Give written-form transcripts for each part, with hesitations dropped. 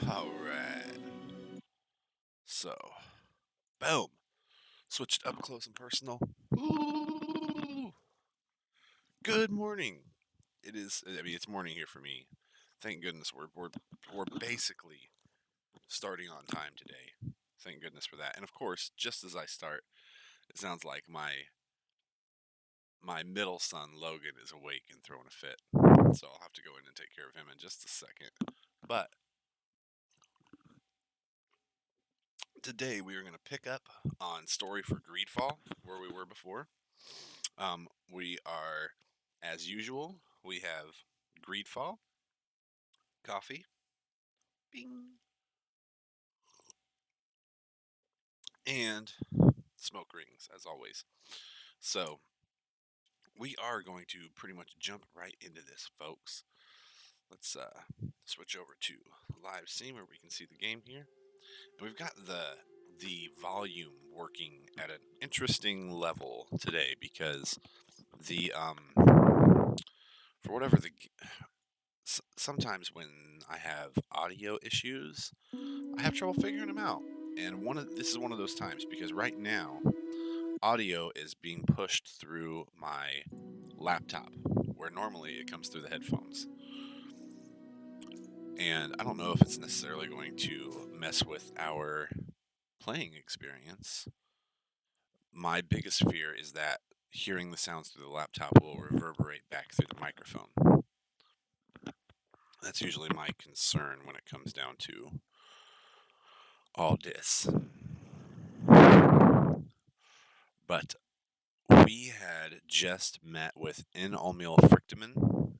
Alright. So, boom. Switched up close and personal. Ooh. Good morning. It's morning here for me. Thank goodness we're basically starting on time today. Thank goodness for that. And of course, just as I start, it sounds like my middle son Logan is awake and throwing a fit. So I'll have to go in and take care of him in just a second. But today we are going to pick up on Story for Greedfall, where we were before. We are, as usual, we have Greedfall, coffee, bing, and smoke rings, as always. So we are going to pretty much jump right into this, folks. Let's switch over to live scene where we can see the game here, and we've got the volume working at an interesting level today because the for whatever the sometimes when I have audio issues, I have trouble figuring them out. And this is one of those times because right now audio is being pushed through my laptop where normally it comes through the headphones. And I don't know if it's necessarily going to mess with our playing experience. My biggest fear is that hearing the sounds through the laptop will reverberate back through the microphone. That's usually my concern when it comes down to all this. But we had just met with In Almil Frictiman,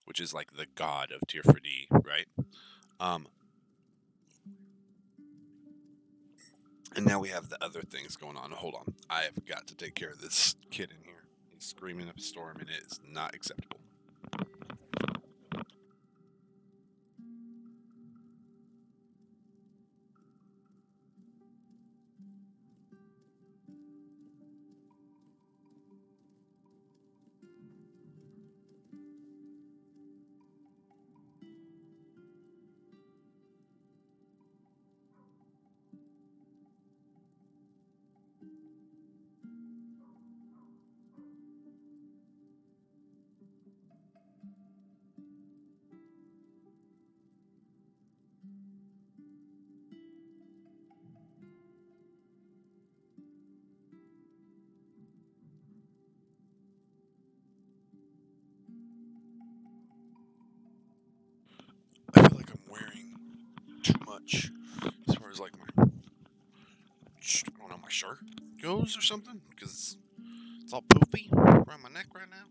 which is like the god of Tier 4D, right? And now we have the other things going on. Hold on. I have got to take care of this kid in here. He's screaming up a storm, and it is not acceptable. I feel like I'm wearing too much as far as like my, I don't know, my shirt goes or something because it's all poofy around my neck right now.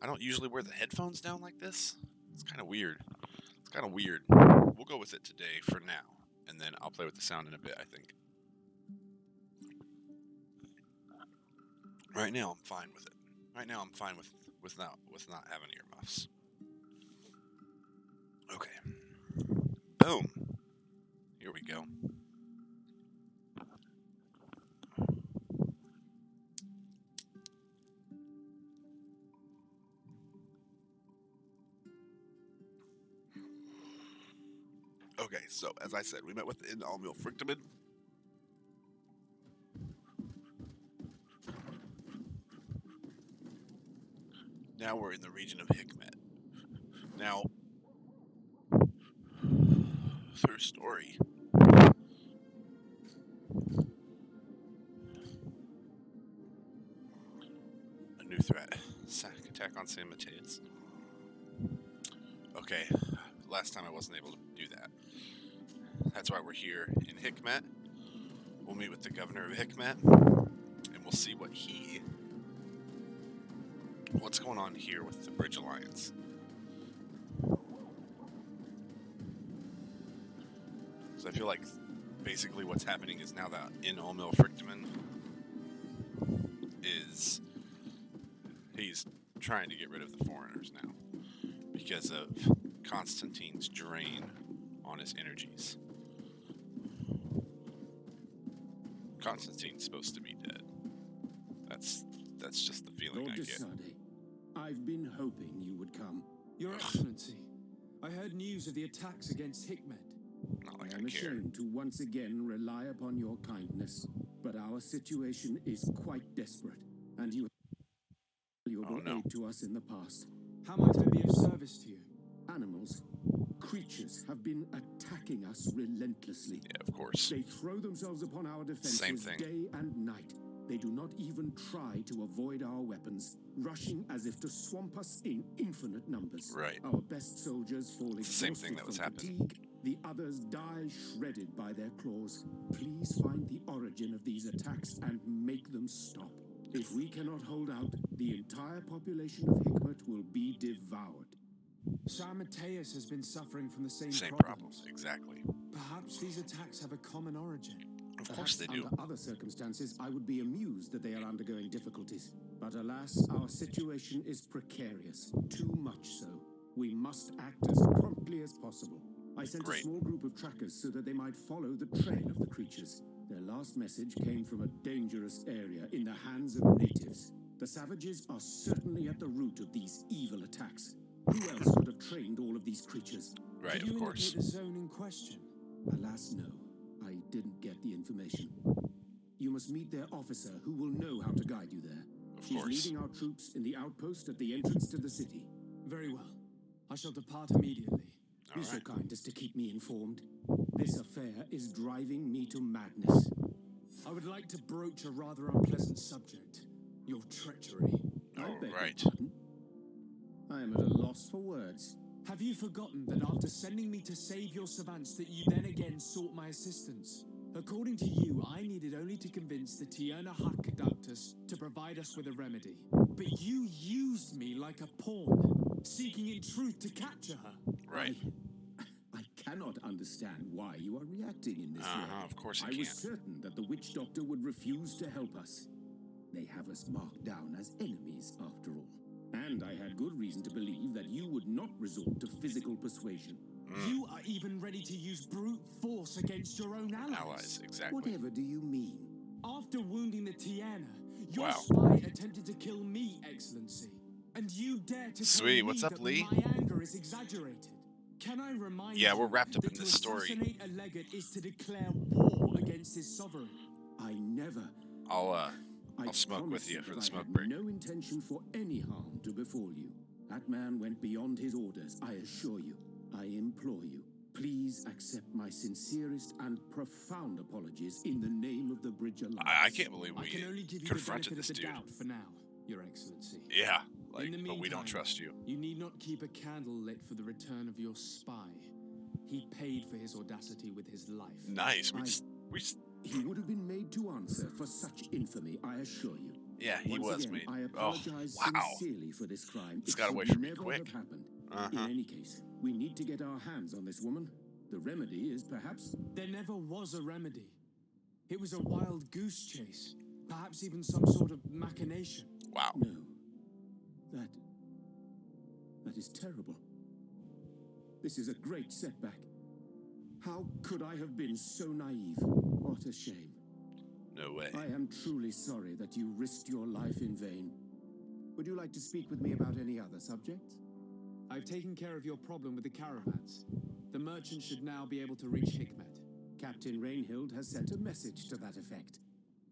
I don't usually wear the headphones down like this. It's kind of weird. It's kind of weird. We'll go with it today for now, and then I'll play with the sound in a bit, I think. Right now, I'm fine with it. Right now, I'm fine with not having earmuffs. Okay. Boom. Here we go. Okay, so as I said, we met with the Almil Frictiman. Now we're in the region of Hikmet. Now, through story, a new threat. Sack attack on San Mateus. Okay, last time I wasn't able to do that. That's why we're here in Hikmet. We'll meet with the governor of Hikmet, and we'll see what's going on here with the Bridge Alliance. So I feel like basically what's happening is now that in Almil Frictiman he's trying to get rid of the foreigners now because of Constantine's drain on his energies. Constantine's supposed to be dead. That's just the feeling Lord I get. Desade, I've been hoping you would come. Your Excellency, I heard news of the attacks against Hikmet. Not like I I am care. ashamed to once again rely upon your kindness, but our situation is quite desperate, and you have Oh valuable no. aid to us in the past. How might I be of service to you? Animals, creatures have been attacking us relentlessly. Yeah, of course. They throw themselves upon our Same defenses thing. day and night. They do not even try to avoid our weapons, rushing as if to swamp us in infinite numbers. Right. Our best soldiers fall It's the same exhausted thing that was from happening. fatigue. The others die shredded by their claws. Please find the origin of these attacks and make them stop. If we cannot hold out, the entire population of Hikmet will be devoured. Sir Mateus has been suffering from the same Same problems. problems. Exactly. Perhaps these attacks have a common origin. Of course Perhaps they do. under other circumstances, I would be amused that they are undergoing difficulties. But alas, our situation is precarious. Too much so. We must act as promptly as possible. I sent Great. a small group of trackers so that they might follow the trail of the creatures. Their last message came from a dangerous area in the hands of natives. The savages are certainly at the root of these evil attacks. Who else would have trained all of these creatures? Right, Did you of course. indicate the zone in question? Alas, no. I didn't get the information. You must meet their officer, who will know how to guide you there. Of She's course. leading our troops in the outpost at the entrance to the city. Very well. I shall depart immediately. Be All so right. kind as to keep me informed. This affair is driving me to madness. I would like to broach a rather unpleasant subject. Your treachery. I All beg your right. pardon. I am at a loss for words. Have you forgotten that after sending me to save your savants that you then again sought my assistance? According to you, I needed only to convince the Tierna Aqueductus to provide us with a remedy. But you used me like a pawn, seeking in truth to capture her. Right. I cannot understand why you are reacting in this way. Of course I you was can't. certain that the witch doctor would refuse to help us. They have us marked down as enemies, after all. And I had good reason to believe that you would not resort to physical persuasion. You are even ready to use brute force against your own allies. Allies, exactly. Whatever do you mean? After wounding the Tierna, your Wow. spy attempted to kill me, Excellency. And you dare to Sweet, tell what's me up, that Lee? my anger is exaggerated. Can I remind Yeah, you we're wrapped up that in to this story. assassinate a legate is to declare war against his sovereign? I never. I'll smoke promise with you for that the I smoke had break. no intention for any harm to befall you. That man went beyond his orders, I assure you. I implore you, please accept my sincerest and profound apologies in the name of the Bridge Alliance. I can't believe I can only we give you confronted the this benefit of dude. the doubt for now, Your Excellency. Yeah, In the but we don't meantime, trust you. You need not keep a candle lit for the return of your spy. He paid for his audacity with his life. Nice. He would have been made to answer for such infamy, I assure you. Yeah, he Once was again, made. I Oh, apologize wow. sincerely for this crime. This It got should away from me never quick. have happened. Uh-huh. In any case, we need to get our hands on this woman. The remedy is perhaps... There never was a remedy. It was a wild goose chase. Perhaps even some sort of machination. Wow. No. That is terrible. This is a great setback. How could I have been so naive? What a shame. No way. I am truly sorry that you risked your life in vain. Would you like to speak with me about any other subjects? I've taken care of your problem with the caravans. The merchant should now be able to reach Hikmet. Captain Rainhild has sent a message to that effect.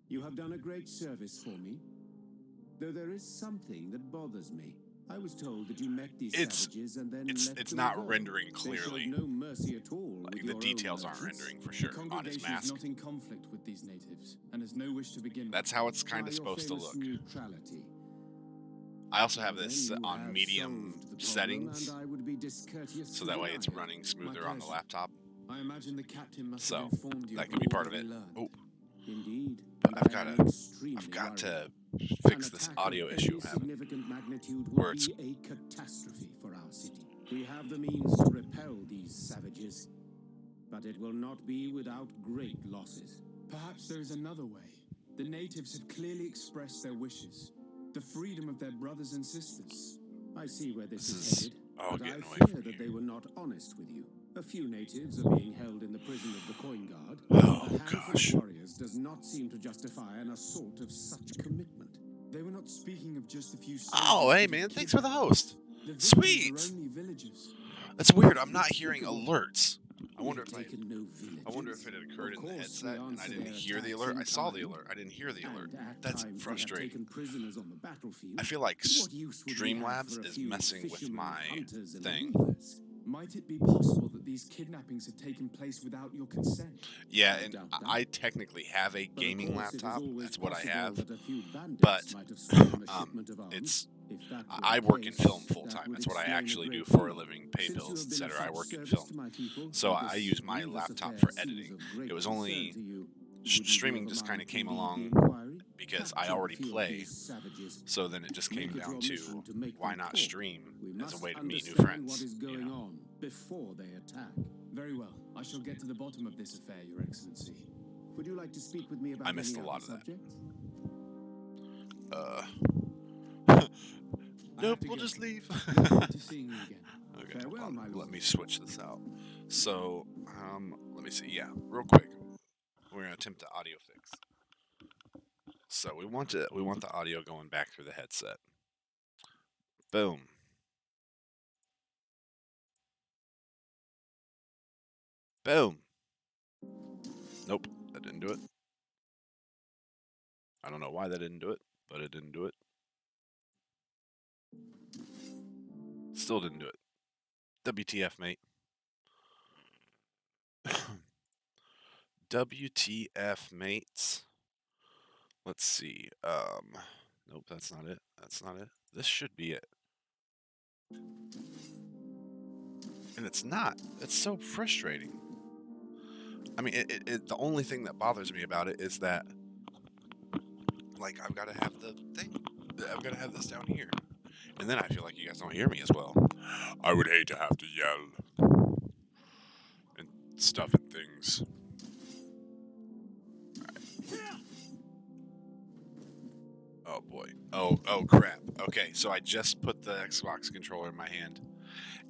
You have done a great service for me. Though there is something that bothers me. I was told that you met these savages and then let it's them not go. rendering They clearly. showed no mercy at all. Like with the your own details aren't merchants. rendering for The sure on his congregation is mask. not in conflict with these natives, and has no wish to begin with. That's how it's kind By of your supposed to famous look. Neutrality. I also have Then this you on have medium solved the problem, settings, and I would be discourteous so to that way it's deny it. running smoother My on the pleasure. laptop. I imagine the captain must So, have informed you that of could be all part of that it. he learned. Oh, Indeed. but and I've I am got extremely to worried. fix An this attack audio of issue any I'm having. significant magnitude would where it's- be a catastrophe for our city. We have the means to repel these savages, but it will not be without great losses. Perhaps there is another way. The natives have clearly expressed their wishes. The freedom of their brothers and sisters. I see where this This is is headed, all but I getting away fear from that you. they were not honest with you. A few natives are being held in the prison of the Coin Guard. Oh, A handful gosh. of warriors does not seem to justify an assault of such commitment. They were not speaking of just a few soldiers. Oh, hey who man, were thanks for the kidnapped. host. The victims Sweet. were only villagers. That's weird. I'm not hearing alerts. I We wonder have if taken no villages. I wonder if it had occurred Of in the course, we headset and I answer didn't their hear the attacks alert. in I saw the kind, alert. I didn't hear the alert. and at That's times we have frustrating. taken prisoners on the battlefield. I feel like But what use would we have Streamlabs for a is few messing with fishermen, my hunters, and thing. weavers? Might it be possible that these kidnappings have taken place without your consent? Yeah, I and doubt that. I technically have a But of gaming course, it is laptop. always That's what I possible have. that a few bandits But might have stolen a shipment of arms. it's If that were I the work in case, film full that time. would That's what I explain a actually do great for a deal. living, pay Since you bills, have been of etc. I such work in service film. to my people, So and I this use my grievous laptop affair for seems editing. of great It was concern only to you, wouldn't you streaming ever just kind of mind came leading along the inquiry? because I Capture a already few of play. these savages. So then it just came Make it down your to mission to make why them not talk. stream We as a must way to meet new understand friends. what is you going know? on before they attack. Very well. I shall get to the bottom of this affair, Your Excellency. Would you like to speak with me about I missed any a lot other of that. subject? Nope, we'll just leave. Look forward to seeing you again. Okay, Farewell, hold my on. lord. Let me switch this out. So, let me see. Yeah, real quick. We're gonna attempt the audio fix. So we want the audio going back through the headset. Boom. Boom. Nope, that didn't do it. I don't know why that didn't do it, but it didn't do it. Still didn't do it. WTF, mate. WTF, mates. Let's see. Nope, that's not it. That's not it. This should be it. And it's not. It's so frustrating. I mean, the only thing that bothers me about it is that, like, I've got to have the thing. I've got to have this down here. And then I feel like you guys don't hear me as well. I would hate to have to yell and stuff and things. Oh boy. Oh crap. Okay, so I just put the Xbox controller in my hand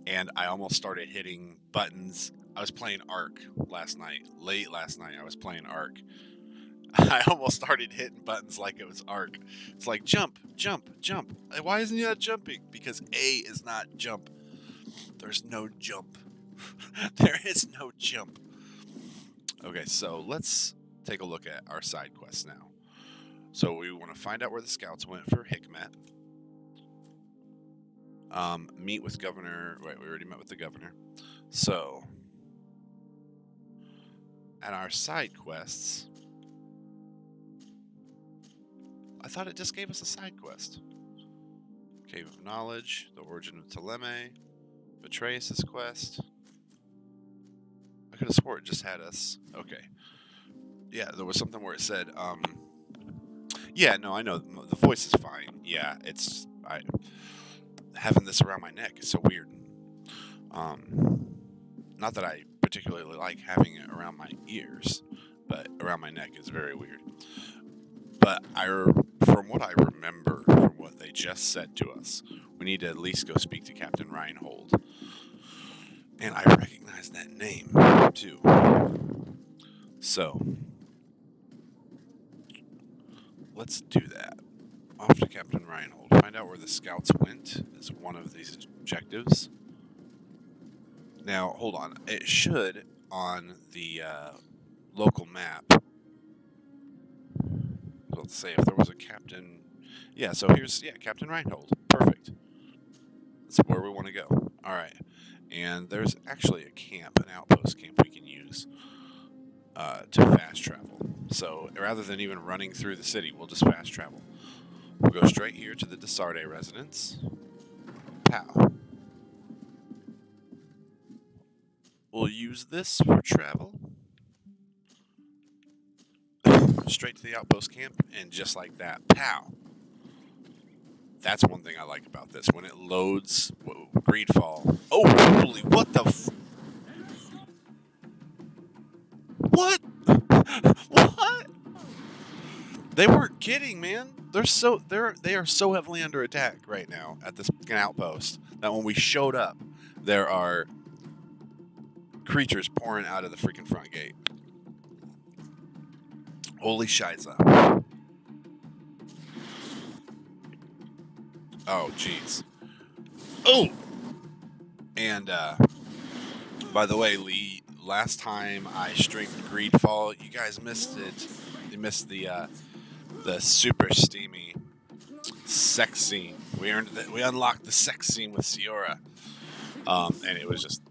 and I almost started hitting buttons. I was playing Ark last night. Late last night I was playing Ark. I almost started hitting buttons like it was Ark. It's like jump, jump, jump. Why isn't that jumping? Because A is not jump. There's no jump. There is no jump. Okay, so let's take a look at our side quests now. So we want to find out where the scouts went for Hikmet. Meet with Governor. Wait, we already met with the governor. So, at our side quests, I thought it just gave us a side quest. Cave of Knowledge, the origin of Teleme, Betraeus' quest. I could have swore it just had us. Okay. Yeah, there was something where it said, yeah, no, I know the voice is fine. Yeah, having this around my neck is so weird. Not that I particularly like having it around my ears, but around my neck is very weird. But from what I remember, from what they just said to us, we need to at least go speak to Captain Reinhold. And I recognize that name, too. So, let's do that. Off to Captain Reinhold. Find out where the scouts went is one of these objectives. Now, hold on. It should, on the local map, let's say if there was a captain. Yeah, so here's, Captain Reinhold. Perfect. That's where we want to go. All right. And there's actually a camp, an outpost camp we can use to fast travel. So rather than even running through the city, we'll just fast travel. We'll go straight here to the Desarde residence. Pow. We'll use this for travel. Straight to the outpost camp, and just like that, pow. That's one thing I like about this. When it loads Greedfall. Oh, holy, what the What? What? They weren't kidding, man. They are so heavily under attack right now at this outpost that when we showed up, there are creatures pouring out of the freaking front gate. Holy shiza. Oh, jeez. Oh! And, by the way, last time I streamed Greedfall, you guys missed it. You missed the super steamy sex scene. We unlocked the sex scene with Ciora, and it was just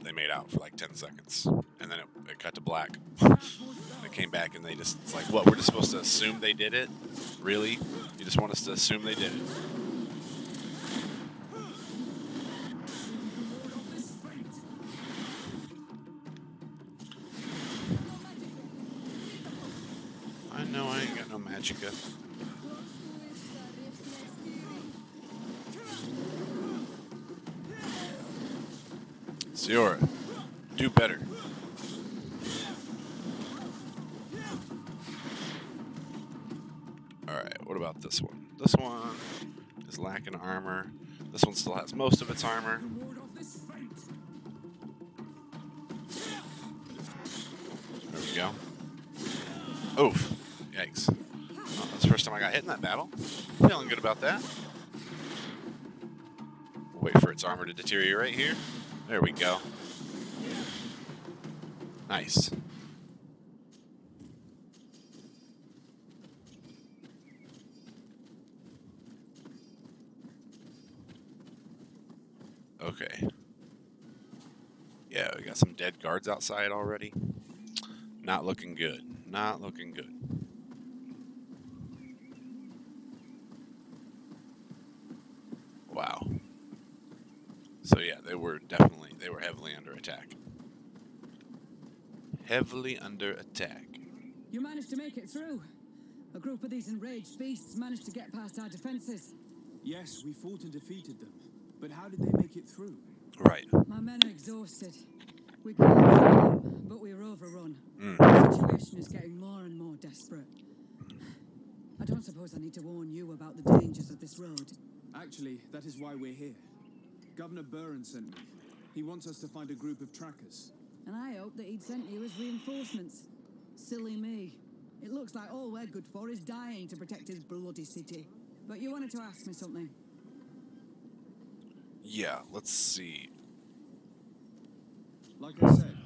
they made out for like 10 seconds, and then it cut to black. They came back and it's like, what? We're just supposed to assume they did it? Really? You just want us to assume they did it? I know I ain't got no magicka. Ciora, do better. Alright, what about this one? This one is lacking armor. This one still has most of its armor. There we go. Oof. Yikes. Well, that's the first time I got hit in that battle. Feeling good about that. Wait for its armor to deteriorate here. There we go. Nice. Okay. Yeah, we got some dead guards outside already. Not looking good. Not looking good. Wow. So yeah, they were heavily under attack. Heavily under attack. You managed to make it through. A group of these enraged beasts managed to get past our defenses. Yes, we fought and defeated them. But how did they make it through? Right. My men are exhausted. We called for help, but we were overrun. The situation is getting more and more desperate. I don't suppose I need to warn you about the dangers of this road. Actually, that is why we're here. Governor Burren sent me. He wants us to find a group of trackers. And I hope that he'd sent you as reinforcements. Silly me. It looks like all we're good for is dying to protect his bloody city. But you wanted to ask me something. Yeah, let's see. Like I said,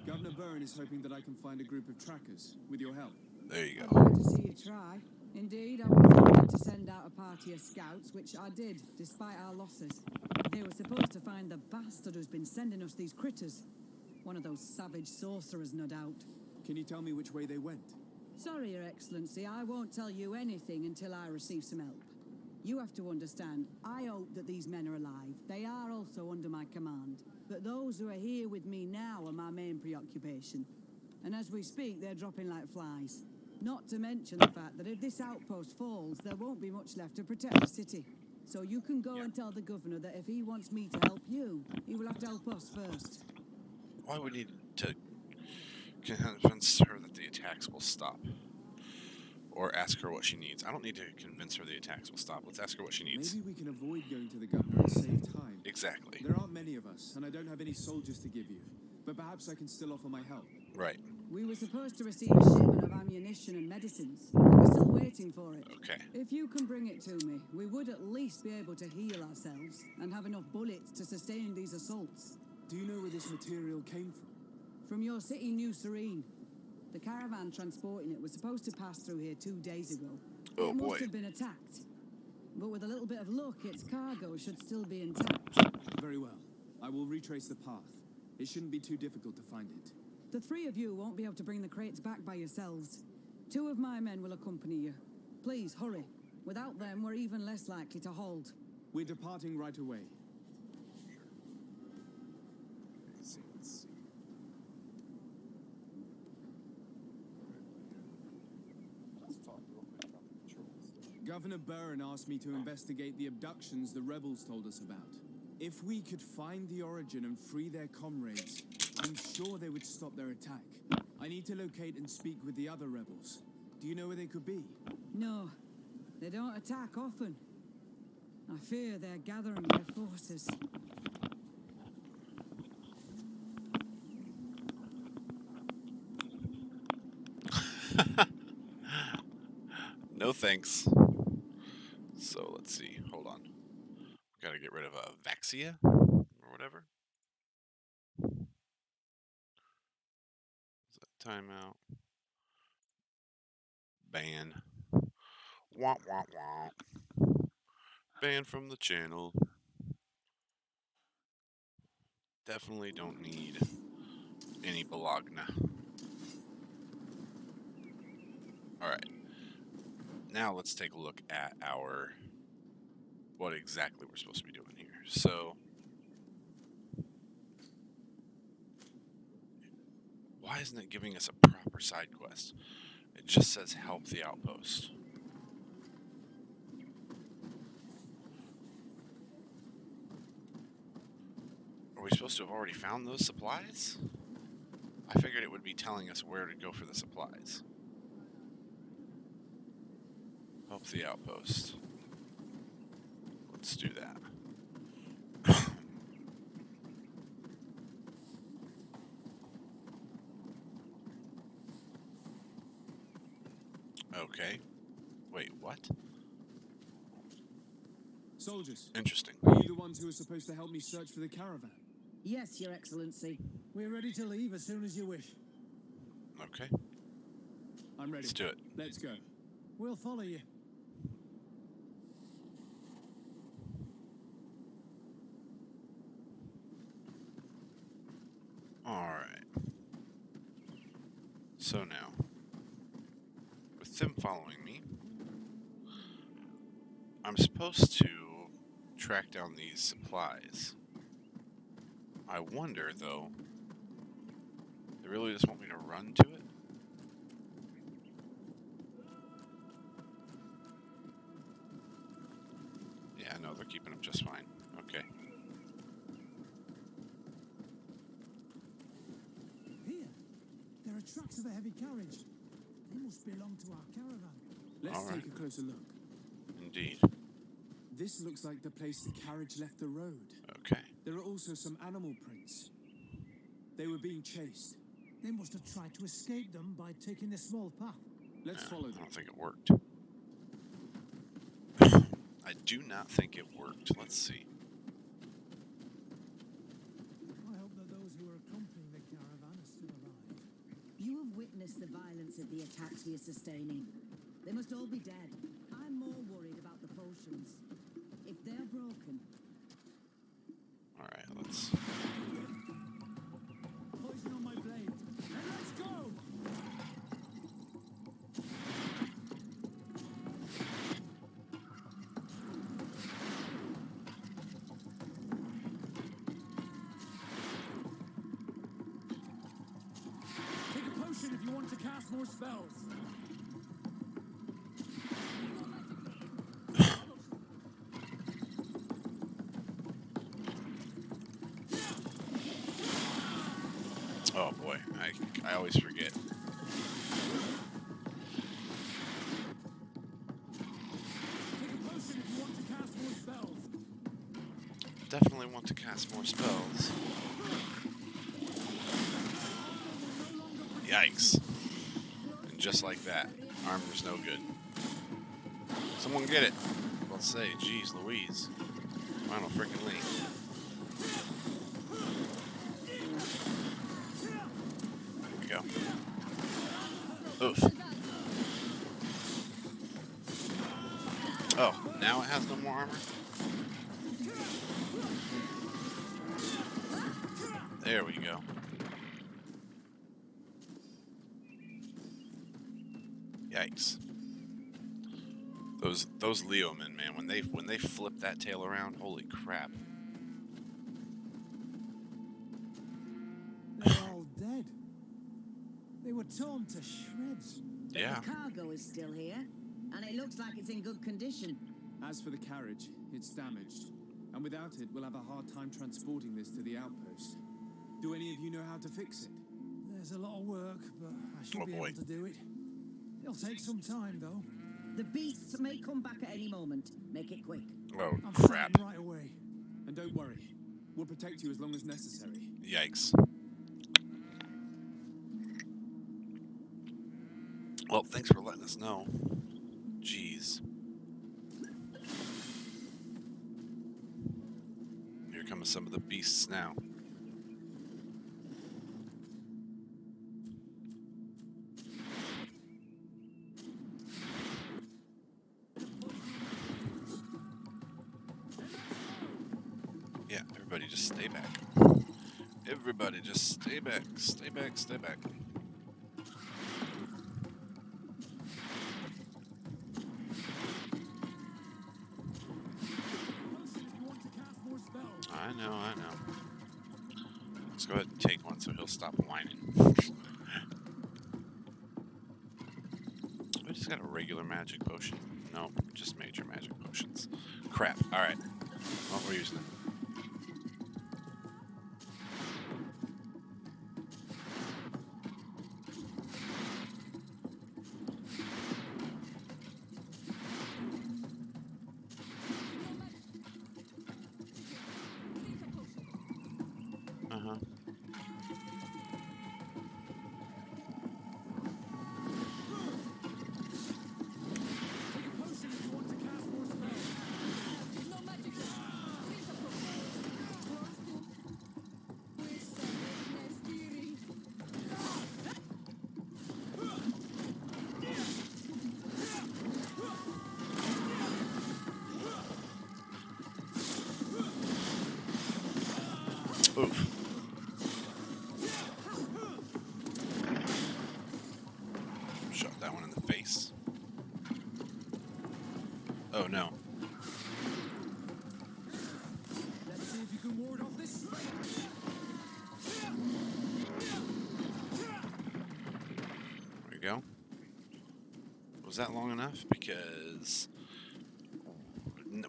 Governor Burren is hoping that I can find a group of trackers, with your help. There you I'd go. like to see you try. Indeed, I was ordered to send out a party of scouts, which I did, despite our losses. They were supposed to find the bastard who's been sending us these critters. One of those savage sorcerers, no doubt. Can you tell me which way they went? Sorry, Your Excellency, I won't tell you anything until I receive some help. You have to understand, I hope that these men are alive. They are also under my command. But those who are here with me now are my main preoccupation. And as we speak, they're dropping like flies. Not to mention the fact that if this outpost falls, there won't be much left to protect the city. So you can go and tell the governor that if he wants me to help you, he will have to help us first. Why would we need to convince her that the attacks will stop? Or ask her what she needs. I don't need to convince her the attacks will stop. Let's ask her what she needs. Maybe we can avoid going to the governor and save time. Exactly. There aren't many of us, and I don't have any soldiers to give you. But perhaps I can still offer my help. Right. We were supposed to receive a shipment of ammunition and medicines. We're still waiting for it. Okay. If you can bring it to me, we would at least be able to heal ourselves and have enough bullets to sustain these assaults. Do you know where this material came from? From your city, New Serene. The caravan transporting it was supposed to pass through here 2 days ago. Oh, it must boy. have been attacked. But with a little bit of luck, its cargo should still be intact. Very well. I will retrace the path. It shouldn't be too difficult to find it. The three of you won't be able to bring the crates back by yourselves. 2 of my men will accompany you. Please, hurry. Without them, we're even less likely to hold. We're departing right away. Governor Burren asked me to investigate the abductions the rebels told us about. If we could find the origin and free their comrades, I'm sure they would stop their attack. I need to locate and speak with the other rebels. Do you know where they could be? No, they don't attack often. I fear they're gathering their forces. No thanks. So let's see. Hold on. Gotta get rid of Vaxia or whatever. Timeout. Ban. Womp womp womp. Ban from the channel. Definitely don't need any Bologna. Alright. Now let's take a look at what exactly we're supposed to be doing here. So, why isn't it giving us a proper side quest? It just says help the outpost. Are we supposed to have already found those supplies? I figured it would be telling us where to go for the supplies. Help the outpost. Let's do that. Okay. Wait, what? Soldiers, Interesting. are you the ones who are supposed to help me search for the caravan? Yes, Your Excellency. We're ready to leave as soon as you wish. Okay, I'm ready. let's do it. Let's go. We'll follow you. Alright. So now, with them following me, I'm supposed to track down these supplies. I wonder, though, they really just want me to run to it? Yeah, no, they're keeping up just fine. Okay. Here, there are tracks of a heavy carriage. They must belong to our caravan. Let's All right. take a closer look. Indeed. This looks like the place the carriage left the road. Okay. There are also some animal prints. They were being chased. They must have tried to escape them by taking the small path. Let's follow I them. don't think it worked. I do not think it worked. Let's see. I hope that those who are accompanying the caravan are still alive. You have witnessed the violence of the attacks we are sustaining. They must all be dead. I'm more worried about the potions. If they're broken, Alright, let's... Poison on my blade. And let's go! Take a potion if you want to cast more spells. Oh boy, I always forget. Take a potion if you want to cast more spells. Definitely want to cast more spells. Yikes. And just like that, armor's no good. Someone get it. Let's say, geez Louise. Final freaking lean. There we go. Oof. Oh, now it has no more armor? There we go. Yikes. Those Leomen, man, when they flip that tail around, holy crap. They're all dead. They were torn to shreds. Yeah. the cargo is still here, and it looks like it's in good condition. As for the carriage, it's damaged. And without it, we'll have a hard time transporting this to the outpost. Do any of you know how to fix it? There's a lot of work, but I should Oh, be boy. able to do it. It'll take some time, though. The beasts may come back at any moment. Make it quick. Oh, I'm crap. starting right away. And don't worry, we'll protect you as long as necessary. Yikes. Well, thanks for letting us know. Jeez. Here come some of the beasts now. Everybody just stay back. Everybody just stay back. Stay back, stay back. I know, I know. Let's go ahead and take one so he'll stop whining. I just got a regular magic potion. Nope, just major magic potions. Crap. Alright. Well, we're using it. Uh-huh. Oof. Shot that one in the face. Oh no. Let's see if you can ward off this. There we go. Was that long enough? Because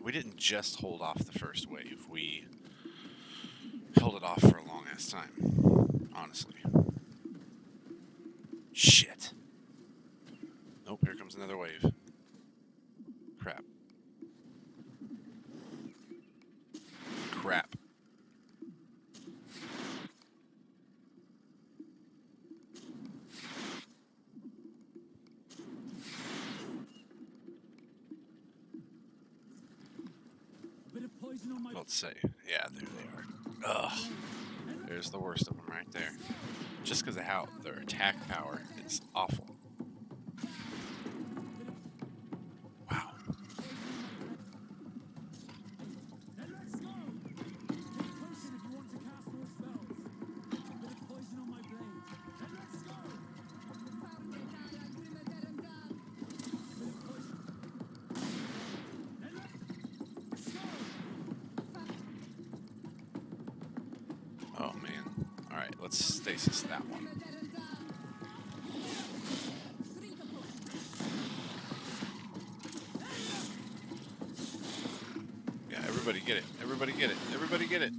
we didn't just hold off the first wave. We held it off for a long ass time. Honestly. Shit. Nope, here comes another wave. Crap. Crap. Bit of poison on my. Let's see. Yeah, there they are. Ugh. There's the worst of them right there. Just because of how their attack power is awful. Wow. Then let's go. Take a potion if you want to cast more spells. Bit of poison on my blade. Then let's go. Oh man. Alright, let's stasis that one. Yeah, everybody get it. Everybody get it. Everybody get it.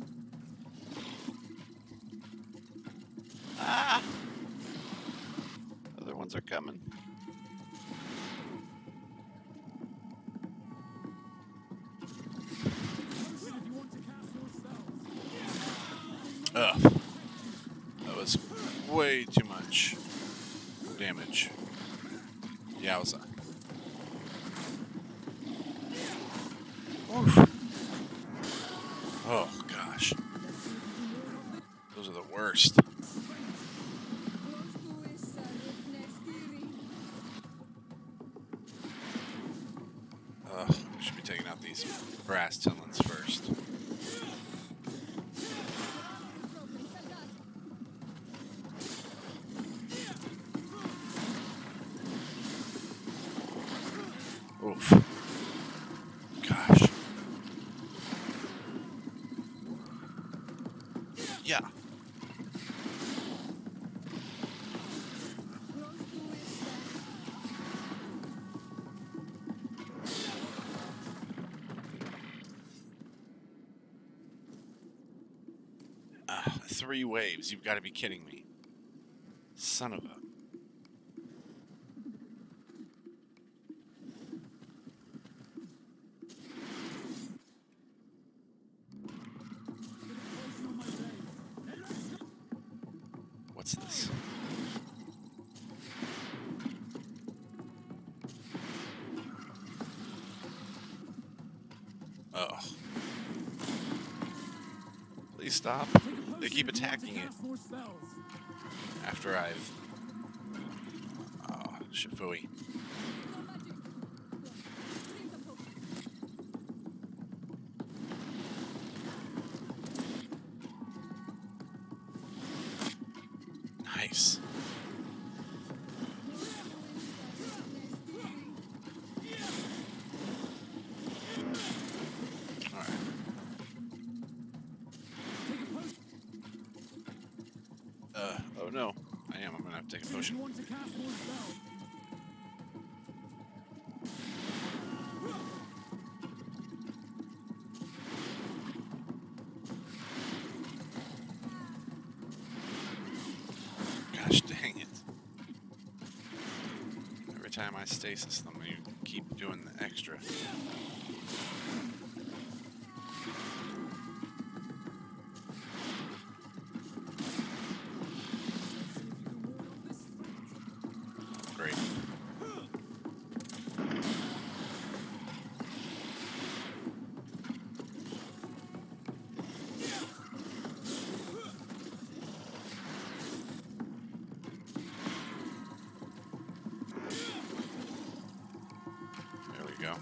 Ah! Other ones are coming. Ugh. That was way too much damage. Yowza. Oof. Oh, gosh. Those are the worst. We should be taking out these brass tillins first. Oof. Gosh. Yeah. Three waves. You've got to be kidding me. Son of a... What's this? Oh. Please stop. They keep attacking it. After I've... Oh, shafooey. Nice. Alright. Oh no. I am. I'm gonna have to take a potion. Gosh dang it. Every time I stasis them, you keep doing the extra. Great. There we go.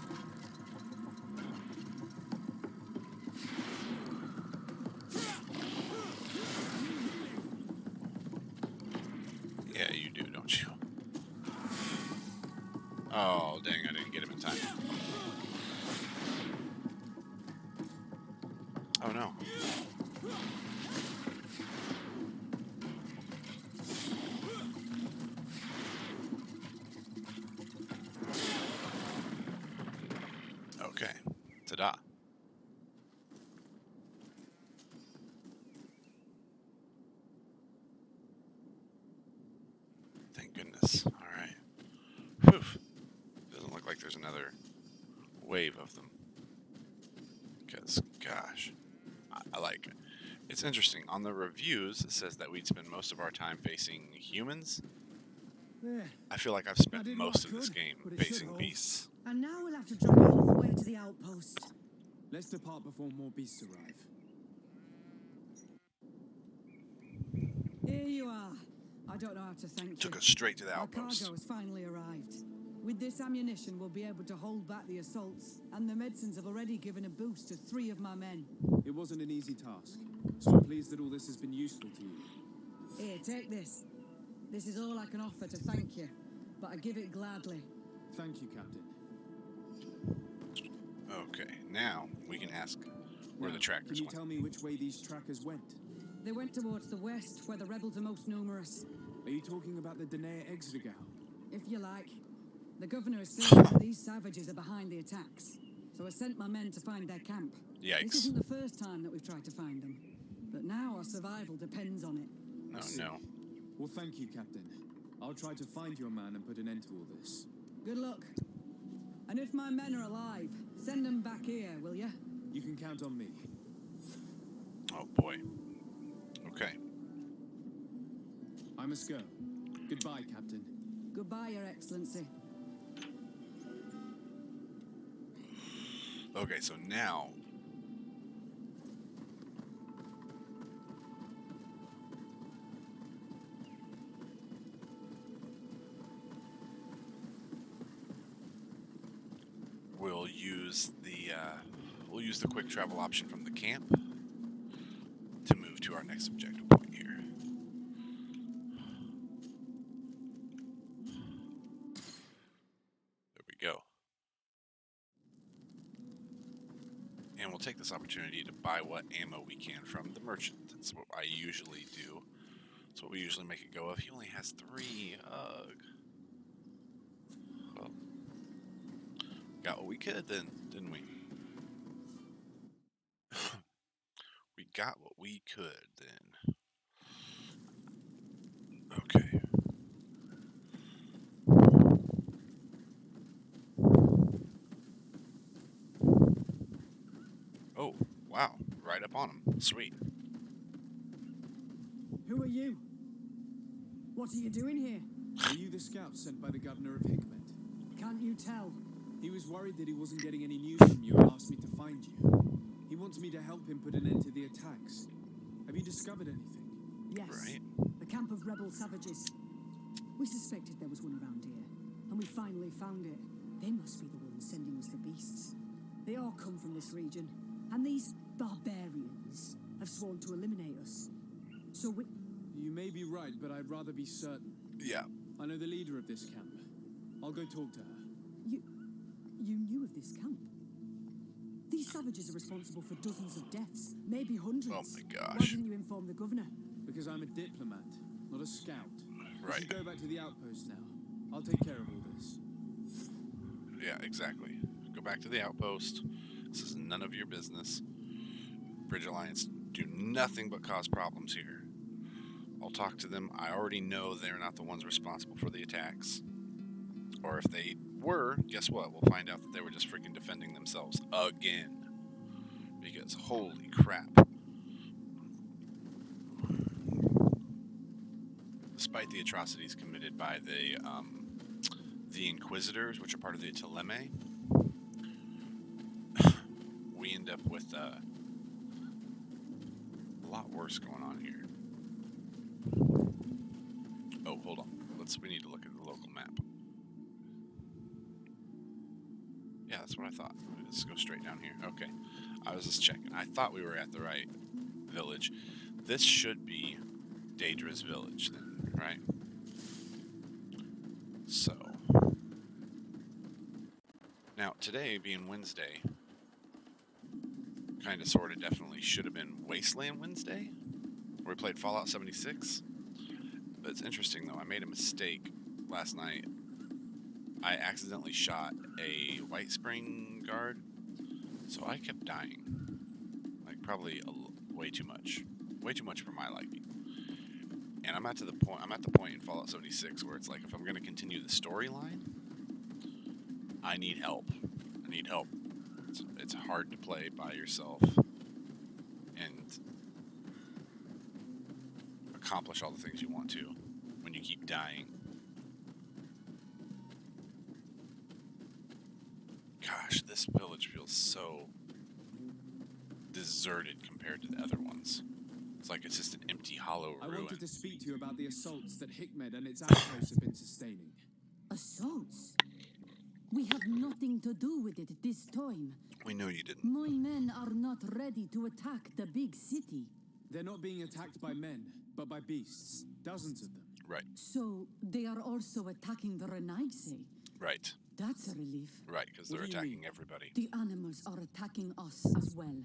Yeah, you do, don't you? Oh, dang, I didn't get him in time. Oh, no. Okay. Ta-da. Thank goodness. All right. Whew. Doesn't look like there's another wave of them. Because, gosh, I like it. It's interesting. On the reviews, it says that we'd spend most of our time facing humans. There. I feel like I've I spent did most what of this could, game but it should facing hold. beasts. And now we'll have to drag it all the way to the outpost. Let's depart before more beasts arrive. Here you are. I don't know how to thank you. Took us straight to the Our outpost. cargo has finally arrived. With this ammunition, we'll be able to hold back the assaults, and the medicines have already given a boost to 3 of my men. It wasn't an easy task, so I'm pleased that all this has been useful to you. Here, take this. This is all I can offer to thank you, but I give it gladly. Thank you, Captain. Okay, now we can ask where Now, the trackers Can you went. tell me which way these trackers went? They went towards the west, where the rebels are most numerous. Are you talking about the Danae Exeter? If you like. The governor is certain that these savages are behind the attacks, so I sent my men to find their camp. Yikes. This isn't the first time that we've tried to find them, but now our survival depends on it. Oh, no. Well, thank you, Captain. I'll try to find your man and put an end to all this. Good luck. And if my men are alive, send them back here, will you? You can count on me. Oh, boy. Okay. I must go. Goodbye, Captain. Goodbye, Your Excellency. Okay, so now... we'll use the quick travel option from the camp to move to our next objective point here. There we go. And we'll take this opportunity to buy what ammo we can from the merchant. That's what I usually do. That's what we usually make a go of. He only has 3. Ugh. Well, got what we could then, didn't we? We got what we could then. Okay. Oh, wow. Right up on him. Sweet. Who are you? What are you doing here? Are you the scout sent by the governor of Hickmet? Can't you tell? He was worried that he wasn't getting any news from you and asked me to find you. He wants me to help him put an end to the attacks. Have you discovered anything? Yes. Right. The camp of rebel savages. We suspected there was one around here, and we finally found it. They must be the ones sending us the beasts. They all come from this region, and these barbarians have sworn to eliminate us. So You may be right, but I'd rather be certain. Yeah. I know the leader of this camp. I'll go talk to her. You knew of this camp? These savages are responsible for dozens of deaths, maybe hundreds. Oh my Why gosh. didn't you inform the governor? Because I'm a diplomat, not a scout. Right. You should go back to the outpost now. I'll take care of all this. Yeah, exactly. Go back to the outpost. This is none of your business. Bridge Alliance do nothing but cause problems here. I'll talk to them. I already know they're not the ones responsible for the attacks. Or if they were, guess what? We'll find out that they were just freaking defending themselves again. Because holy crap. Despite the atrocities committed by the Inquisitors, which are part of the Teleme, we end up with a lot worse going on here. Oh, hold on. We need to look at the local map. Yeah, that's what I thought. Let's go straight down here. Okay. I was just checking. I thought we were at the right village. This should be Daedra's village then, right? So. Now, today being Wednesday, kind of, sort of, definitely should have been Wasteland Wednesday, where we played Fallout 76. But it's interesting, though. I made a mistake last night. I accidentally shot a White Spring guard, so I kept dying. Like, probably way too much. Way too much for my liking. And I'm at the point in Fallout 76 where it's like, if I'm going to continue the storyline, I need help. I need help. It's hard to play by yourself and accomplish all the things you want to when you keep dying. Gosh, this village feels so deserted compared to the other ones. It's like it's just an empty, hollow I ruin. wanted to speak to you about the assaults that Hikmed and its outposts have been sustaining. Assaults? We have nothing to do with it this time. We know you didn't. My men are not ready to attack the big city. They're not being attacked by men, but by beasts. Dozens of them. Right, So they are also attacking the Renaigse. right, That's a relief. right, because they're What do you attacking mean? everybody. The animals are attacking us as well.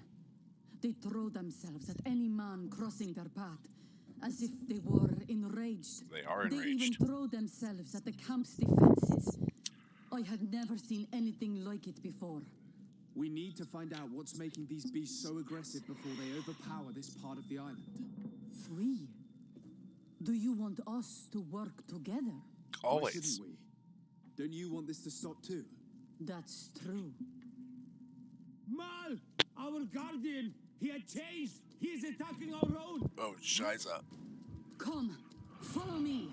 They throw themselves at any man crossing their path, as if they were enraged. They are They even enraged. throw themselves at the camp's defenses. I had never seen anything like it before. We need to find out what's making these beasts so aggressive before they overpower this part of the island. We? Do you want us to work together? Why Always. shouldn't we? Don't you want this to stop too? That's true. Mal, our guardian, he had changed. He is attacking our road. Oh, Shiza. Come, follow me.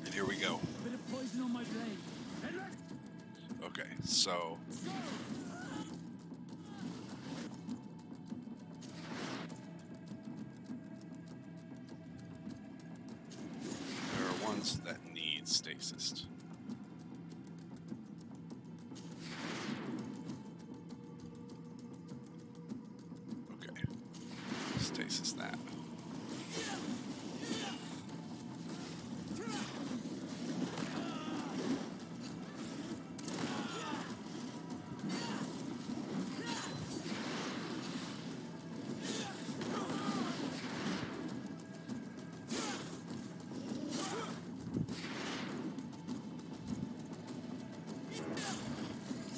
And here we go. Bit of poison on my blade. And let's Okay, so go. there are ones that need stasis. Okay. Stasis that.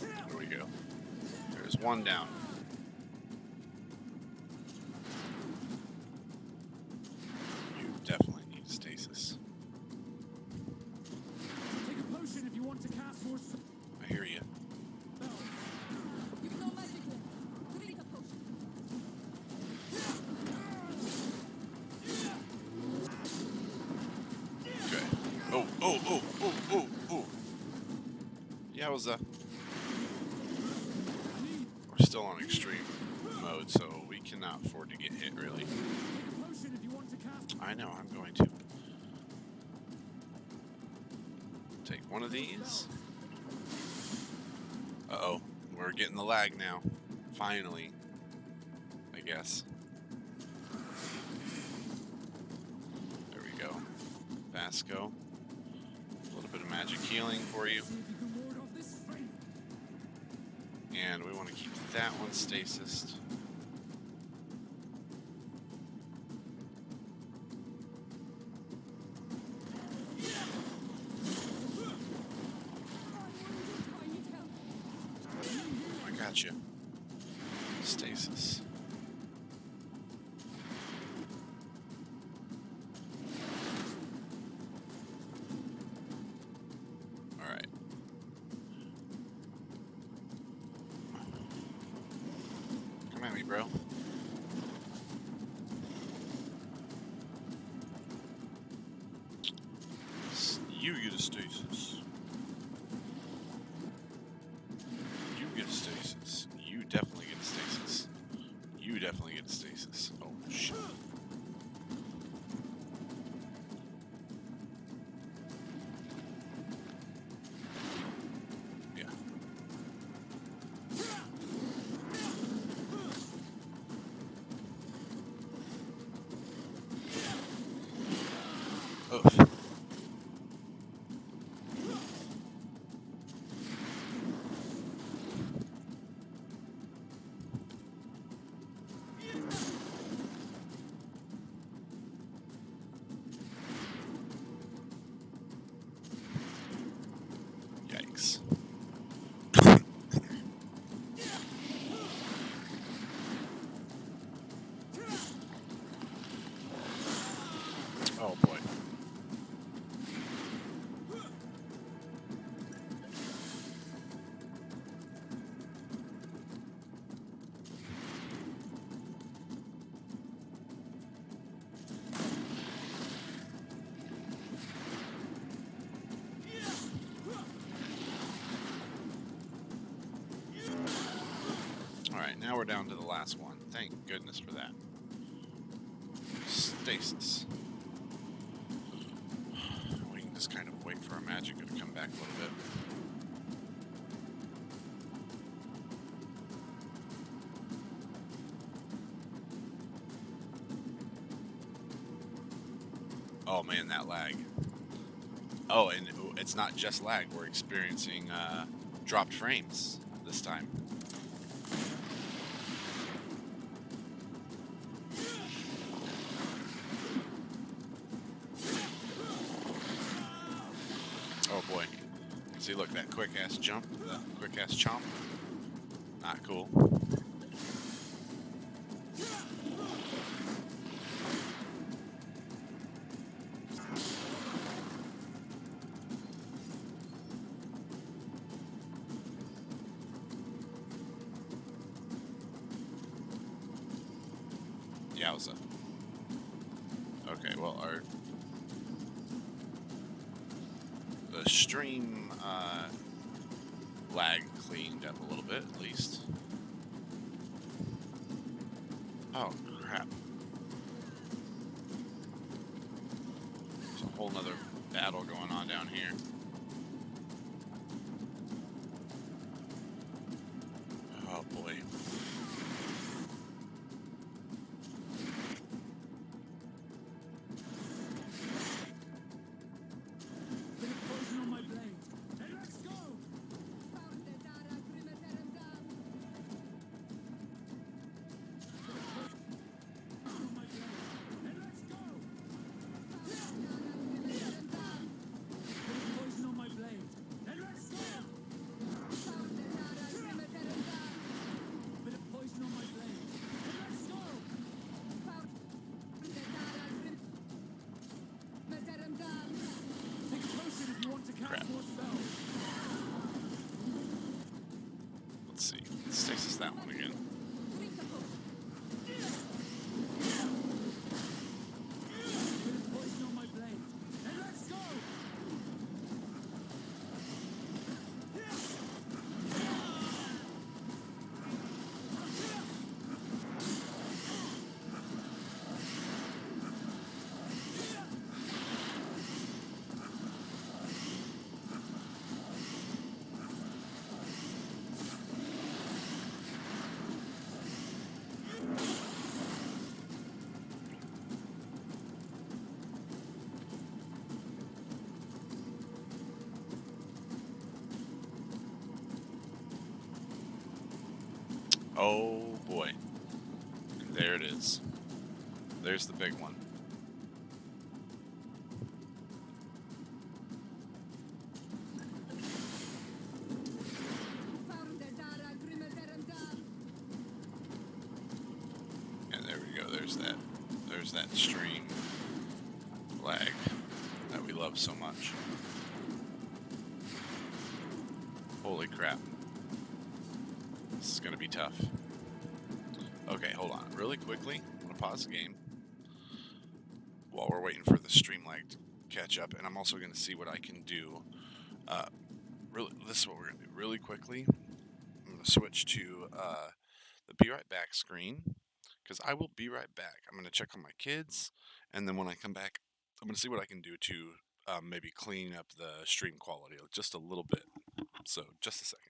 There we go. There's one down. You definitely need stasis. Take a potion if you want to cast more. I hear you. You know magic then. Drink a potion. Okay. Oh. Yeah, it was we're still on extreme mode, so we cannot afford to get hit, really. Take a potion if you want to cast. I know, I'm going to. Take one of these. Uh-oh. We're getting the lag now. Finally. I guess. mask go. A little bit of magic healing for you. And we want to keep that one stasis. I got you. Stasis. Alright. Come at me, bro. You get a stasis. You get a stasis. You definitely get a stasis. You definitely get a stasis. Oh, shit. Yeah. Oof. Yikes. Oh boy. Alright, now we're down to the last one. Thank goodness for that. Stasis. We can just kind of wait for our magic to come back a little bit. Oh man, that lag. Oh, and it's not just lag. We're experiencing dropped frames this time. Oh boy. See, look, that quick-ass jump, that quick-ass chomp. Not cool. Yowza. Okay, well, the stream lag cleaned up a little bit, at least. Oh, crap. There's a whole nother battle going on down here. Oh, boy. Oh boy. And there it is. There's the big one. And there we go. There's that stream lag that we love so much. Holy crap. This is going to be tough. Okay, hold on. Really quickly, I'm going to pause the game while we're waiting for the stream lag to catch up. And I'm also going to see what I can do. This is what we're going to do. Really quickly, I'm going to switch to the Be Right Back screen, because I will be right back. I'm going to check on my kids, and then when I come back, I'm going to see what I can do to maybe clean up the stream quality just a little bit. So, just a second.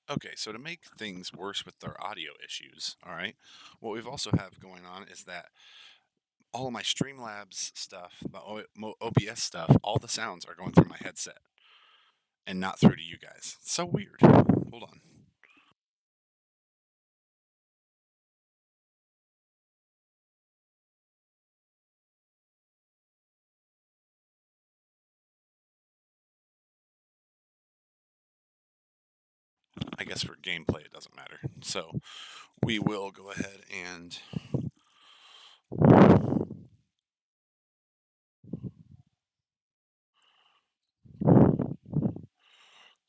Okay, so to make things worse with their audio issues, all right, what we've also have going on is that all of my Streamlabs stuff, my OBS stuff, all the sounds are going through my headset and not through to you guys. It's so weird. Hold on. I guess for gameplay it doesn't matter. So we will go ahead and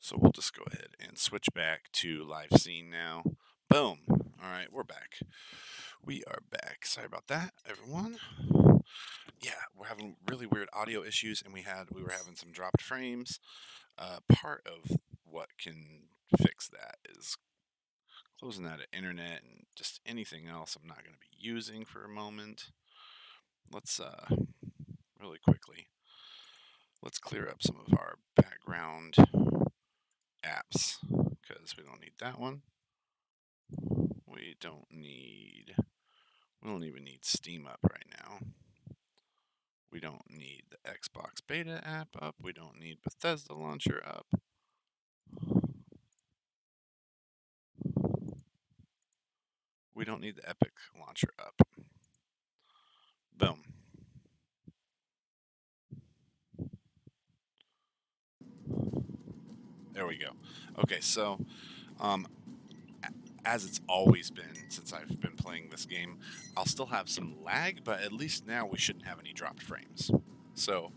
so we'll just go ahead and switch back to live scene now. Boom. All right, we're back. We are back. Sorry about that, everyone. Yeah, we're having really weird audio issues, and we were having some dropped frames. Part of what can fix that is closing out of internet and just anything else I'm not going to be using for a moment. Let's really quickly, let's clear up some of our background apps because we don't need that one. We don't even need Steam up right now. We don't need the Xbox Beta app up. We don't need Bethesda Launcher up. We don't need the Epic Launcher up. Boom. There we go. Okay, so as it's always been since I've been playing this game, I'll still have some lag, but at least now we shouldn't have any dropped frames. So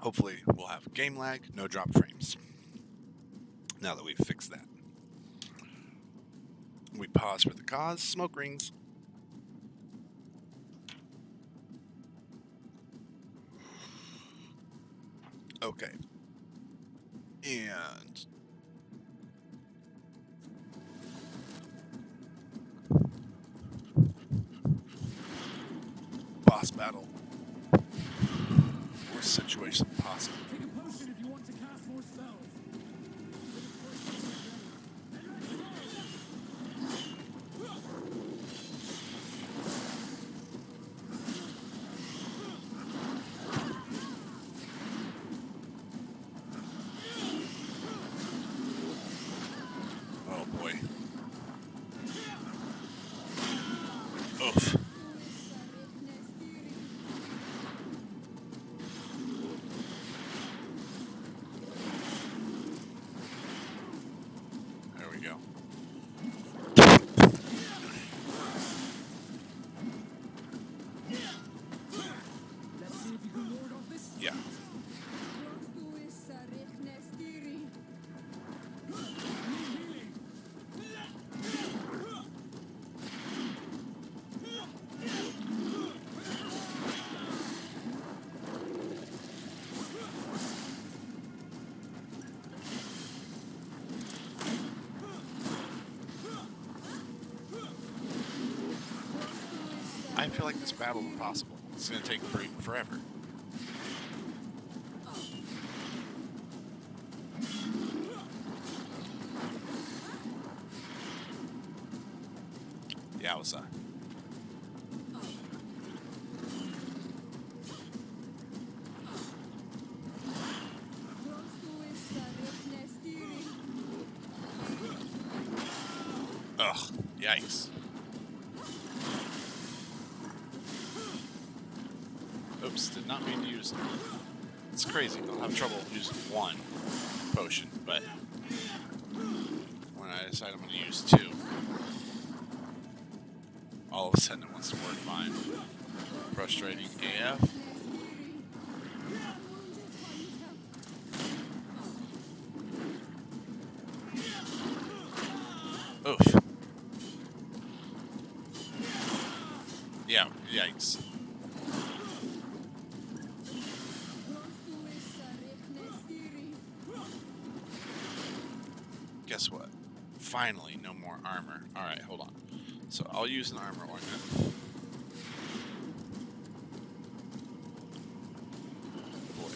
Hopefully, we'll have game lag, no drop frames. Now that we've fixed that, we pause for the cause. Smoke rings. Okay. And boss battle. Worst situation possible. Take a potion if you want to cast more spells. Oh boy. Oof. There we go. Let's see if you can ward off this. Yeah. I feel like this battle's impossible. It's gonna take forever. Yeah, what's that? Ugh, yikes. Oops, did not mean to use it. It's crazy. I'll have trouble using one potion, but when I decide I'm going to use two, all of a sudden it wants to work fine. Frustrating AF. Oof. Yeah, yikes. Guess what? Finally, no more armor. Alright, hold on. So I'll use an armor ornament. Boy.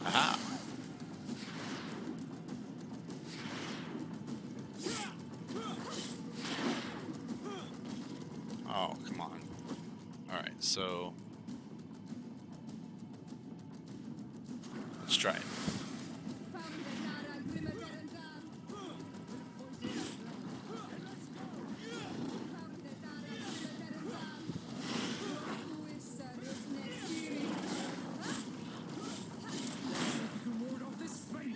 Aha. Oh, come on. Alright, so let's try it. You can ward off this fate.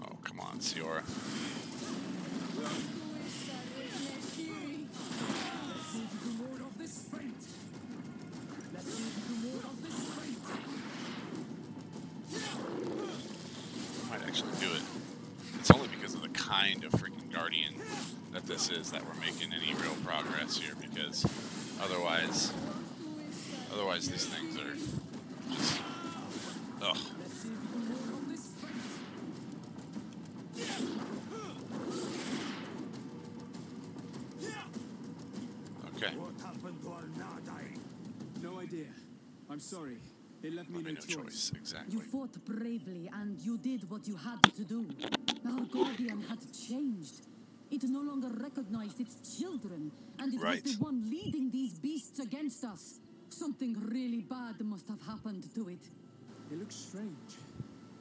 Oh, come on, Siora. Let's see if you can ward off this fate. Let's see if you can ward off this fate. Might actually do it. It's only because of the kind of freaking guardian that this is that we're making any real progress here, because otherwise these things are just, ugh. Let's see if you can ward off this fate. Okay. What happened to our Nadai? No idea. I'm sorry. It left me Let me no no choice. Exactly. You fought bravely and you did what you had to do. Our guardian had changed. It no longer recognized its children, and it was Right. the one leading these beasts against us. Something really bad must have happened to it. It looks strange,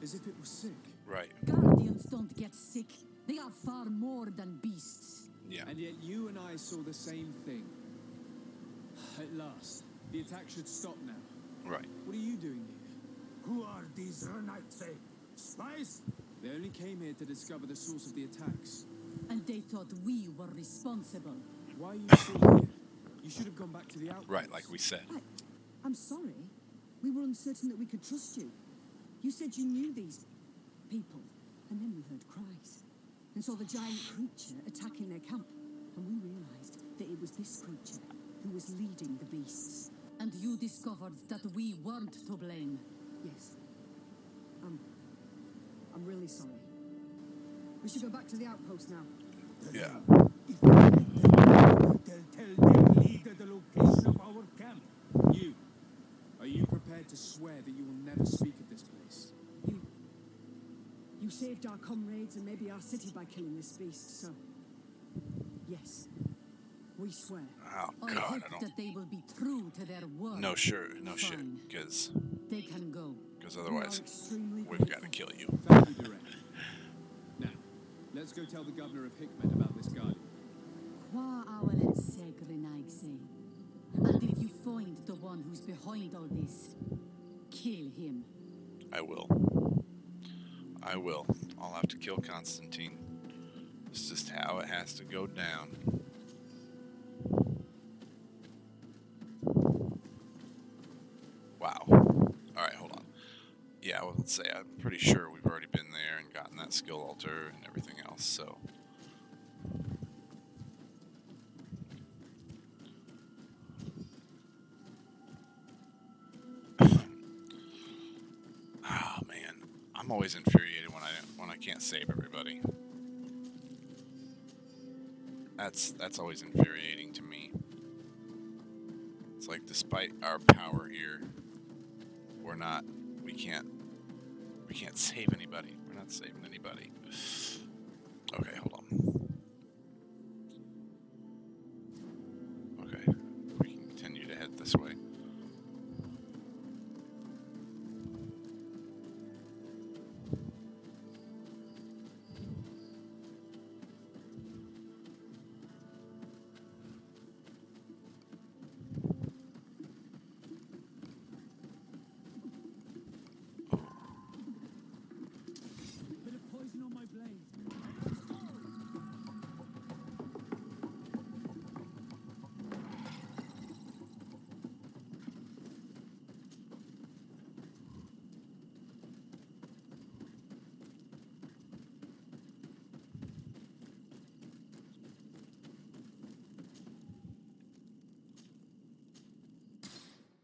as if it was sick. Right. Guardians don't get sick. They are far more than beasts. Yeah. And yet you and I saw the same thing. At last, the attack should stop now. Right. What are you doing here? Who are these Renaitse? Spies? They only came here to discover the source of the attacks. And they thought we were responsible. Why are you still here? You should have gone back to the outpost. Right, like we said. I'm sorry. We were uncertain that we could trust you. You said you knew these people, and then we heard cries, and saw the giant creature attacking their camp, and we realized that it was this creature who was leading the beasts. And you discovered that we weren't to blame. Yes. I'm really sorry. We should go back to the outpost now. Yeah. If we let them go, they'll tell their leader the location of our camp. You. Are you prepared to swear that you will never speak of this place? You saved our comrades and maybe our city by killing this beast, so... Yes. We swear. Oh I God, hope I don't. that they will be true to their word. No, sure, no Fine. shit, because They can go. otherwise We are extremely we've got to grateful. kill you. Thank you, Direct. Now, let's go tell the governor of Hickmet about this guardian. Qua awalet segrenaigse. And if you find the one who's behind all this, kill him. I will. I will. I'll have to kill Constantine. It's just how it has to go down. Wow. Alright, hold on. Yeah, well, let's say I'm pretty sure we've already been there and gotten that skill altar and everything else, so. Oh man, I'm always infuriated when I can't save everybody. That's always infuriating to me. It's like despite our power here, we can't save anybody. We're not saving anybody. Okay, hold on. Okay, we can continue to head this way. Bit of poison on my blade.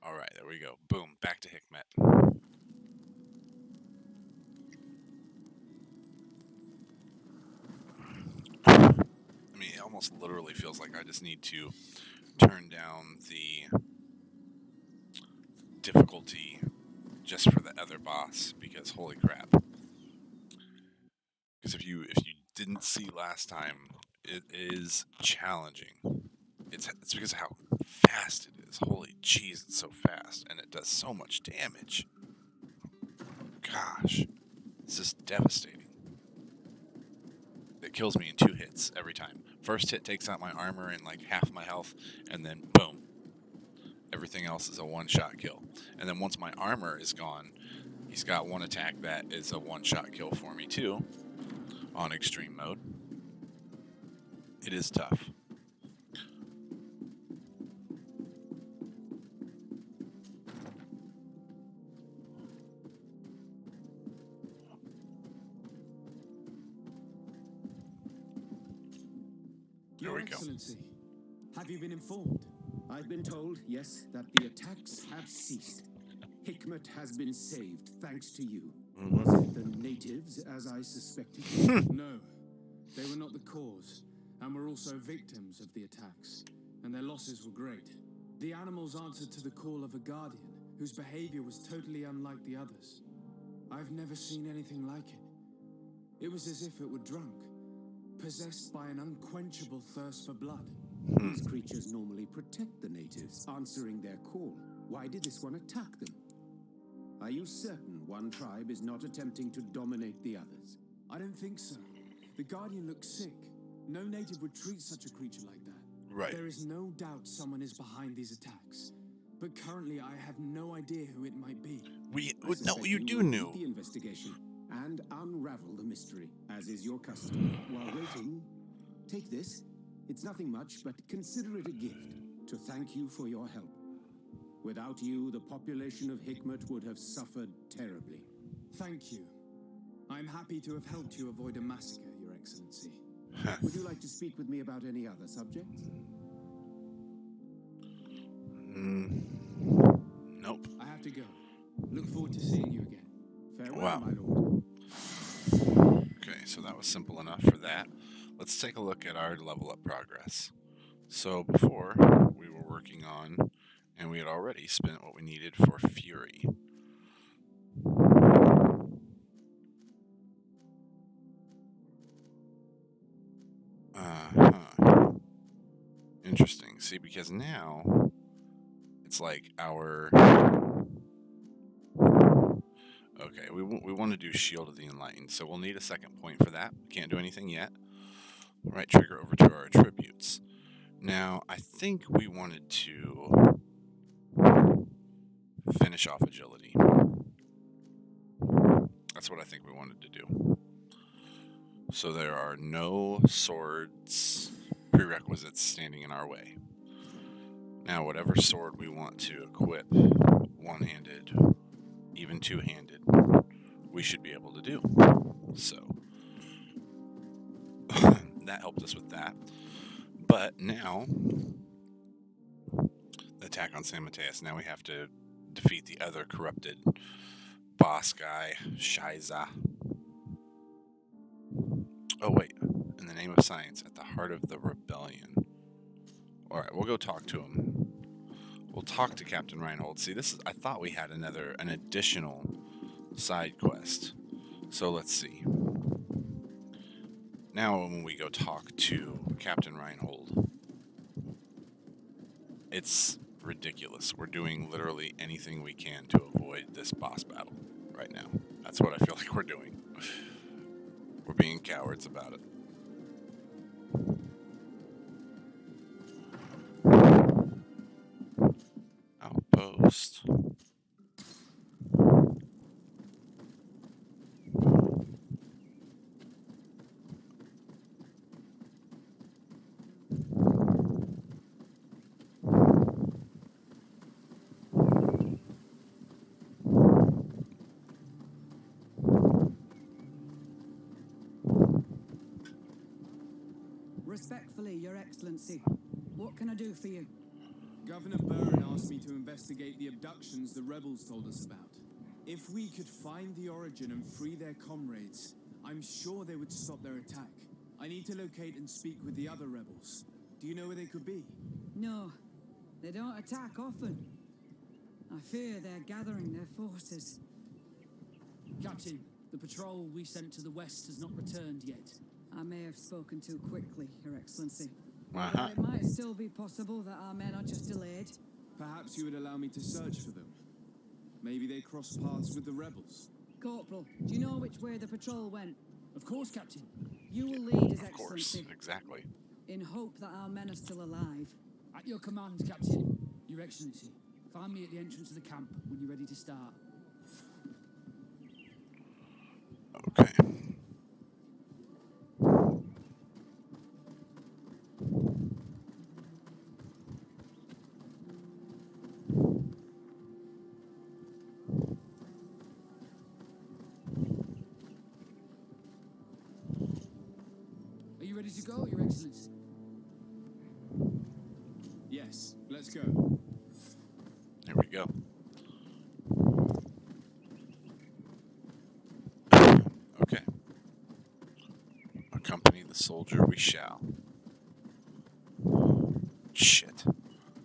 All right, there we go. Boom, back to Hickmet. I mean, it almost literally feels like I just need to turn down the difficulty just for the other boss because holy crap. Because if you didn't see last time, it is challenging. It's because of how fast it is. Holy jeez, it's so fast and it does so much damage. Gosh, it's just devastating. It kills me in 2 hits every time. First hit takes out my armor and like half my health, and then boom. Everything else is a one-shot kill. And then once my armor is gone, he's got one attack that is a one-shot kill for me too, on extreme mode. It is tough. There Your we go. Excellency, have you been informed? I've been told, yes, that the attacks have ceased. Hickmet has been saved, thanks to you. Was it the natives, as I suspected? No, they were not the cause, and were also victims of the attacks, and their losses were great. The animals answered to the call of a guardian, whose behavior was totally unlike the others. I've never seen anything like it. It was as if it were drunk, possessed by an unquenchable thirst for blood. These creatures normally protect the natives, answering their call. Why did this one attack them? Are you certain one tribe is not attempting to dominate the others? I don't think so. The Guardian looks sick. No native would treat such a creature like that. Right. There is no doubt someone is behind these attacks. But currently I have no idea who it might be. You do will know. lead the investigation and unravel the mystery, as is your custom. While waiting, take this. It's nothing much, but consider it a gift to thank you for your help. Without you, the population of Hikmet would have suffered terribly. Thank you. I'm happy to have helped you avoid a massacre, Your Excellency. Would you like to speak with me about any other subjects? Nope. I have to go. Look forward to seeing you again. Farewell, Wow. my lord. Okay, so that was simple enough for that. Let's take a look at our level up progress. So before, we were working on, and we had already spent what we needed for Fury. Interesting. See, because now it's like our. Okay, we want to do Shield of the Enlightened, so we'll need a second point for that. Can't do anything yet. Right trigger over to our attributes. Now, I think we wanted to finish off agility. That's what I think we wanted to do. So there are no swords prerequisites standing in our way. Now, whatever sword we want to equip, one-handed, even two-handed, we should be able to do. So that helped us with that. But now, the attack on San Mateus, now we have to defeat the other corrupted boss guy, Shiza. Oh, wait. In the name of science, at the heart of the rebellion. Alright, we'll go talk to him. We'll talk to Captain Reinhold. See, I thought we had an additional side quest. So let's see. Now when we go talk to Captain Reinhold, it's ridiculous. We're doing literally anything we can to avoid this boss battle right now. That's what I feel like we're doing. We're being cowards about it. Outpost. Respectfully, Your Excellency, what can I do for you? Governor Byrne asked me to investigate the abductions the rebels told us about. If we could find the origin and free their comrades, I'm sure they would stop their attack. I need to locate and speak with the other rebels. Do you know where they could be? No, they don't attack often. I fear they're gathering their forces. Captain, the patrol we sent to the west has not returned yet. I may have spoken too quickly, Your Excellency. Uh-huh. But it might still be possible that our men are just delayed. Perhaps you would allow me to search for them. Maybe they crossed paths with the rebels. Corporal, do you know which way the patrol went? Of course, Captain. You will lead, His Of course, Excellency, exactly. in hope that our men are still alive. At your command, Captain. Your Excellency, find me at the entrance of the camp when you're ready to start. Okay. Are you ready to go, Your Excellency? Yes, let's go. There we go. Okay. Accompany the soldier we shall. Shit.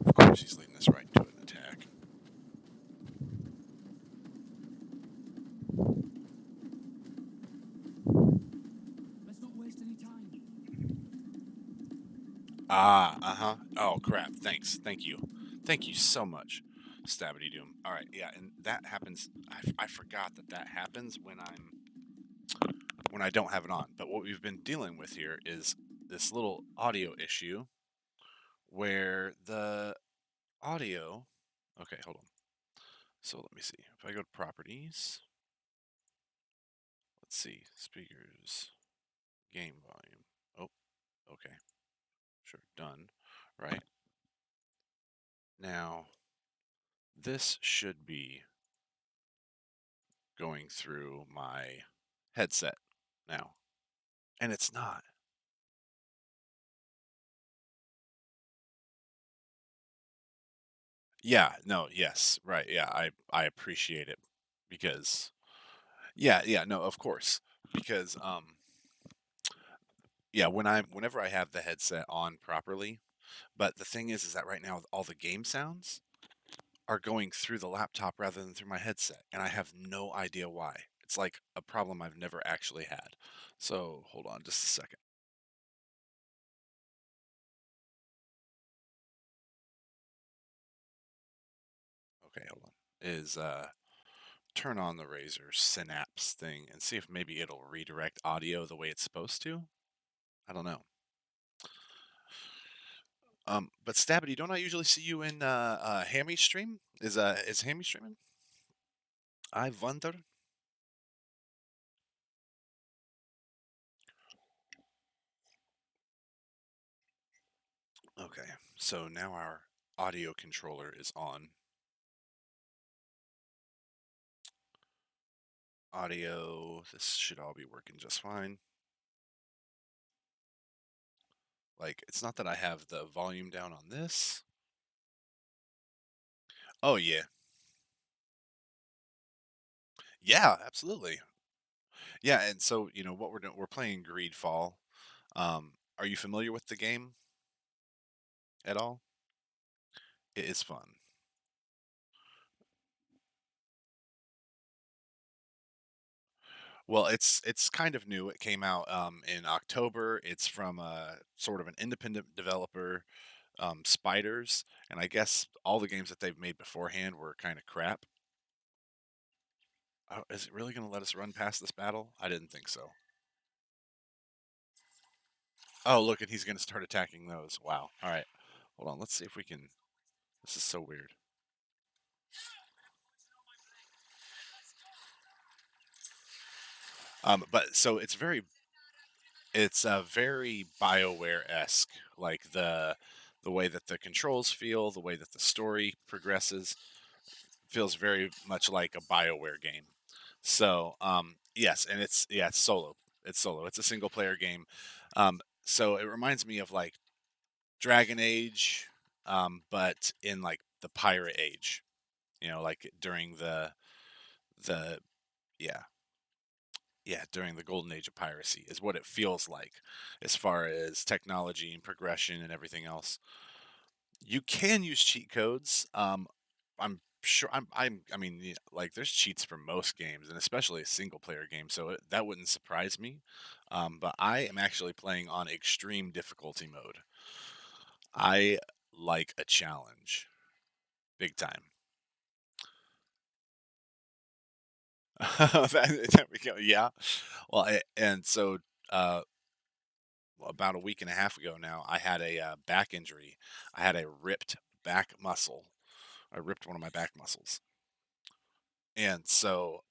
Of course he's leading us right into an attack. Ah, uh-huh. Oh crap. Thanks. Thank you. Thank you so much. Stabbity Doom. All right, yeah, and that happens. I forgot that that happens when I don't have it on. But what we've been dealing with here is this little audio issue where the audio. Okay, hold on. So let me see. If I go to properties, let's see. Speakers, game volume. Oh, okay. Sure. Done. Right. Now, this should be going through my headset now, and it's not. Yeah, no, yes, right. Yeah, I appreciate it because yeah, yeah, no, of course. Because yeah, whenever I have the headset on properly, but the thing is that right now all the game sounds are going through the laptop rather than through my headset, and I have no idea why. It's like a problem I've never actually had. So, hold on just a second. Okay, hold on. Is turn on the Razer Synapse thing and see if maybe it'll redirect audio the way it's supposed to. I don't know. But Stabby, don't I usually see you in Hammy stream? Is Hammy streaming? I wonder. Okay, so now our audio controller is on. Audio, this should all be working just fine. Like, it's not that I have the volume down on this. Oh yeah, yeah, absolutely. Yeah, and so what we're doing, we're playing Greedfall. Are you familiar with the game at all? It is fun. Well, it's kind of new. It came out in October. It's from a sort of an independent developer, Spiders, and I guess all the games that they've made beforehand were kind of crap. Oh, is it really going to let us run past this battle? I didn't think so. Oh, look, and he's going to start attacking those. Wow. All right, hold on. Let's see if we can. This is so weird. But so it's very BioWare esque, like the way that the controls feel, the way that the story progresses feels very much like a BioWare game. So yes, and it's solo. It's solo. It's a single player game. So it reminds me of like Dragon Age, but in like the pirate age. Like during the yeah during the golden age of piracy is what it feels like as far as technology and progression and everything else. You can use cheat codes. I'm sure. I mean, yeah, like there's cheats for most games, and especially a single player game. So that wouldn't surprise me. But I am actually playing on extreme difficulty mode. I like a challenge, big time. There we go. Yeah. Well, and so uh, about a week and a half ago now, I had a back injury. I had a ripped back muscle. I ripped one of my back muscles, and so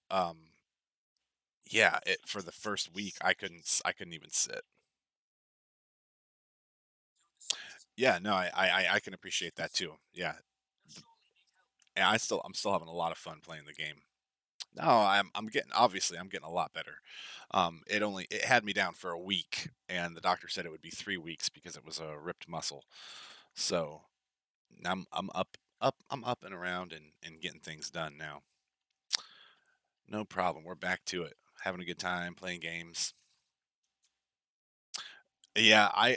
yeah, for the first week I couldn't even sit. Yeah, no, I can appreciate that too. Yeah, and I'm still having a lot of fun playing the game. No, I'm getting obviously I'm getting a lot better. It had me down for a week, and the doctor said it would be 3 weeks because it was a ripped muscle. So I'm I'm up and around and getting things done now. No problem. We're back to it. Having a good time playing games. Yeah,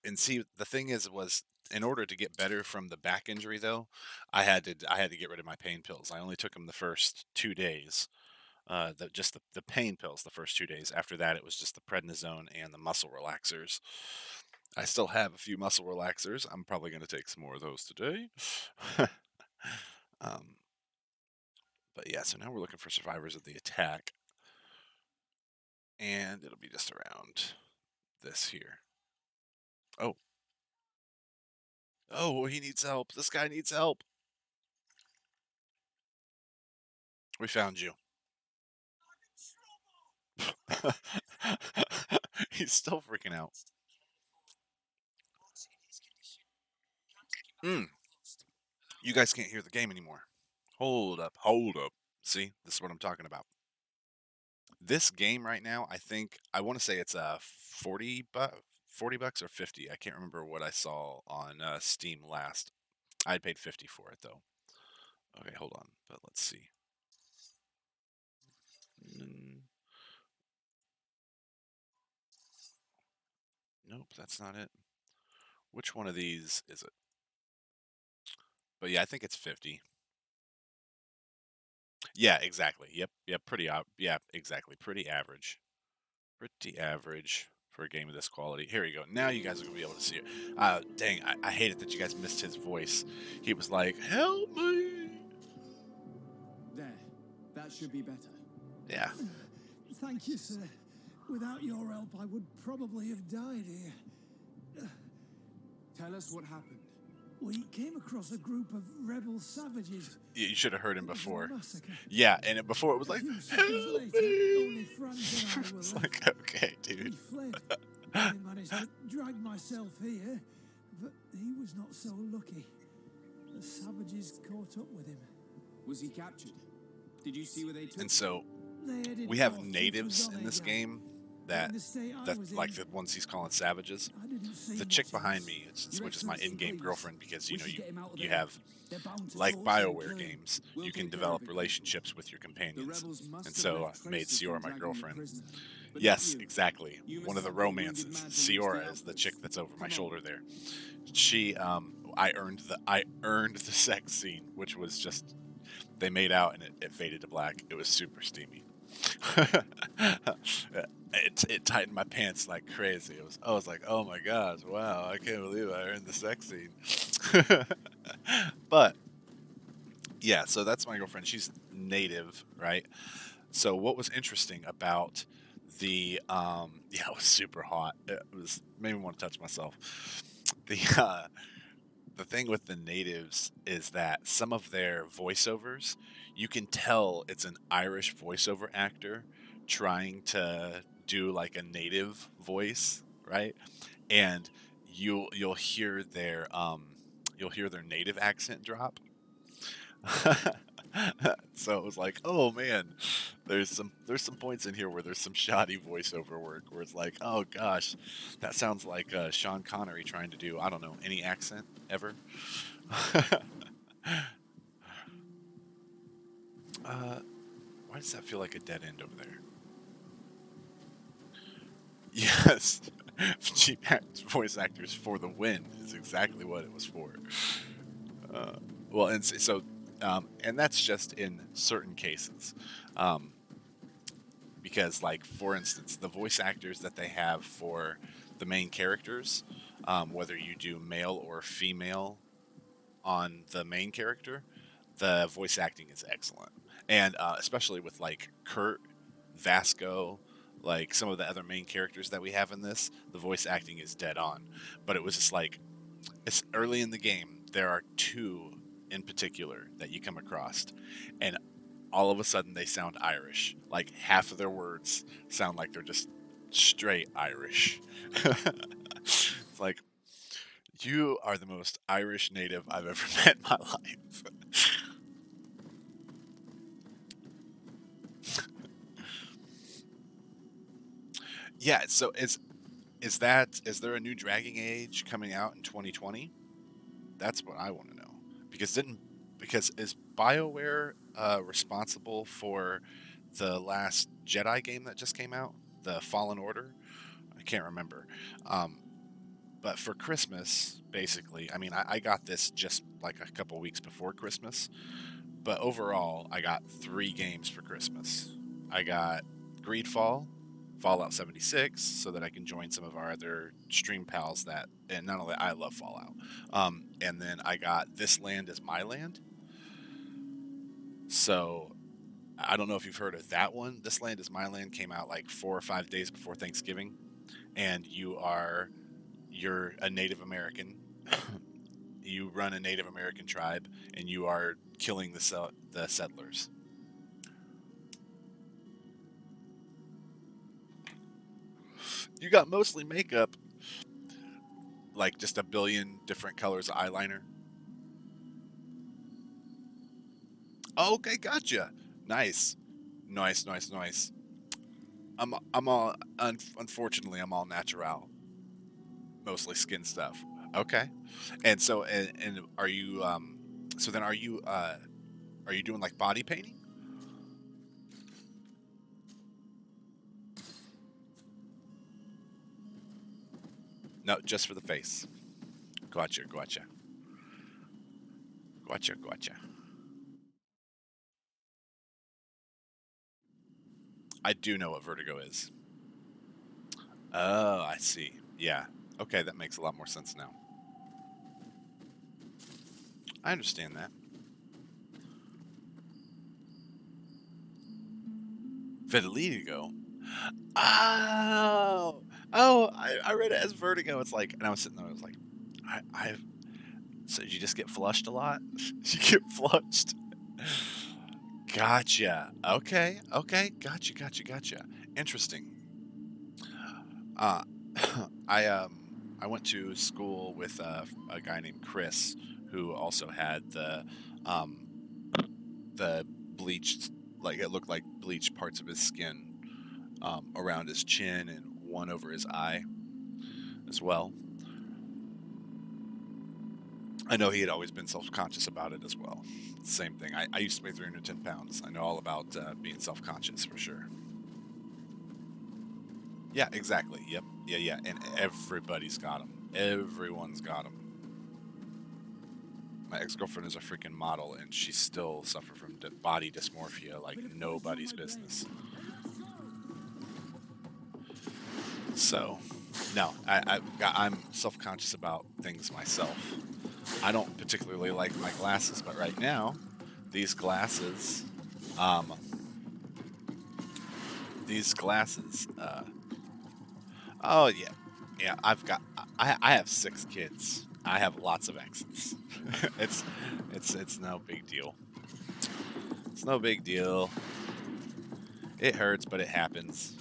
and see the thing is was in order to get better from the back injury though, I had to get rid of my pain pills. I only took them the first 2 days. Just the pain pills the first 2 days. After that, it was just the prednisone and the muscle relaxers. I still have a few muscle relaxers. I'm probably going to take some more of those today. um, but yeah, so now we're looking for survivors of the attack. And it'll be just around this here. Oh. Oh, he needs help. This guy needs help. We found you. He's still freaking out. Mm, you guys can't hear the game anymore. Hold up. Hold up. See, this is what I'm talking about. This game right now, I want to say it's a 40 bucks or 50. I can't remember what I saw on Steam last. I paid 50 for it though. Okay, hold on. But let's see. Mm, nope, that's not it. Which one of these is it? But yeah, I think it's 50. Yeah, exactly. Yep, yeah, exactly. Pretty average. Pretty average for a game of this quality. Here you go. Now you guys are gonna be able to see it. Dang, I hate it that you guys missed his voice. He was like, "Help me!" There. That should be better. Yeah. Thank you, sir. Without your help, I would probably have died here. Tell us what happened. We came across a group of rebel savages. You should have heard him It was a before. massacre. Yeah, and before it was A like, few "Help seconds later, only me!" Franz and I were It's left. like, okay, We dude. fled. I managed to drag myself here, but he was not so lucky. The savages caught up with him. Was he captured? Did you see where they took And so They headed we have north to natives in this Fazoliga. game But that in the state I that was like in, the ones he's calling savages. I didn't see The much chick behind else. me, Your which is my Excellency, in-game please. girlfriend, because We should get him out of you there. have They're bound to like torture and BioWare kill him. games, We'll you can take care develop of it. relationships with your The companions. rebels must And have so I left made traces Siora from my dragging you girlfriend. prisoner. But not Yes, you. exactly. You One must of the help your wounded romances. man to reach the Siora is the outpost. chick that's over my Come on. shoulder there. She I earned the sex scene, which was just they made out and it faded to black. It was super steamy. it tightened my pants like crazy. I was like, oh my gosh, wow, I can't believe I earned the sex scene. But yeah, so that's my girlfriend. She's native, right? So what was interesting about the yeah, it was super hot. It was made me want to touch myself. The the thing with the natives is that some of their voiceovers, you can tell it's an Irish voiceover actor trying to do like a native voice, right? And you'll hear their native accent drop. So it was like, oh man, there's some points in here where there's some shoddy voiceover work where it's like, oh gosh, that sounds like Sean Connery trying to do, I don't know, any accent ever. Why does that feel like a dead end over there? Yes, cheap voice actors for the win is exactly what it was for. Uh, well, and and that's just in certain cases. Um, because like for instance the voice actors that they have for the main characters, whether you do male or female on the main character, the voice acting is excellent. And especially with like Kurt, Vasco, like some of the other main characters that we have in this, the voice acting is dead on. But it was just like, it's early in the game, there are two in particular that you come across, and all of a sudden they sound Irish. Like half of their words sound like they're just straight Irish. It's like, you are the most Irish native I've ever met in my life. Yeah, so is there a new Dragon Age coming out in 2020? That's what I want to know. Because is BioWare responsible for the last Jedi game that just came out, the Fallen Order? I can't remember. Um, but for Christmas, basically, I mean, I got this just like a couple weeks before Christmas. But overall, I got 3 games for Christmas. I got Greedfall Fallout 76 so that I can join some of our other stream pals that, and not only I love Fallout. And then I got This Land Is My Land. So I don't know if you've heard of that one. This Land Is My Land came out like 4 or 5 days before Thanksgiving, and you're a Native American. You run a Native American tribe, and you are killing the settlers. You got mostly makeup, like just a billion different colors of eyeliner. Okay, gotcha. Nice, nice, nice, nice. I'm all unfortunately I'm all natural, mostly skin stuff. Okay, and so and are you so then are you doing like body painting? No, just for the face. Gotcha, gotcha, gotcha, gotcha. I do know what vertigo is. Oh, I see. Yeah. Okay, that makes a lot more sense now. I understand that. Vitiligo. Oh, I read it as vertigo. It's like, and I was sitting there. I was like, I. So did you just get flushed a lot? You get flushed. Gotcha. Okay. Okay. Gotcha. Gotcha. Gotcha. Interesting. Uh, I I went to school with a guy named Chris who also had um the bleached, like it looked like bleached parts of his skin around his chin and one over his eye as well. I know he had always been self-conscious about it as well. Same thing. I used to weigh 310 pounds. I know all about being self-conscious for sure. Yeah, exactly. Yep. Yeah, yeah. And everybody's got them. Everyone's got them. My ex-girlfriend is a freaking model, and she still suffers from body dysmorphia like nobody's business. So, no, I'm self-conscious about things myself. I don't particularly like my glasses, but right now, these glasses, um, these glasses, oh yeah, yeah, I have 6 kids. I have lots of exes. it's, it's no big deal. It's no big deal. It hurts, but it happens.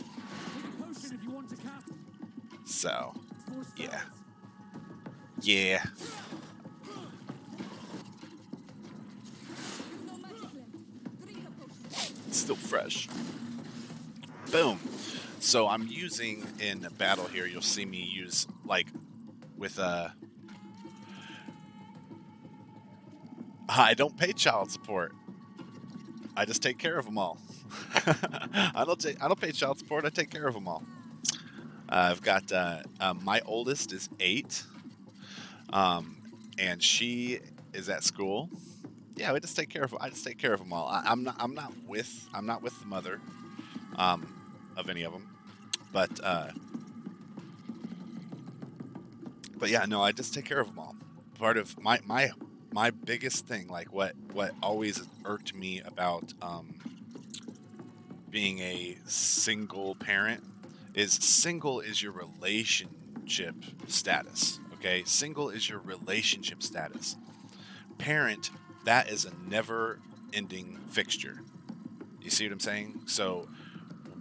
So, yeah, yeah. It's still fresh. Boom. So I'm using in battle here. You'll see me use like with I don't pay child support. I just take care of them all. I don't pay child support. I take care of them all. I've got my oldest is 8, um, and she is at school. Yeah, we just take care of. I just take care of them all. I'm not with the mother of any of them, but yeah, no, I just take care of them all. Part of my biggest thing, like what always irked me about being a single parent, is single is your relationship status. Okay, single is your relationship status. Parent, that is a never-ending fixture. You see what I'm saying? So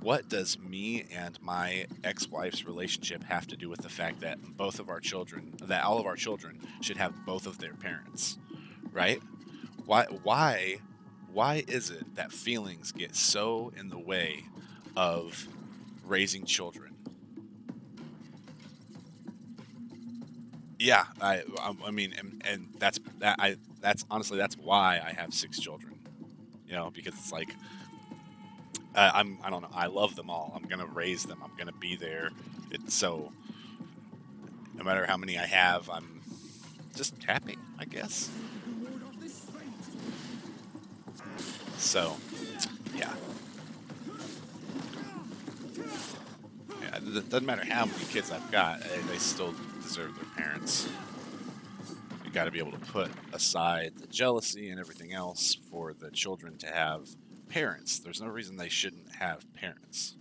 what does me and my ex-wife's relationship have to do with the fact that all of our children should have both of their parents, right? Why is it that feelings get so in the way of raising children? Yeah, I mean, and that's honestly that's why I have 6 children. You know, because it's like I don't know. I love them all. I'm gonna raise them. I'm gonna be there. It's so no matter how many I have, I'm just happy, I guess. So, yeah. It doesn't matter how many kids I've got, they still deserve their parents. You got to be able to put aside the jealousy and everything else for the children to have parents. There's no reason they shouldn't have parents.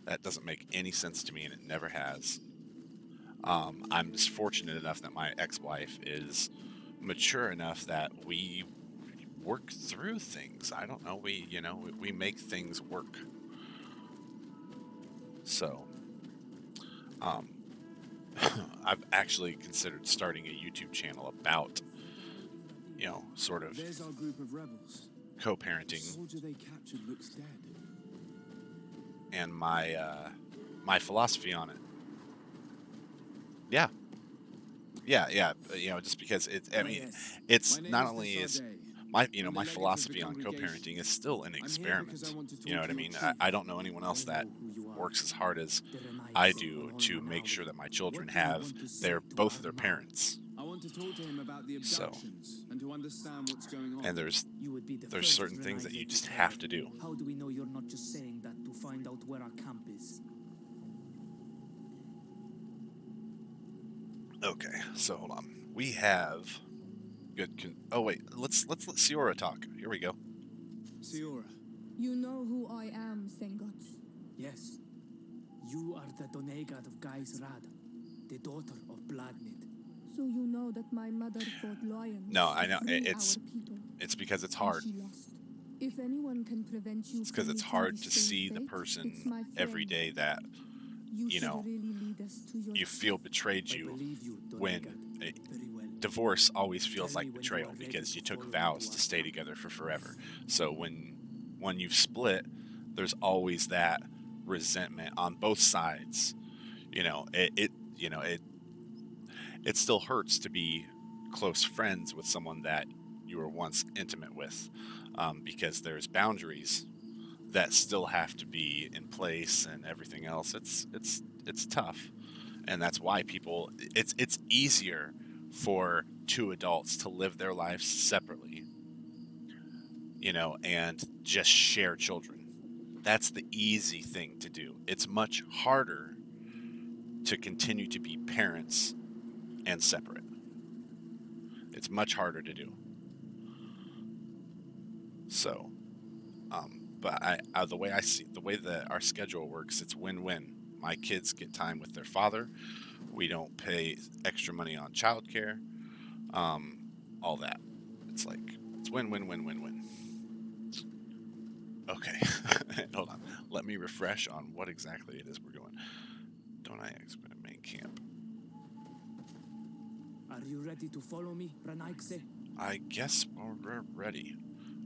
That doesn't make any sense to me, and it never has. I'm just fortunate enough that my ex-wife is mature enough that we work through things. I don't know. We make things work. So, um, I've actually considered starting a YouTube channel about, sort of There's our group of rebels. The co-parenting soldier they captured looks dead. and my philosophy on it. Yeah, yeah. Just because I mean, Yes. it's My name not is only is Desade. my I'm the legate of philosophy the on congregation. co-parenting is still an I'm here because I experiment. want to You know talk what I to mean? your I chief. don't know anyone else I that know who you are. works as hard as The Renai I son do will to hold make Manawi. sure that my children What do you have want to say their to both of their Armand? parents. I want to talk to him about the So, abductions and to understand what's going on. and You would be the there's first certain things that Renai you to just tell. have to do. How do we know you're not just saying that to find out where our camp is? Okay, so hold on. We have good. Oh wait, let's let Siora talk. Here we go. Siora, You know who I am, Sengots. Yes. You are the Donegad of Gai's Rad, the daughter of Bladnid. So you know that my mother fought lions No, I to know free it's our people, because it's and hard. she lost. If anyone can prevent you It's because from it's meeting hard the to same see the fate, person it's my every friend. day that You you should know really lead us to your you feel chief. betrayed I you believe you, when Donegad. Very well. divorce always feels Tell me like when you betrayal are ready because you to took follow me vows to to our stay camp. together for forever. So when you've split, there's always that resentment on both sides. It still hurts to be close friends with someone that you were once intimate with, because there's boundaries that still have to be in place and everything else. It's tough, and that's why people. It's easier for two adults to live their lives separately, and just share children. That's the easy thing to do. It's much harder to continue to be parents and separate. It's much harder to do. So, but the way I see the way that our schedule works, it's win-win. My kids get time with their father. We don't pay extra money on childcare. All that. It's like it's win-win-win-win-win. Okay, hold on. Let me refresh on what exactly it is we're doing. Don't I expect a main camp? Are you ready to follow me, Ranaikse? I guess we're ready.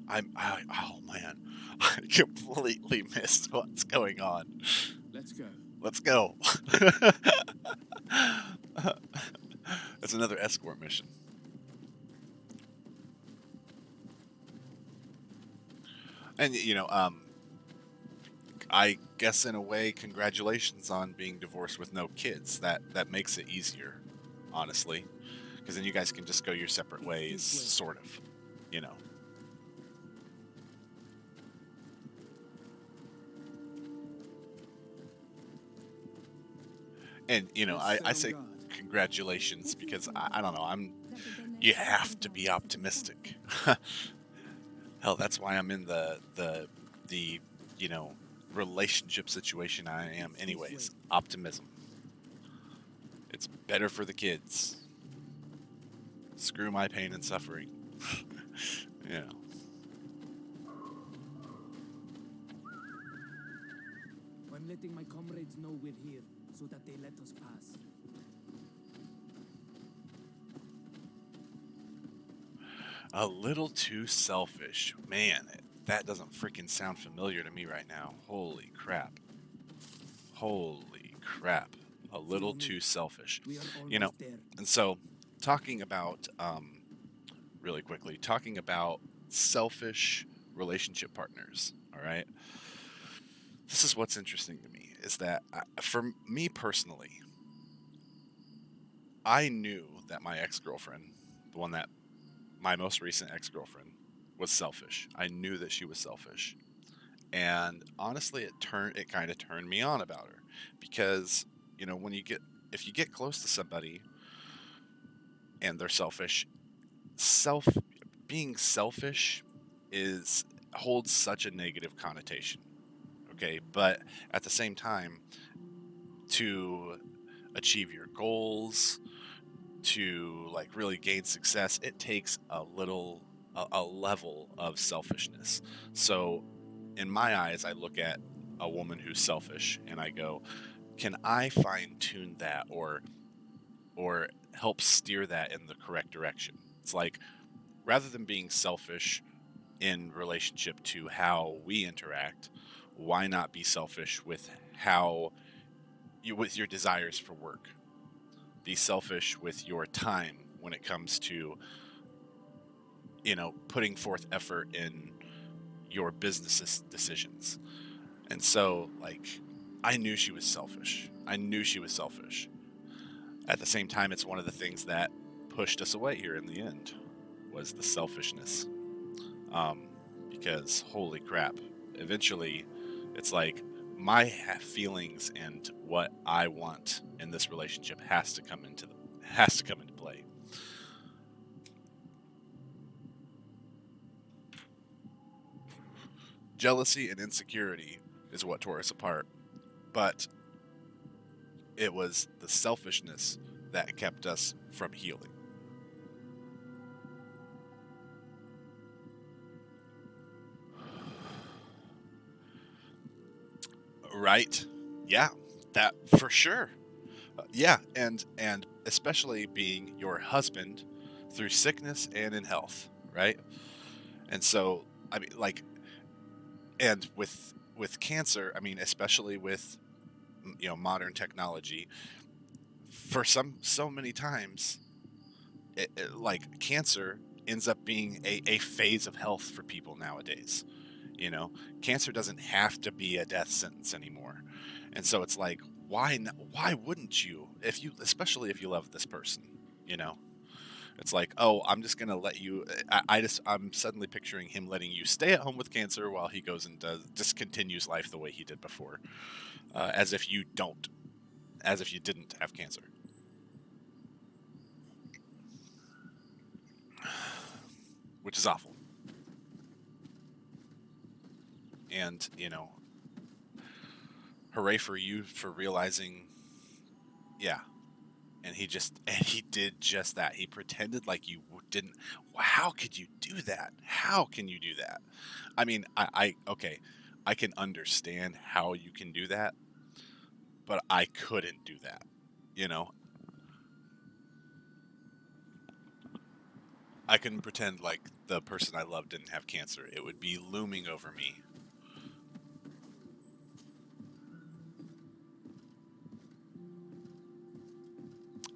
Oh man, I completely missed what's going on. let's go. Let's go. That's another escort mission. And I guess in a way, congratulations on being divorced with no kids. That makes it easier, honestly, because then you guys can just go your separate ways, This way. sort of. You know. And I say congratulations because I don't know. You have to be optimistic. Hell, that's why I'm in the relationship situation I am anyways. Optimism. It's better for the kids. Screw my pain and suffering. Yeah. I'm letting my comrades know we're here so that they let us pass. A little too selfish. Man, that doesn't freaking sound familiar to me right now. Holy crap. Holy crap. A little too selfish. We are You know, almost there. and so talking about, really quickly, talking about selfish relationship partners, all right? This is what's interesting to me is that for me personally, I knew that my ex-girlfriend, the one that my most recent ex-girlfriend, was selfish. I knew that she was selfish. And honestly, it kind of turned me on about her, because when if you get close to somebody and they're selfish, self being selfish is holds such a negative connotation. Okay, but at the same time, to achieve your goals, to like really gain success, it takes a level of selfishness. So in my eyes, I look at a woman who's selfish and I go, can I fine tune that, or help steer that in the correct direction? It's like, rather than being selfish in relationship to how we interact, why not be selfish with with your desires for work? Be selfish with your time when it comes to putting forth effort in your business decisions. And so, like, I knew she was selfish. I knew she was selfish. At the same time, it's one of the things that pushed us away here in the end, was the selfishness. Um, because holy crap, eventually, it's like my feelings and what I want in this relationship has to come into play. Jealousy and insecurity is what tore us apart, but it was the selfishness that kept us from healing. Right? Yeah, that for sure. Yeah, and especially being your husband through sickness and in health, right? And so, I mean, like, and with cancer, I mean, especially with modern technology, for so many times, like cancer ends up being a phase of health for people nowadays. You know, cancer doesn't have to be a death sentence anymore. And so it's like, why wouldn't you, especially if you love this person, you know? It's like, oh, I'm just gonna let you. I'm suddenly picturing him letting you stay at home with cancer while he goes and just continues life the way he did before, as if as if you didn't have cancer, which is awful. And hooray for you for realizing, yeah. And he did just that. He pretended like you didn't. How could you do that? How can you do that? I mean, okay, I can understand how you can do that, but I couldn't do that. You know, I couldn't pretend like the person I loved didn't have cancer. It would be looming over me.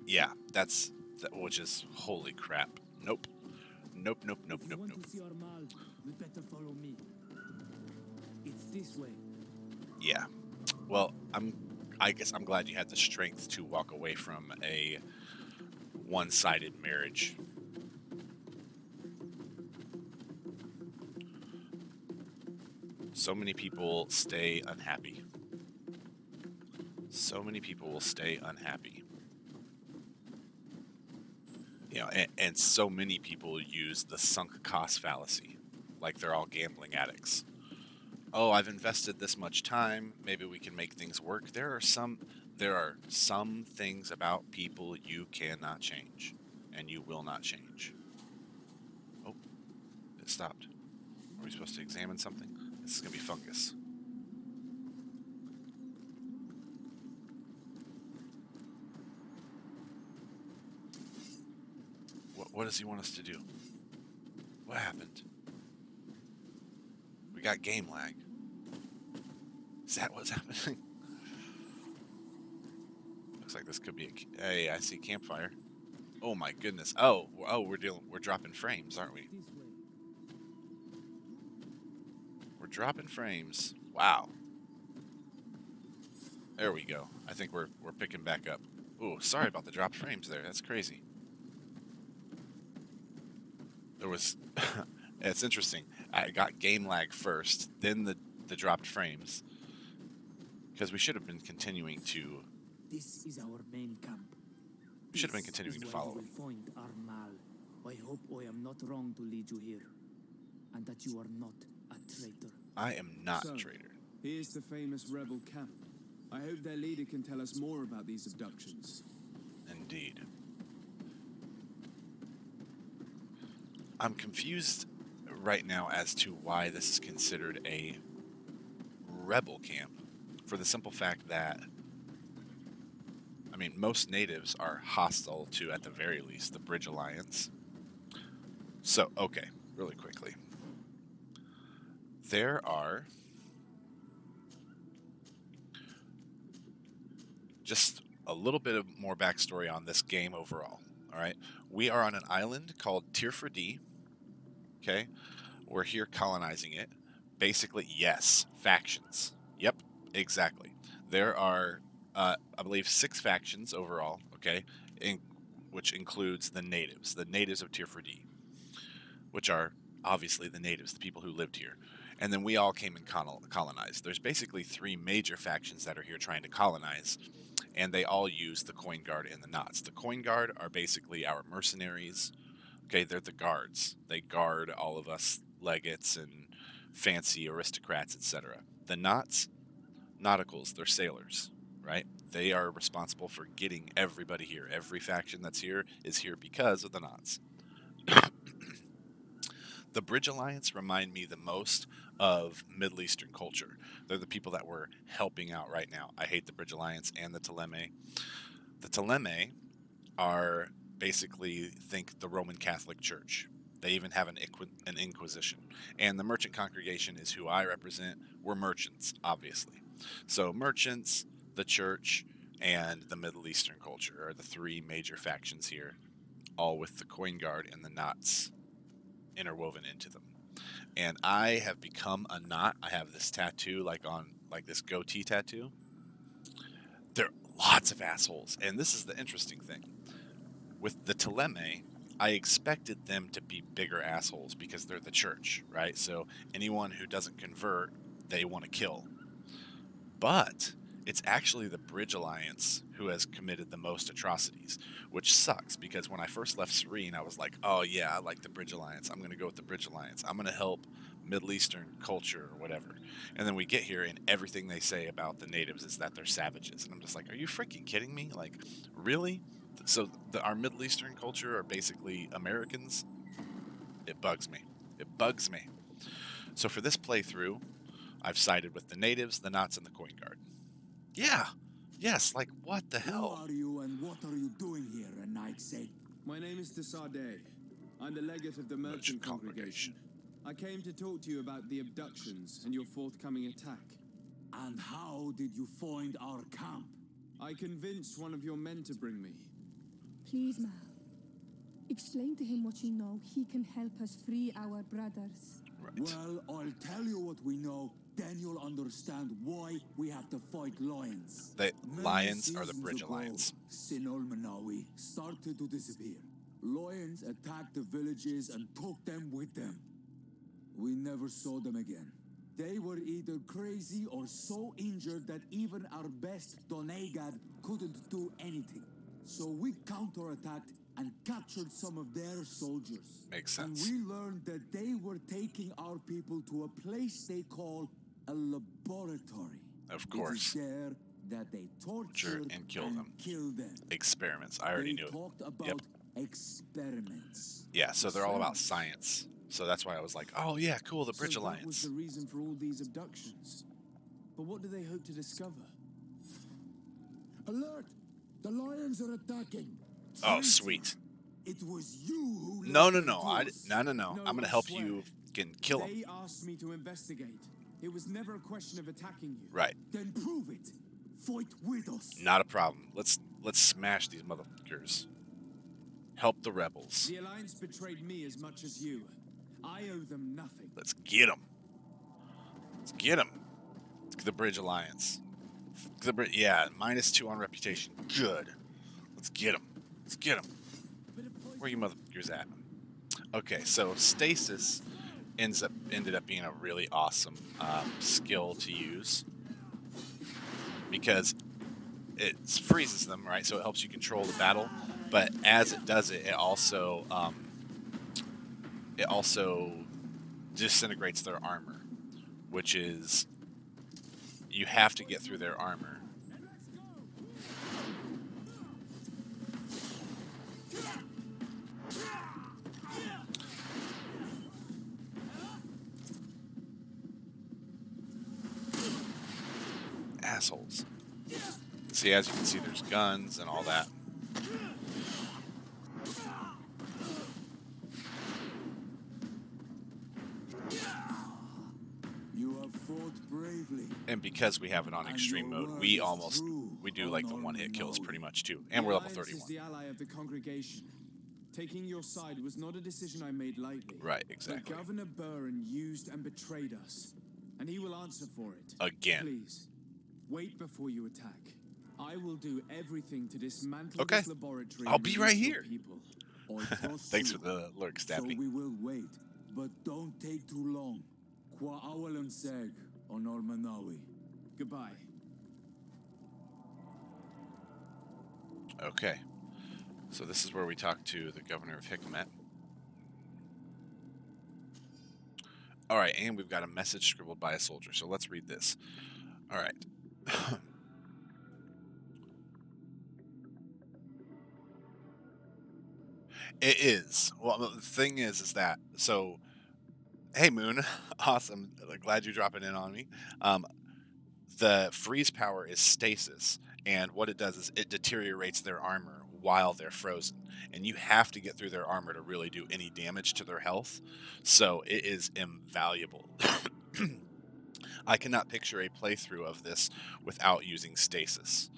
Yeah, which is holy crap. Nope. Nope, nope, nope, If you nope, want nope. to see our mal, you better follow me. It's this way. Yeah. Well, I guess I'm glad you had the strength to walk away from a one-sided marriage. So many people stay unhappy. So many people will stay unhappy. And so many people use the sunk cost fallacy, like they're all gambling addicts. Oh, I've invested this much time, maybe we can make things work. There are some things about people you cannot change, and you will not change. Oh, it stopped. Are we supposed to examine something? This is going to be fungus. What does he want us to do? What happened? We got game lag. Is that what's happening? Looks like this could be Hey, I see campfire. Oh my goodness. Oh, we're dropping frames, aren't we? This way. We're dropping frames. Wow. There we go. I think we're picking back up. Ooh, sorry about the dropped frames there. That's crazy. There was it's interesting. I got game lag first, then the dropped frames, because we should have been continuing to. This is our main camp. We should have been This continuing is to where follow you him. will find Armal. I hope I am not wrong to lead you here, and that you are not a traitor. I am not So, a traitor. Here's the famous rebel camp. I hope their leader can tell us more about these abductions. Indeed. I'm confused right now as to why this is considered a rebel camp, for the simple fact that, I mean, most natives are hostile to, at the very least, the Bridge Alliance. So, okay, really quickly. There are just a little bit of more backstory on this game overall. All right, we are on an island called Tirfra D. Okay, we're here colonizing it. Basically, yes, factions. Yep, exactly. There are, I believe, 6 factions overall. Okay, which includes the natives of Tirfra D, which are obviously the natives, the people who lived here. And then we all came and colonized. There's basically 3 major factions that are here trying to colonize, and they all use the Coin Guard and the Knots. The Coin Guard are basically our mercenaries. Okay, they're the guards. They guard all of us legates and fancy aristocrats, etc. The Knots, nauticals, they're sailors, right? They are responsible for getting everybody here. Every faction that's here is here because of the Knots. The Bridge Alliance remind me the most of Middle Eastern culture. They're the people that we're helping out right now. I hate the Bridge Alliance and the Teleme. The Teleme are basically, think the Roman Catholic Church. They even have an Inquisition. And the Merchant Congregation is who I represent. We're merchants, obviously. So merchants, the church, and the Middle Eastern culture are the 3 major factions here, all with the Coin Guard and the Knots interwoven into them. And I have become a Knot. I have this tattoo, like this goatee tattoo. There are lots of assholes, and this is the interesting thing. With the Teleme, I expected them to be bigger assholes because they're the church, right? So anyone who doesn't convert, they want to kill. But it's actually the Bridge Alliance who has committed the most atrocities, which sucks because when I first left Serene, I was like, oh yeah, I like the Bridge Alliance. I'm going to go with the Bridge Alliance. I'm going to help Middle Eastern culture or whatever. And then we get here and everything they say about the natives is that they're savages. And I'm just like, are you freaking kidding me? Like, really? So our Middle Eastern culture are basically Americans? It bugs me. It bugs me. So for this playthrough, I've sided with the natives, the Knots, and the Coin Guard. Yeah. Yes, like, what the hell? Who are you and what are you doing here, a knight say? My name is Desardet. I'm the legate of the Merchant Congregation. I came to talk to you about the abductions and your forthcoming attack. And how did you find our camp? I convinced one of your men to bring me. Please, Mal. Explain to him what you know. He can help us free our brothers. Right. Well, I'll tell you what we know, then you'll understand why we have to fight lions. The Many lions are the seasons Bridge ago, Alliance. Sinolmanawi started to disappear. Lions attacked the villages and took them with them. We never saw them again. They were either crazy or so injured that even our best Donegad couldn't do anything. So we counterattacked and captured some of their soldiers. Makes sense. And we learned that they were taking our people to a place they call a laboratory. Of course. It is there that they tortured and kill them. kill them. Experiments. I already They knew it. talked about experiments. Yeah, so they're all about science. So that's why I was like, oh yeah, cool, the Bridge So that was Alliance. the reason for all these abductions. But what do they hope to discover? Alert! The lions are attacking. Oh, sweet. It was you who No. led them to us. No. No, I'm gonna I help swear. you kill them. They asked me to investigate. It was never a question of attacking you. Right. Then prove it. Fight with us. Not a problem. Let's smash these motherfuckers. Help the rebels. The Alliance betrayed me as much as you. I owe them nothing. Let's get them. Let's get them. The Bridge Alliance. Yeah, -2 on reputation. Good. Let's get them. Let's get them. Where you motherfuckers at? Okay, so Stasis ended up being a really awesome skill to use, because it freezes them, right? So it helps you control the battle, but as it does it, it also disintegrates their armor, which is, you have to get through their armor. Assholes. See, as you can see, there's guns and all that. You have fought bravely. And because we have it on extreme mode, we do like the one-hit kills pretty much too. And we're level 31. Is the ally of the congregation. Taking your side was not a decision I made lightly. Right, exactly. But Governor Burren used and betrayed us, and he will answer for it. Again. Please, wait before you attack. I will do everything to dismantle Okay. this laboratory. I'll be right here. People. Thanks for the lurk, So Stabbing. we will wait, but don't take too long. Qua awalan seg on Ormanawi. Goodbye. Okay. So this is where we talk to the governor of Hikmet. All right, and we've got a message scribbled by a soldier. So let's read this. All right. It is. Well, the thing is that, so, hey, Moon. Awesome. Glad you're dropping in on me. The freeze power is stasis, and what it does is it deteriorates their armor while they're frozen, and you have to get through their armor to really do any damage to their health, so it is invaluable. I cannot picture a playthrough of this without using stasis,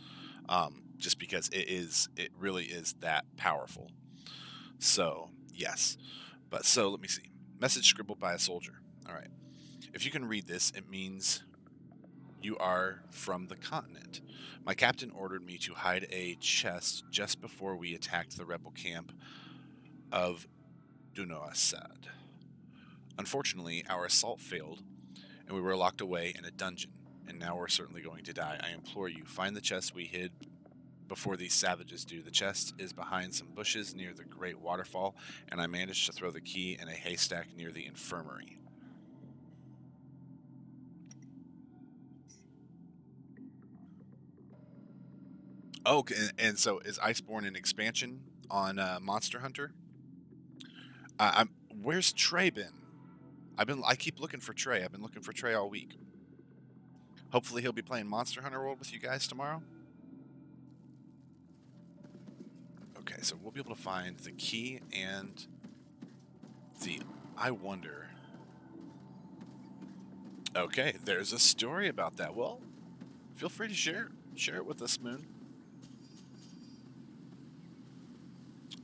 just because it really is that powerful. So, yes. But so, let me see. Message scribbled by a soldier. All right. If you can read this, it means you are from the continent. My captain ordered me to hide a chest just before we attacked the rebel camp of Dunoasad. Unfortunately, our assault failed, and we were locked away in a dungeon, and now we're certainly going to die. I implore you, find the chest we hid before these savages do. The chest is behind some bushes near the great waterfall, and I managed to throw the key in a haystack near the infirmary. Oh, and so is Iceborne an expansion on Monster Hunter? Where's Trey been? I keep looking for Trey. I've been looking for Trey all week. Hopefully he'll be playing Monster Hunter World with you guys tomorrow. Okay, so we'll be able to find the key and the I wonder. Okay, there's a story about that. Well, feel free to share it with us, Moon.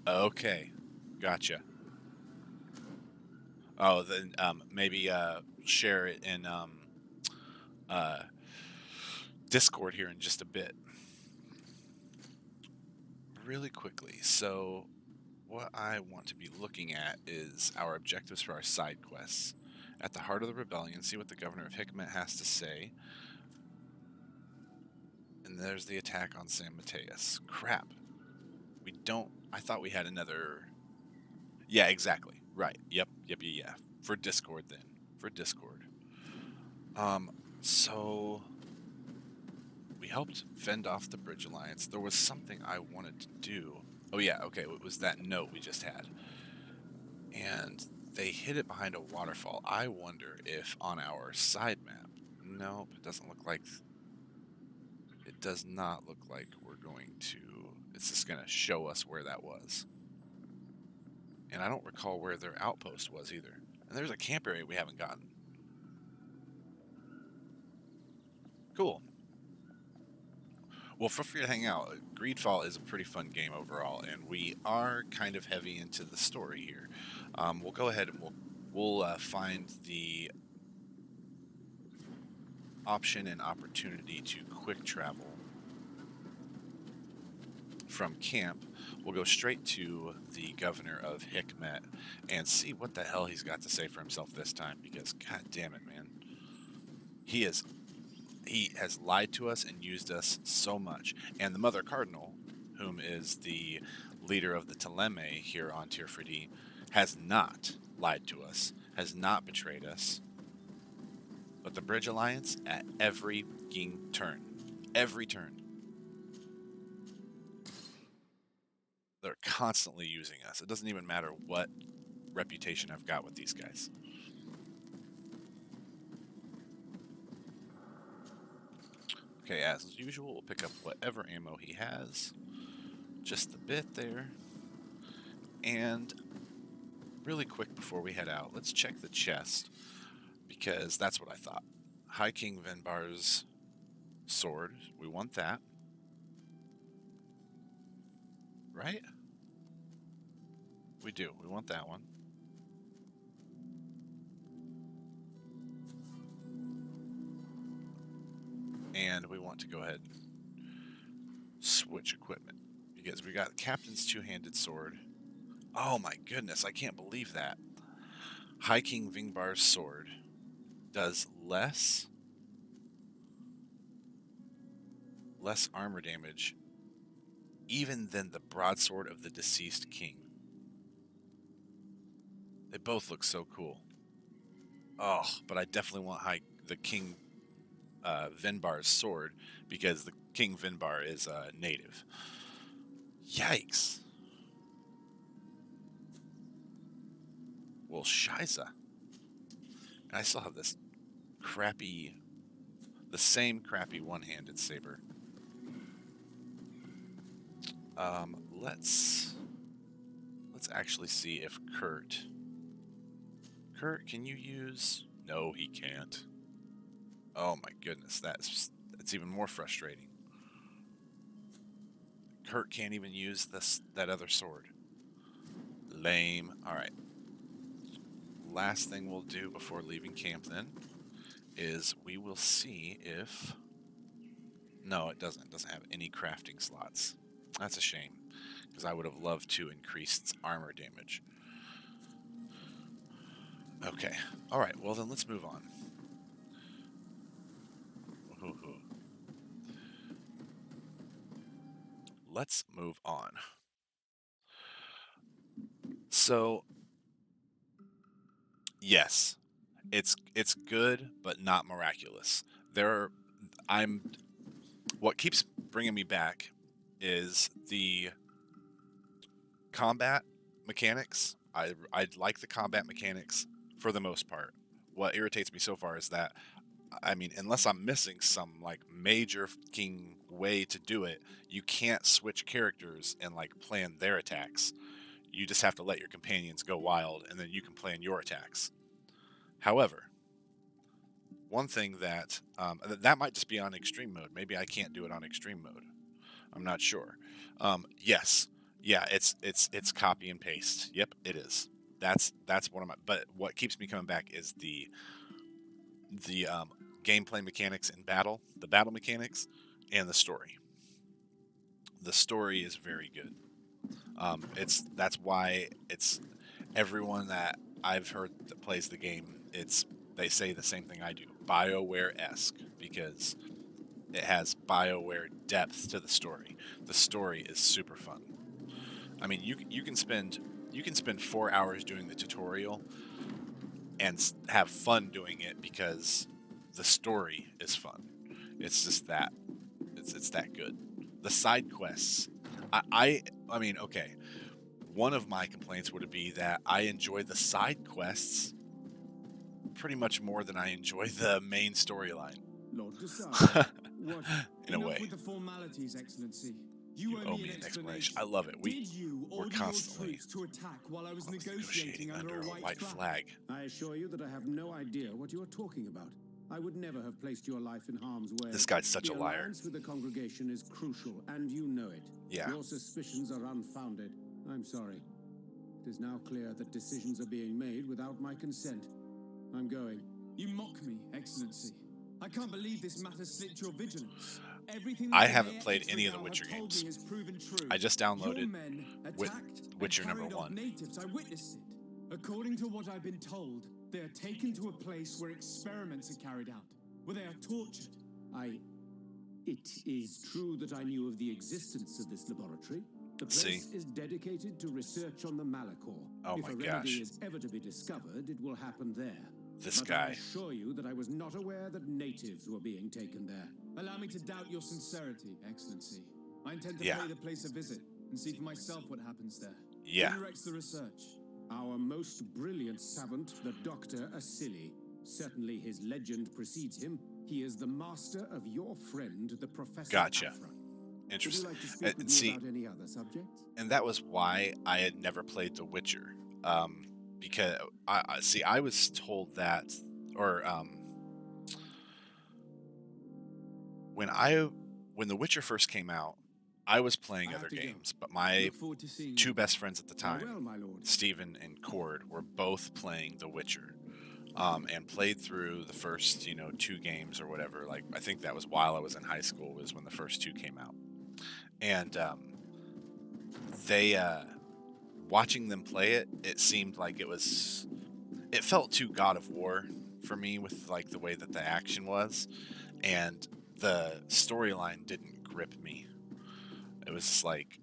Okay, gotcha. Oh, then maybe share it in Discord here in just a bit. Really quickly, so what I want to be looking at is our objectives for our side quests. At the heart of the rebellion, see what the governor of Hikmet has to say. And there's the attack on San Mateus. Crap. We don't... I thought we had another... Yeah, exactly. Right. Yep. For Discord, then. For Discord. So... we helped fend off the Bridge Alliance. There was something I wanted to do. Oh, yeah, okay. It was that note we just had. And they hid it behind a waterfall. I wonder if on our side map... Nope, it doesn't look like... It does not look like we're going to... It's just going to show us where that was. And I don't recall where their outpost was either. And there's a camp area we haven't gotten. Cool. Well, feel free to hang out. Greedfall is a pretty fun game overall, and we are kind of heavy into the story here. We'll go ahead and we'll find the option and opportunity to quick travel from camp, we'll go straight to the governor of Hikmet and see what the hell he's got to say for himself this time, because god damn it, man. He has lied to us and used us so much. And the Mother Cardinal, whom is the leader of the Teleme here on Tirfridi, has not lied to us, has not betrayed us. But the Bridge Alliance, at every turn, every turn, they're constantly using us. It doesn't even matter what reputation I've got with these guys. Okay, as usual, we'll pick up whatever ammo he has. Just a bit there. And really quick before we head out, let's check the chest, because that's what I thought. High King Venbar's sword, we want that. Right? We do, we want that one. And we want to go ahead and switch equipment, because we got the Captain's two-handed sword. Oh my goodness, I can't believe that. High King Vingbar's sword does less armor damage even than the broadsword of the deceased king. They both look so cool. Oh, but I definitely want the King Venbar's sword, because the King Venbar is native. Yikes. Well, Shiza. And I still have this the same crappy one-handed saber. Let's actually see if Kurt, can you use? No, he can't. Oh my goodness, that's even more frustrating. Kurt can't even use that other sword. Lame. All right. Last thing we'll do before leaving camp then is we will see if... No, it doesn't. It doesn't have any crafting slots. That's a shame, because I would have loved to increase its armor damage. Okay. All right. Well, then let's move on. Let's move on. So, yes, it's good, but not miraculous. What keeps bringing me back is the combat mechanics. I like the combat mechanics for the most part. What irritates me so far is that, I mean, unless I'm missing some like major fucking way to do it, you can't switch characters and like plan their attacks. You just have to let your companions go wild, and then you can plan your attacks. However, one thing that might just be on extreme mode. Maybe I can't do it on extreme mode. I'm not sure. Yes, yeah, it's copy and paste. Yep, it is. That's one of my. But what keeps me coming back is the gameplay mechanics in battle, the battle mechanics, and the story. The story is very good. That's why it's everyone that I've heard that plays the game. They say the same thing I do, BioWare-esque, because it has BioWare depth to the story. The story is super fun. I mean, you can spend 4 hours doing the tutorial and have fun doing it because the story is fun. It's just that it's that good. The side quests, I mean, okay. One of my complaints would be that I enjoy the side quests pretty much more than I enjoy the main storyline. Lord Desire, what? In a Enough way. with the formalities, Excellency. You owe me an explanation. I love it. Did you We're order constantly your troops to attack while I was negotiating under a white flag. I assure you that I have no idea what you are talking about. I would never have placed your life in harm's way. This guy's such a The liar. alliance with the congregation is crucial, and you know it. Yeah. Your suspicions are unfounded. I'm sorry. It is now clear that decisions are being made without my consent. I'm going. You mock me, Excellency. I can't believe this matter slipped your vigilance. Everything I the haven't Mayor played any of the Ezreal Witcher have told games. me has proven true. I just Your downloaded men attacked Witcher and number carried off 1. natives. I witnessed it. According to what I've been told, they are taken to a place where experiments are carried out, where they are tortured. It is true that I knew of the existence of this laboratory. The place is dedicated to research on the Malachor. Oh If my a gosh. remedy is ever to be discovered, it will happen there. This But guy. I assure you that I was not aware that natives were being taken there. Allow me to doubt your sincerity, Excellency. I intend to Yeah. pay the place a visit and see for myself what happens there. Yeah. Who directs the research? Our most brilliant savant, the Dr. Asili. Certainly his legend precedes him. He is the master of your friend, the Professor Gotcha. Afra. Would Interesting. you like to speak with And me see, about any other subjects? and that was why I had never played The Witcher. Because I was told that, or when The Witcher first came out, I was playing I other have to go. games, but my Look forward to seeing two you. best friends at the time, Farewell, my lord. Steven and Cord, were both playing The Witcher, and played through the first, 2 games or whatever. Like, I think that was while I was in high school was when the first 2 came out. And they, watching them play it, it seemed like it felt too God of War for me with like the way that the action was, and the storyline didn't grip me. It was just like,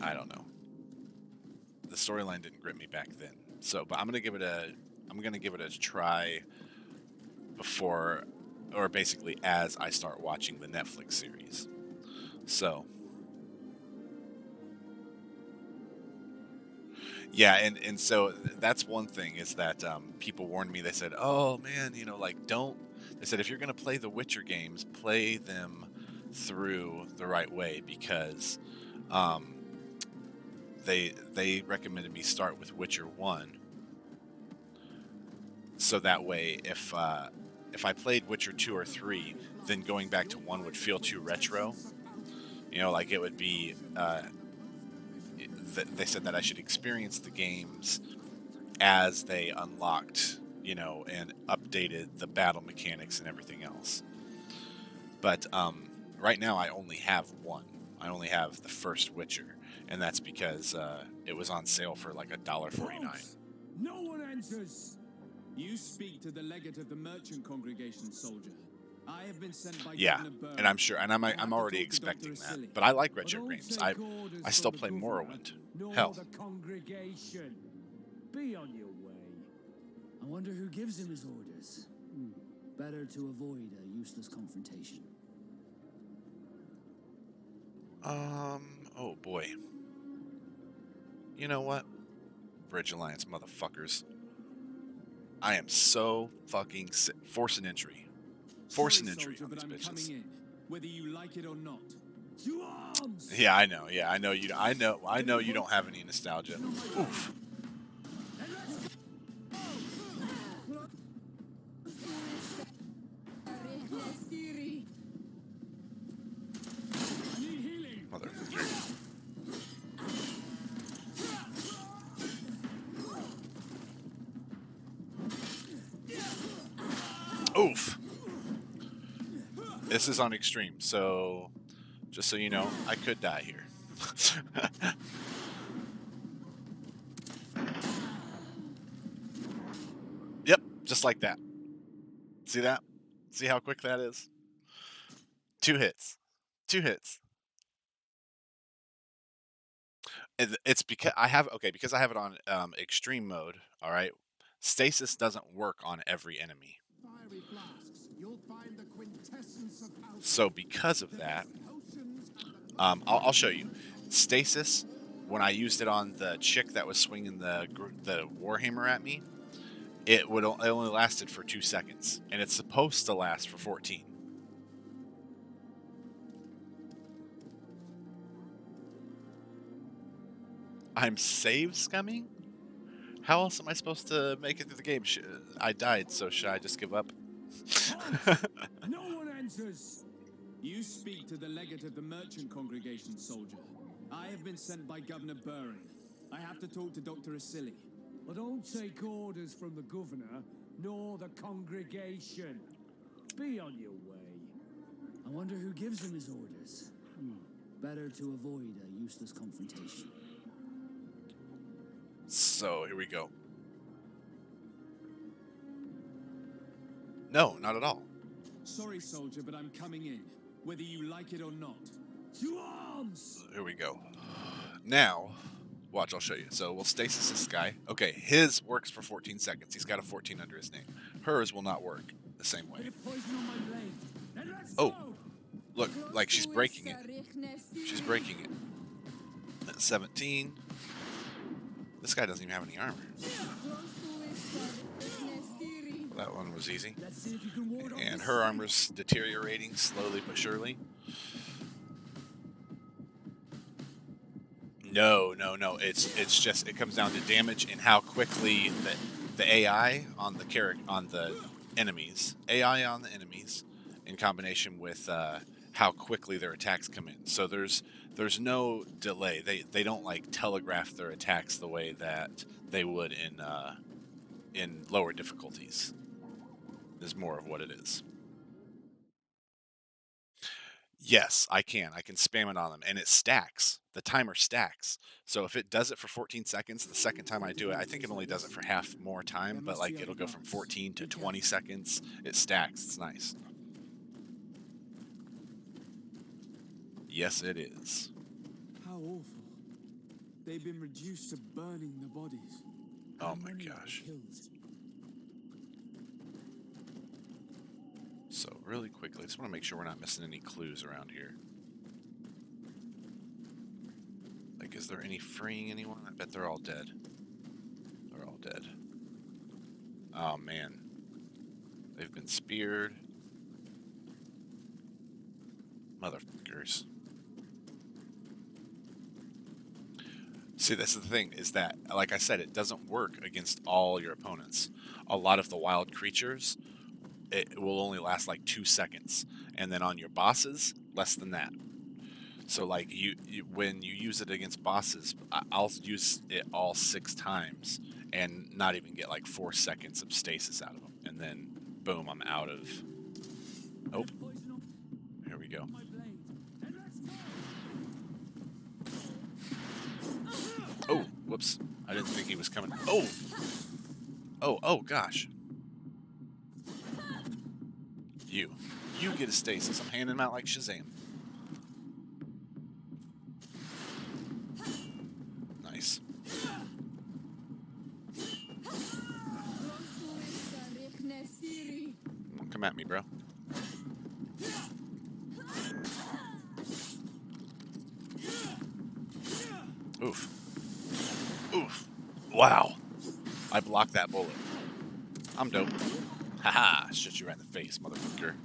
I don't know. The storyline didn't grip me back then. So, but I'm gonna give it a try before, or basically as I start watching the Netflix series. So, yeah, and so that's one thing is that people warned me. They said, "Oh man, like don't." They said if you're gonna play the Witcher games, play them through the right way because um, they recommended me start with Witcher 1, so that way if I played Witcher 2 or 3, then going back to 1 would feel too retro. Like it would be. They said that I should experience the games as they unlocked, and updated the battle mechanics and everything else. But right now I only have 1. I only have the first Witcher, and that's because it was on sale for like $1.49. No one enters! You speak to the legate of the merchant congregation, soldier. I have been sent by Yeah, Governor Burr. and I'm sure, and I have I'm to already talk to Dr. expecting that. Asili. But I like But retro don't games. take orders I still from play the governor, Morrowind. nor Hell, the congregation. Be on your way. I wonder who gives him his orders. Better to avoid a useless confrontation. oh boy. You know what? Bridge Alliance motherfuckers. I am so fucking sick. Force an entry. Force an Sorry, entry soldier, on but these I'm bitches. coming in, whether you like it or not. To arms! Yeah, I know. Yeah, I know you. I know you don't have any nostalgia. Oof. Mother. Oof. This is on extreme, so just so you know, I could die here. Yep, just like that. See that? See how quick that is? 2 hits. 2 hits. It's because I have it on extreme mode. All right, stasis doesn't work on every enemy. Fiery flasks. You'll find the quintessence of alchemy. So because of that, Potions and the I'll show you. Stasis, when I used it on the chick that was swinging the warhammer at me, it only lasted for 2 seconds, and it's supposed to last for 14. I'm save scumming? How else am I supposed to make it through the game? I died, so should I just give up? No one enters! You speak to the legate of the merchant congregation, soldier. I have been sent by Governor Burring. I have to talk to Dr. Asili. But don't take orders from the governor, nor the congregation. Be on your way. I wonder who gives him his orders. Better to avoid a useless confrontation. So here we go. No, not at all. Sorry, soldier, but I'm coming in, whether you like it or not. To arms! Here we go. Now, watch, I'll show you. So we'll stasis this guy. Okay, his works for 14 seconds. He's got a 14 under his name. Hers will not work the same way. Bit of poison on my blade. Then let's Oh, go! look, like she's breaking it. She's breaking it. At 17. This guy doesn't even have any armor. That one was easy. Let's see if you can ward off And the her sun. armor's deteriorating slowly but surely. No. It's just it comes down to damage and how quickly the AI on the enemies, in combination with how quickly their attacks come in. So there's no delay. They don't like telegraph their attacks the way that they would in lower difficulties. Is more of what it is. Yes, I can. I can spam it on them, and it stacks. The timer stacks. So if it does it for 14 seconds, the second time I do it, I think it only does it for half more time, but like it'll go from 14 to 20 seconds. It stacks. It's nice. Yes, it is. How awful. They've been reduced to burning the bodies. Oh my gosh. So really quickly, I just want to make sure we're not missing any clues around here. Like, is there any freeing anyone? I bet they're all dead. They're all dead. Oh man. They've been speared. Motherfuckers. See, that's the thing, is that, like I said, it doesn't work against all your opponents. A lot of the wild creatures, it will only last like 2 seconds. And then on your bosses, less than that. So like you when you use it against bosses, I'll use it all 6 times and not even get like 4 seconds of stasis out of them. And then, boom, I'm out of... Oh, here we go. Oh, whoops. I didn't think he was coming. Oh! Oh, gosh. You get a stasis. I'm handing him out like Shazam. Nice. Come at me, bro. Oof. Oof. Wow. I blocked that bullet. I'm dope. Haha. Shit you right in the face, motherfucker.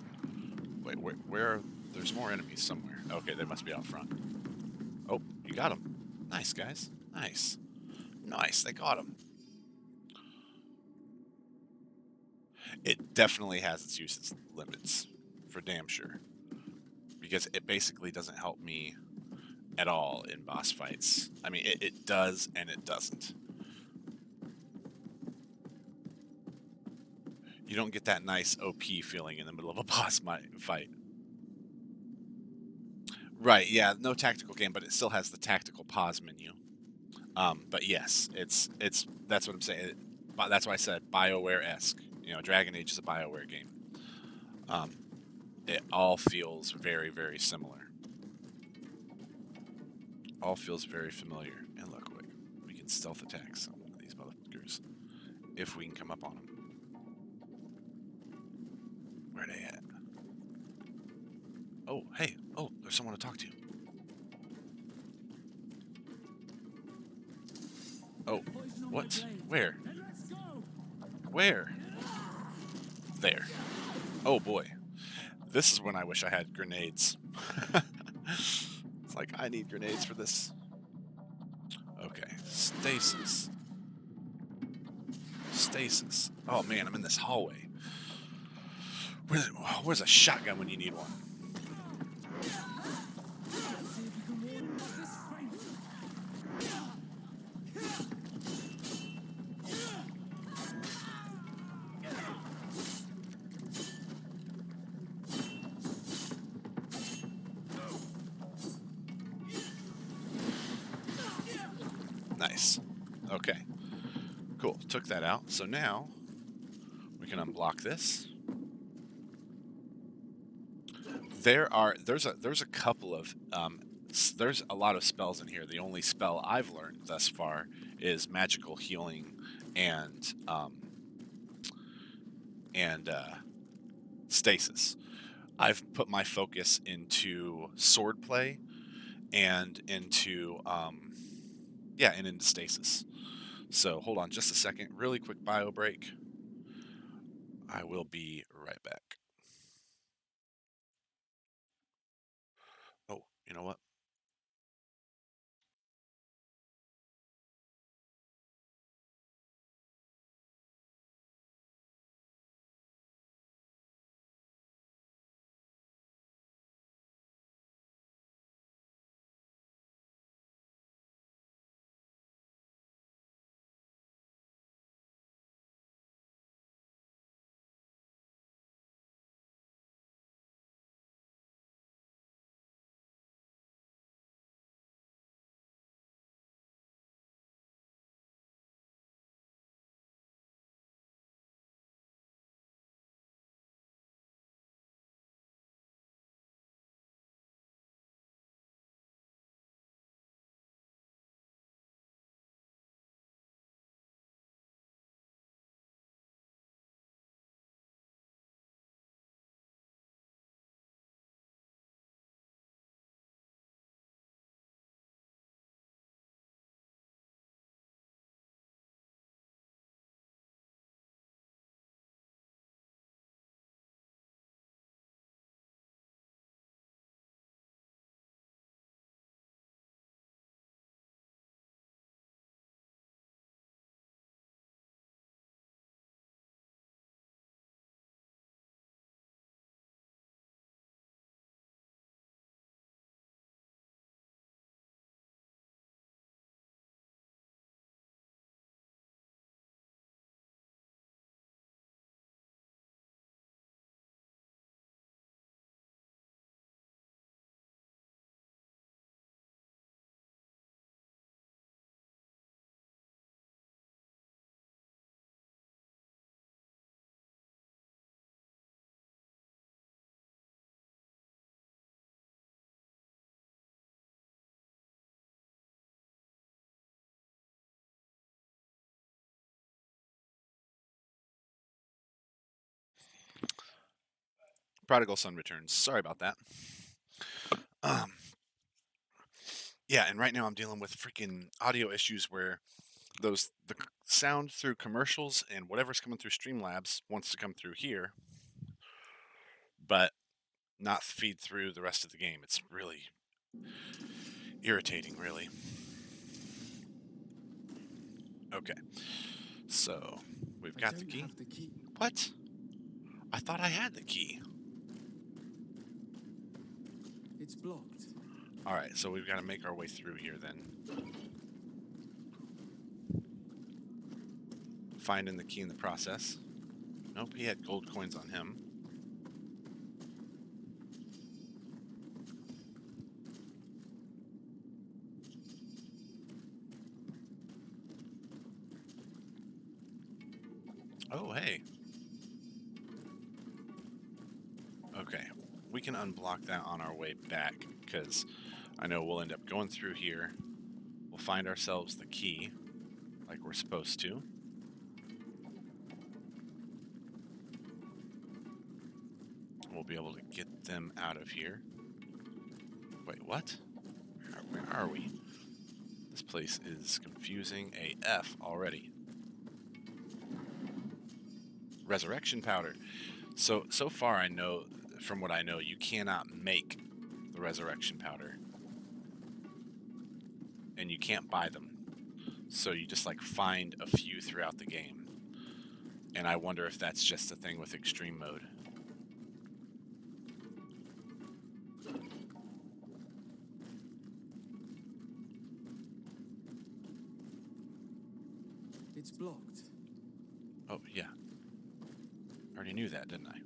Wait, where? There's more enemies somewhere. Okay, they must be out front. Oh, you got him. Nice, guys. Nice. Nice, they got him. It definitely has its uses limits, for damn sure. Because it basically doesn't help me at all in boss fights. I mean, it does and it doesn't. You don't get that nice OP feeling in the middle of a boss fight. Right, yeah, no tactical game, but it still has the tactical pause menu. But yes, it's that's what I'm saying. That's why I said BioWare-esque. You know, Dragon Age is a BioWare game. It all feels very, very similar. All feels very familiar. And look, we can stealth attack some of these motherfuckers if we can come up on them. Where they at? Oh, hey. Oh, there's someone to talk to. Oh, what? Where? Where? There. Oh boy. This is when I wish I had grenades. It's like, I need grenades for this. Okay. Stasis. Stasis. Oh man, I'm in this hallway. Where's a shotgun when you need one? Nice. Okay. Cool. Took that out. So now we can unblock this. There's a couple of there's a lot of spells in here. The only spell I've learned thus far is magical healing and stasis. I've put my focus into swordplay and into and into stasis. So hold on just a second, really quick bio break. I will be right back. Oh, you know what? Prodigal Son returns. Sorry about that. Um, yeah, and right now I'm dealing with freaking audio issues where the sound through commercials and whatever's coming through Streamlabs wants to come through here, but not feed through the rest of the game. It's really irritating, really. Okay, so we've got the key. Have the key. What? I thought I had the key. It's blocked. All right, so we've got to make our way through here then. Finding the key in the process. Nope, he had gold coins on him. Oh, hey. Okay, we can unblock that on our way back, because I know we'll end up going through here. We'll find ourselves the key, like we're supposed to. We'll be able to get them out of here. Wait, what? Where are we? This place is confusing AF already. Resurrection powder. So far I know, from what I know, you cannot make the resurrection powder. And you can't buy them. So you just like find a few throughout the game. And I wonder if that's just a thing with extreme mode. It's blocked. Oh, yeah. I already knew that, didn't I?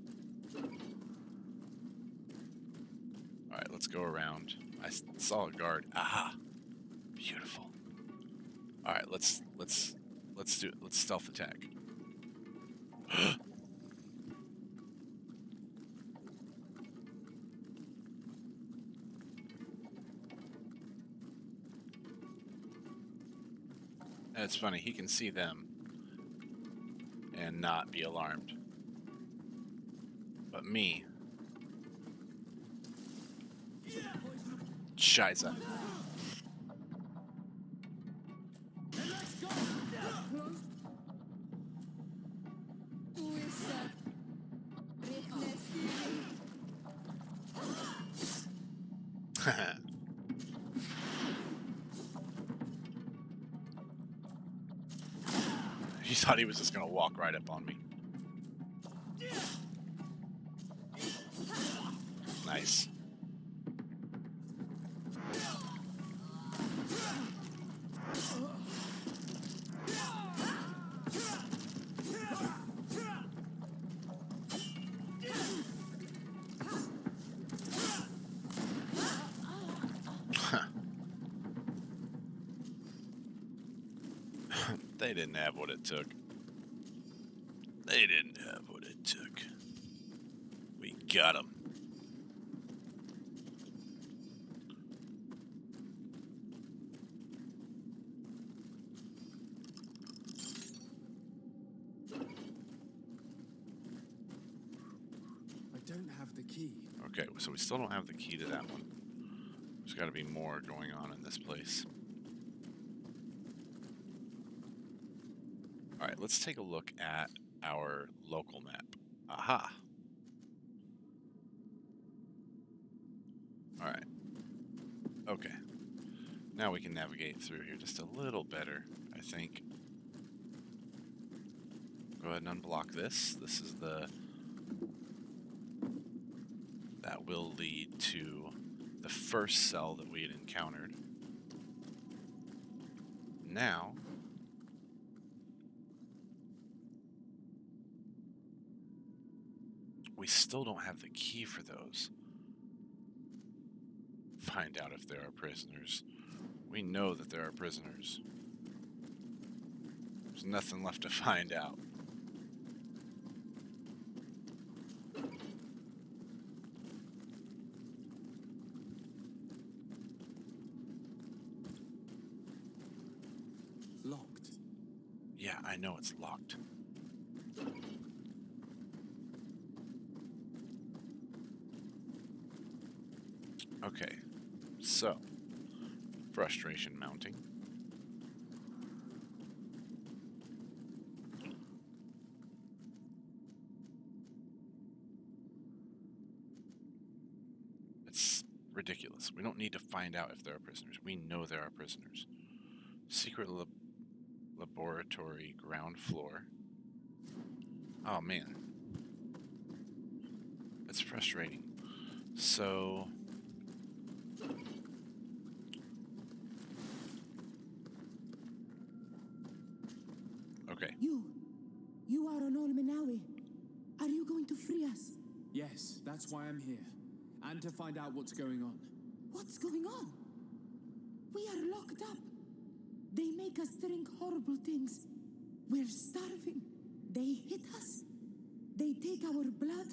Alright, let's go around. I saw a guard. Aha! Beautiful. All right, let's do it. Let's stealth attack. And it's funny, he can see them and not be alarmed. But me, Scheiße. He thought he was just gonna walk right up on me. Nice. They didn't have what it took. They didn't have what it took. We got them. I don't have the key. Okay, so we still don't have the key to that one. There's got to be more going on in this place. Alright, let's take a look at our local map. Aha! Alright. Okay. Now we can navigate through here just a little better, I think. Go ahead and unblock this. This is that will lead to the first cell that we had encountered. Now, we still don't have the key for those. Find out if there are prisoners. We know that there are prisoners. There's nothing left to find out. Locked. Yeah, I know it's locked. Okay, so frustration mounting. It's ridiculous. We don't need to find out if there are prisoners. We know there are prisoners. Secret laboratory ground floor. Oh man, it's frustrating. So okay. You are an Olmenawi. Are you going to free us? Yes, that's why I'm here. And to find out what's going on. What's going on? We are locked up. They make us drink horrible things. We're starving. They hit us. They take our blood.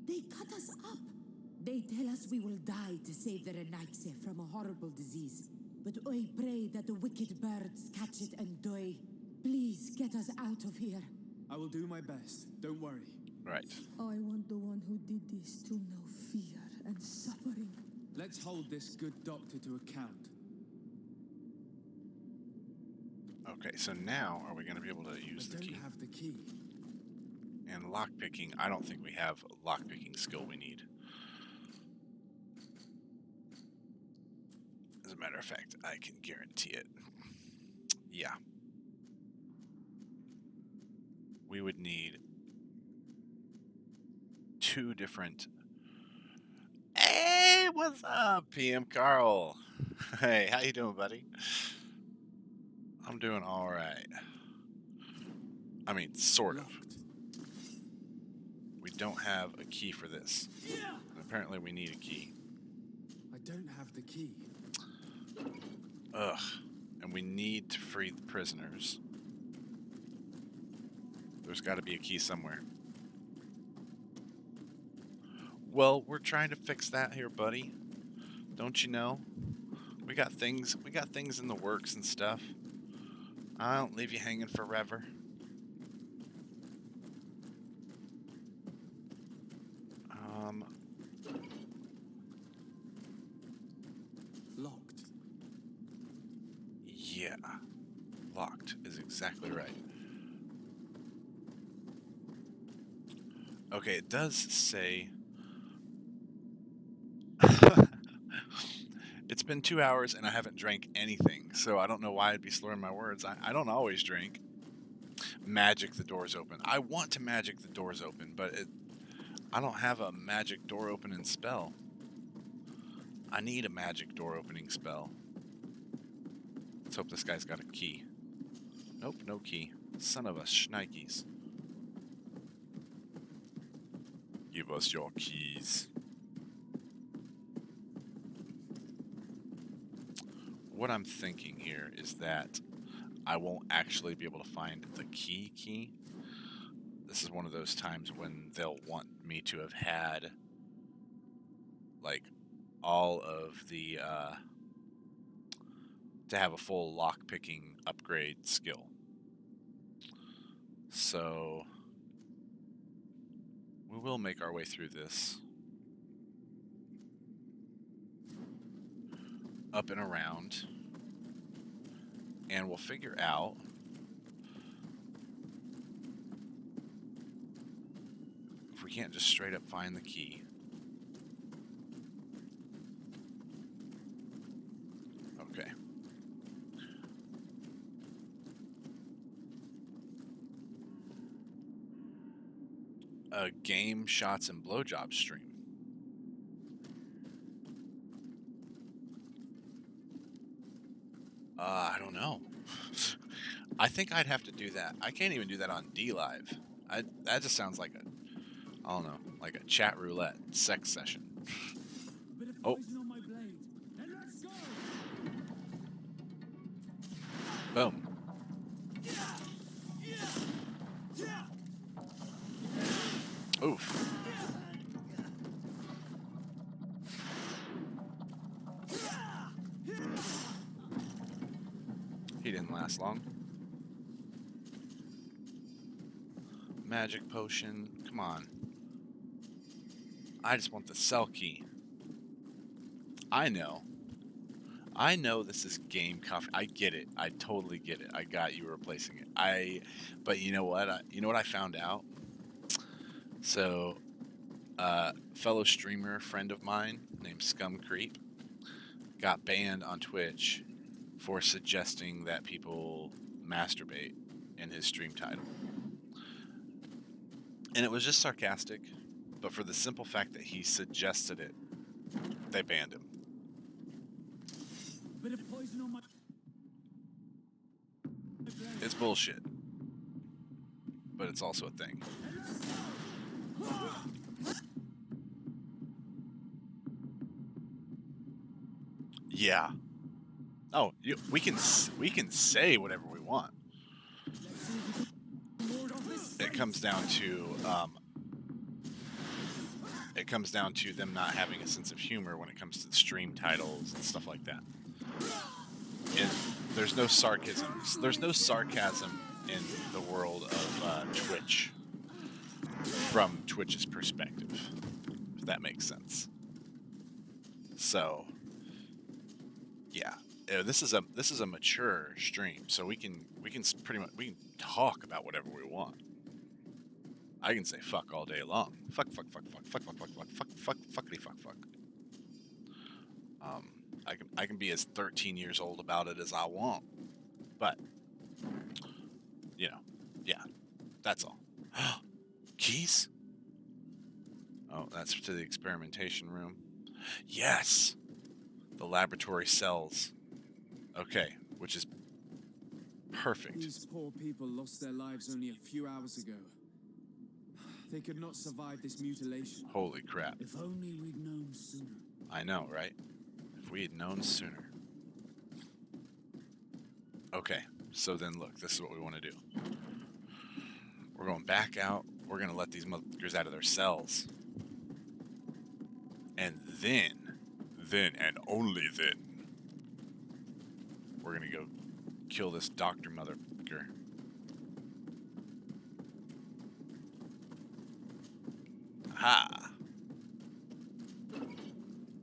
They cut us up. They tell us we will die to save the Renaigse from a horrible disease. But I pray that the wicked birds catch it and die. Please get us out of here. I will do my best. Don't worry. Right. I want the one who did this to know fear and suffering. Let's hold this good doctor to account. Okay, so now are we going to be able to use the I key? don't have the key. And lockpicking, I don't think we have a lockpicking skill we need. As a matter of fact, I can guarantee it. Yeah. We would need 2 different... Hey, what's up, PM Carl? Hey, how you doing, buddy? I'm doing all right. I mean, sort of. We don't have a key for this. And apparently we need a key. I don't have the key. Ugh. and we need to free the prisoners. There's got to be a key somewhere. Well, we're trying to fix that here, buddy. Don't you know? We got things in the works and stuff. I don't leave you hanging forever. Locked. Yeah. Locked is exactly right. Okay, it does say... It's been 2 hours and I haven't drank anything, so I don't know why I'd be slurring my words. I don't always drink. Magic the doors open. I want to magic the doors open, but I don't have a magic door opening spell. I need a magic door opening spell. Let's hope this guy's got a key. Nope, no key. Son of a shnikes. Give us your keys. What I'm thinking here is that I won't actually be able to find the key. This is one of those times when they'll want me to have had like all of the to have a full lock-picking upgrade skill. So we will make our way through this. Up and around. And we'll figure out if we can't just straight up find the key. Okay. A game, shots, and blowjob stream. I don't know. I think I'd have to do that. I can't even do that on DLive. That just sounds like I don't know, like a chat roulette sex session. Oh. Boom. Oof. He didn't last long. Magic potion. Come on. I just want the cell key. I know this is game coffee. I get it. I totally get it. I got you replacing it. But you know what? You know what I found out? So, fellow streamer friend of mine named Scum Creep got banned on Twitch for suggesting that people masturbate in his stream title. And it was just sarcastic, but for the simple fact that he suggested it, they banned him. It's bullshit, but it's also a thing. Yeah. Oh, we can say whatever we want. It comes down to them not having a sense of humor when it comes to the stream titles and stuff like that. And there's no sarcasm. There's no sarcasm in the world of Twitch from Twitch's perspective, if that makes sense. So, yeah, this is a mature stream, so we can talk about whatever we want. I can say fuck all day long. Fuck. I can be as 13 years old about it as I want. But, you know, yeah, that's all. Keys? Oh, that's to the experimentation room. Yes! The laboratory cells. Okay, which is perfect. These poor people lost their lives only a few hours ago. They could not survive this mutilation. Holy crap. If only we'd known sooner. I know, right? If we had known sooner. Okay, so then look, this is what we want to do. We're going back out. We're going to let these motherfuckers out of their cells. And then and only then, we're going to go kill this doctor motherfucker. Ha!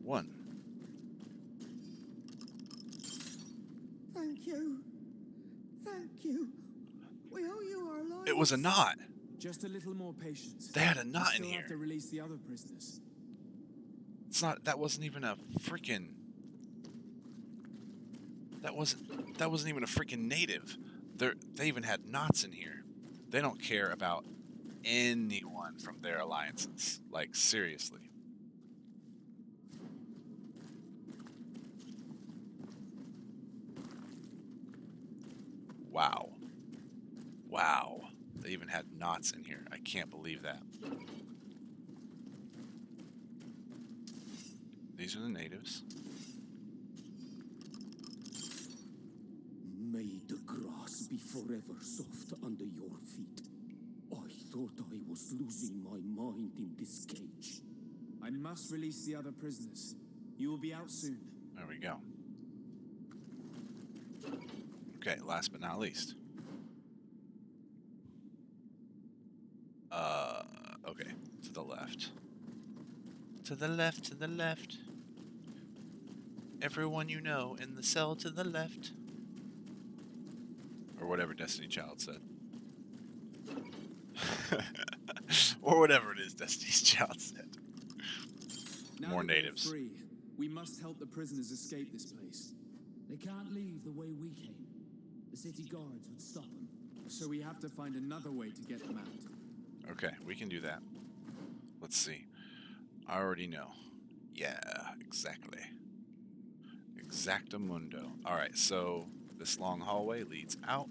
One. Thank you. Thank you. We owe you our lives. It was a knot. Just a little more patience. They had a knot We in still here. have to release the other prisoners. It's not. That wasn't even a freaking. That wasn't even a freaking native. They even had knots in here. They don't care about anyone from their alliances. Like, seriously. Wow. Wow. They even had knots in here. I can't believe that. These are the natives. May the grass be forever soft under your feet. I thought I was losing my mind in this cage. I must release the other prisoners. You will be out soon. There we go. Okay, last but not least. Okay, to the left. To the left, to the left. Everyone you know in the cell to the left. Or whatever Destiny Child said. Or whatever it is Destiny's Child said. Now More that we're natives. free, we must help the prisoners escape this place. They can't leave the way we came. The city guards would stop them. So we have to find another way to get them out. Okay, we can do that. Let's see. I already know. Yeah, exactly. Exactamundo. Alright, so this long hallway leads out.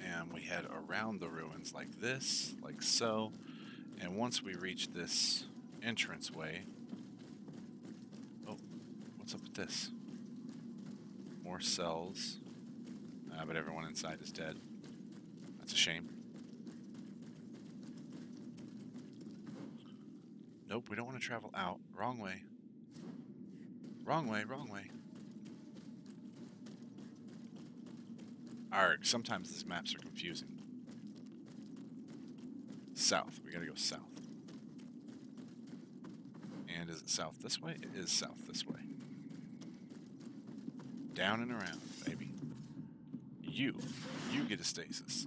And we head around the ruins like this, like so. And once we reach this entranceway... Oh, what's up with this? More cells. But everyone inside is dead. That's a shame. Nope, we don't want to travel out. Wrong way. Wrong way, wrong way. Arg, sometimes these maps are confusing. South. We gotta go south. And is it south this way? It is south this way. Down and around, baby. You get a stasis.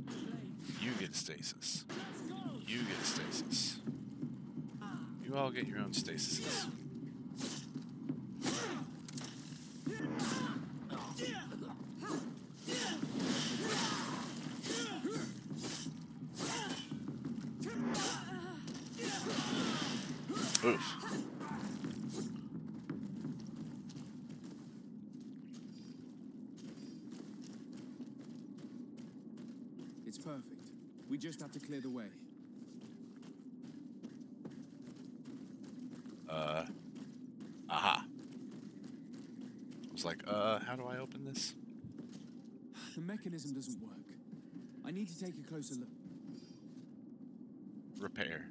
You get a stasis. You get a stasis. You all get your own stasises. Oof. It's perfect. We just have to clear the way. Aha. I was like, how do I open this? The mechanism doesn't work. I need to take a closer look. Repair.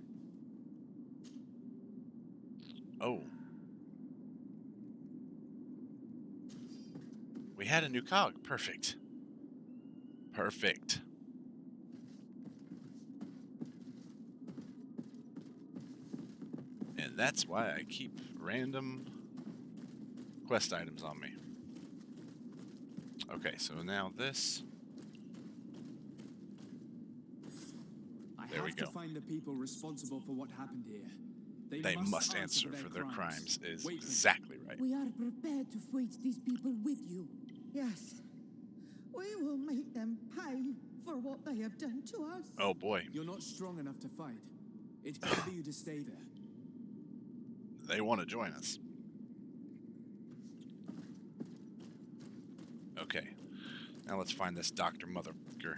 Oh. We had a new cog. Perfect. Perfect. And that's why I keep random quest items on me. Okay, so now this. There we I have to go. find the people responsible for what happened here. They must answer for their crimes is Wait for me. exactly right. We are prepared to fight these people with you. Yes. We will make them pay for what they have done to us. Oh boy, You're not strong enough to fight. It's better for you to stay there. they want to join us. Okay, now let's find this Dr. Motherfucker.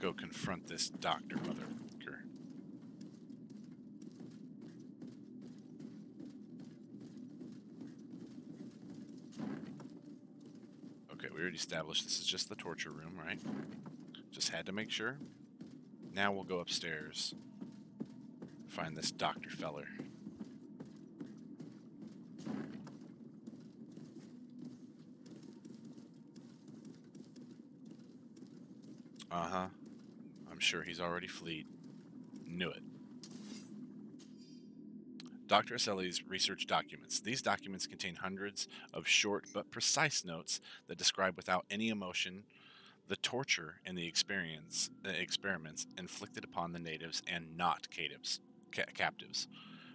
Let's go confront this doctor, motherfucker. Okay, we already established this is just the torture room, right? Just had to make sure. Now we'll go upstairs. Find this doctor feller. Uh-huh. I'm sure he's already fleed. Knew it. Dr. Aselli's research documents. These documents contain hundreds of short but precise notes that describe without any emotion the torture and the experiments inflicted upon the natives and not captives.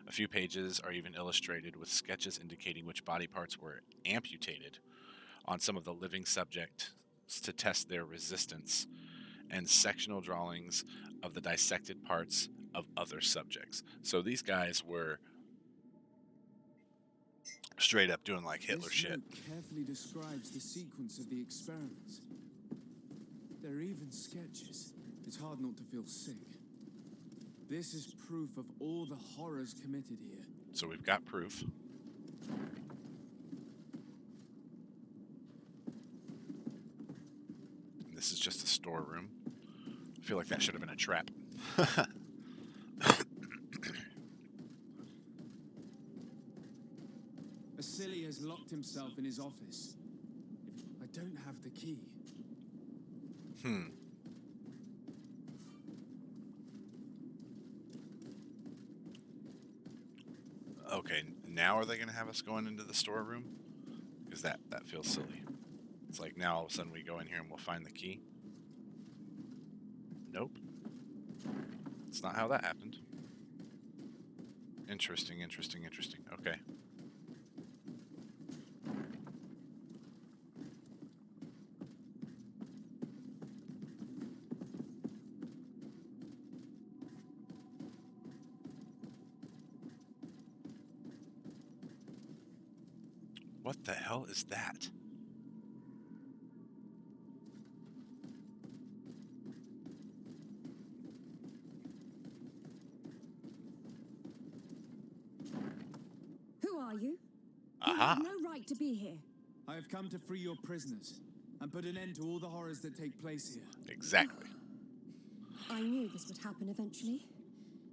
A few pages are even illustrated with sketches indicating which body parts were amputated on some of the living subjects to test their resistance, and sectional drawings of the dissected parts of other subjects. So these guys were straight up doing like Hitler This shit. note carefully describes the sequence of the experiments. There are even sketches. It's hard not to feel sick. This is proof of all the horrors committed here. So we've got proof. And this is just a storeroom. I feel like that should have been a trap. Vasily has locked himself in his office. I don't have the key. Okay, now are they going to have us going into the storeroom? Because that feels silly. It's like now all of a sudden we go in here and we'll find the key. Nope. That's not how that happened. Interesting. Okay. What the hell is that? Who are you? You Aha! have no right to be here. I have come to free your prisoners and put an end to all the horrors that take place here. Exactly. I knew this would happen eventually.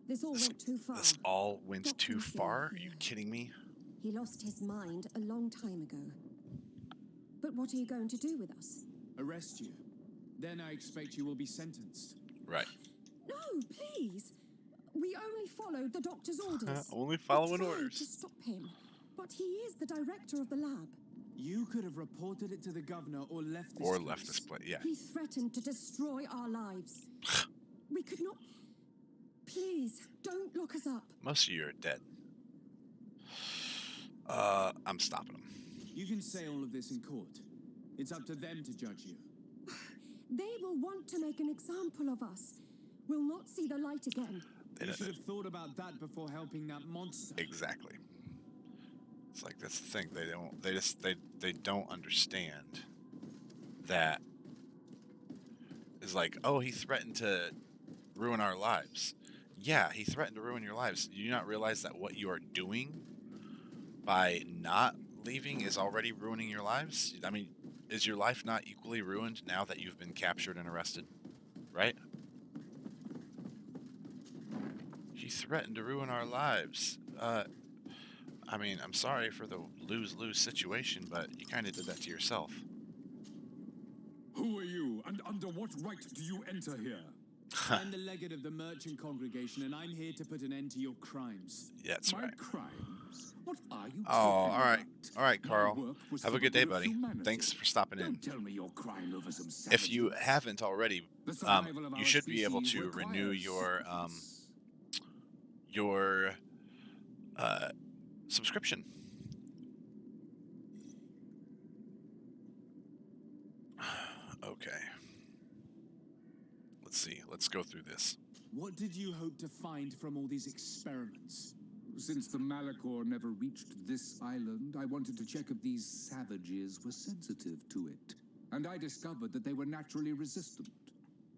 This all went too far. This all went Stop too thinking far? Are here. you kidding me? He lost his mind a long time ago. But what are you going to do with us? Arrest you. Then I expect you will be sentenced. Right. No, please. We only followed the doctor's orders. Only We following tried orders. to stop him, but he is the director of the lab. You could have reported it to the governor or left this Or place. left this place. Yeah. He threatened to destroy our lives. We could not... Please, don't lock us up. Most of you are dead. I'm stopping them. You can say all of this in court. It's up to them to judge you. They will want to make an example of us. We'll not see the light again. You should have thought about that before helping that monster. Exactly. It's like that's the thing. They don't understand that is like, oh, he threatened to ruin our lives. Yeah, he threatened to ruin your lives. Do you not realize that what you are doing by not leaving is already ruining your lives? I mean, is your life not equally ruined now that you've been captured and arrested? Right? He threatened to ruin our lives. I mean, I'm sorry for the lose-lose situation, but you kind of did that to yourself. Who are you, and under what right do you enter here? I'm the legate of the merchant congregation, and I'm here to put an end to your crimes. Yeah, that's My right. crimes? What are you Oh, talking all right. about? All right, My Carl. work was Have for a good the day, good of buddy. humanity. Thanks for stopping in. Don't tell me you're crying over some If you savages. haven't already, The survival of you our should be able species to renew requires your subscription. Okay. Let's see. Let's go through this. What did you hope to find from all these experiments? Since the Malachor never reached this island, I wanted to check if these savages were sensitive to it. And I discovered that they were naturally resistant.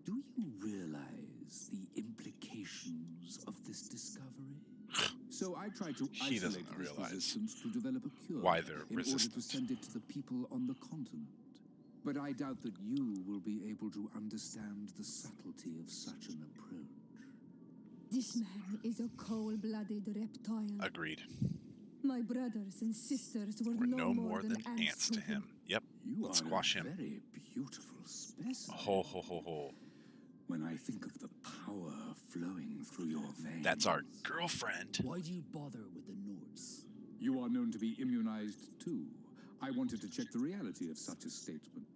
Do you realize the implications of this discovery? So I tried to He doesn't isolate this realize resistance to develop a cure why they're in order to resistant. send it to the people on the continent. But I doubt that you will be able to understand the subtlety of such an approach. This man is a cold-blooded reptile. Agreed. My brothers and sisters were We're no more than ants to him. Yep. You Let's are squash a him. very beautiful specimen. Ho ho ho ho. When I think of the power flowing through your veins. That's our girlfriend. Why do you bother with the Nords? You are known to be immunized too. I wanted to check the reality of such a statement.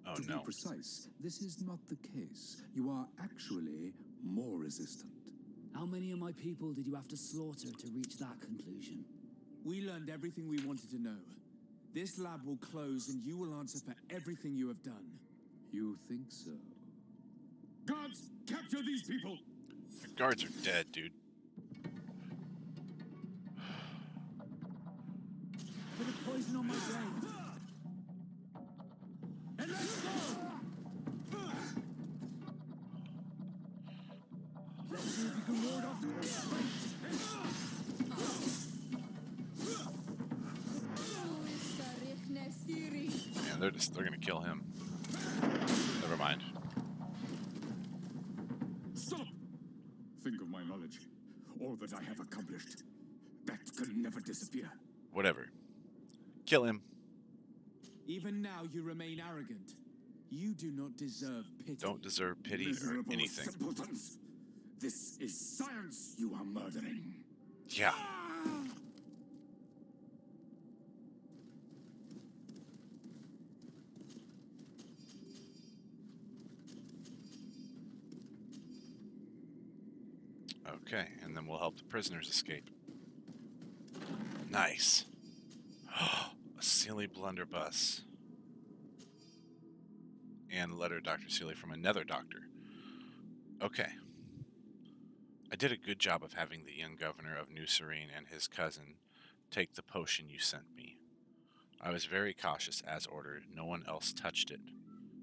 Oh To no. be precise, this is not the case. You are actually more resistant. How many of my people did you have to slaughter to reach that conclusion? We learned everything we wanted to know. This lab will close and you will answer for everything you have done. You think so? Guards, capture these people! The guards are dead, dude. Put a poison on my blade. And let's go! Let's see if you can ward off the Man, they're gonna kill him. Never mind. Stop! Think of my knowledge. All that I have accomplished. That can never disappear. Whatever. Kill him. Even now you remain arrogant. You do not deserve pity. Don't deserve pity or Miserable anything. simpletons. This is science you are murdering. Yeah. Okay, and then we'll help the prisoners escape. Nice. A Sealy blunderbuss. And a letter to Dr. Sealy from another doctor. Okay. I did a good job of having the young governor of New Serene and his cousin take the potion you sent me. I was very cautious as ordered. No one else touched it.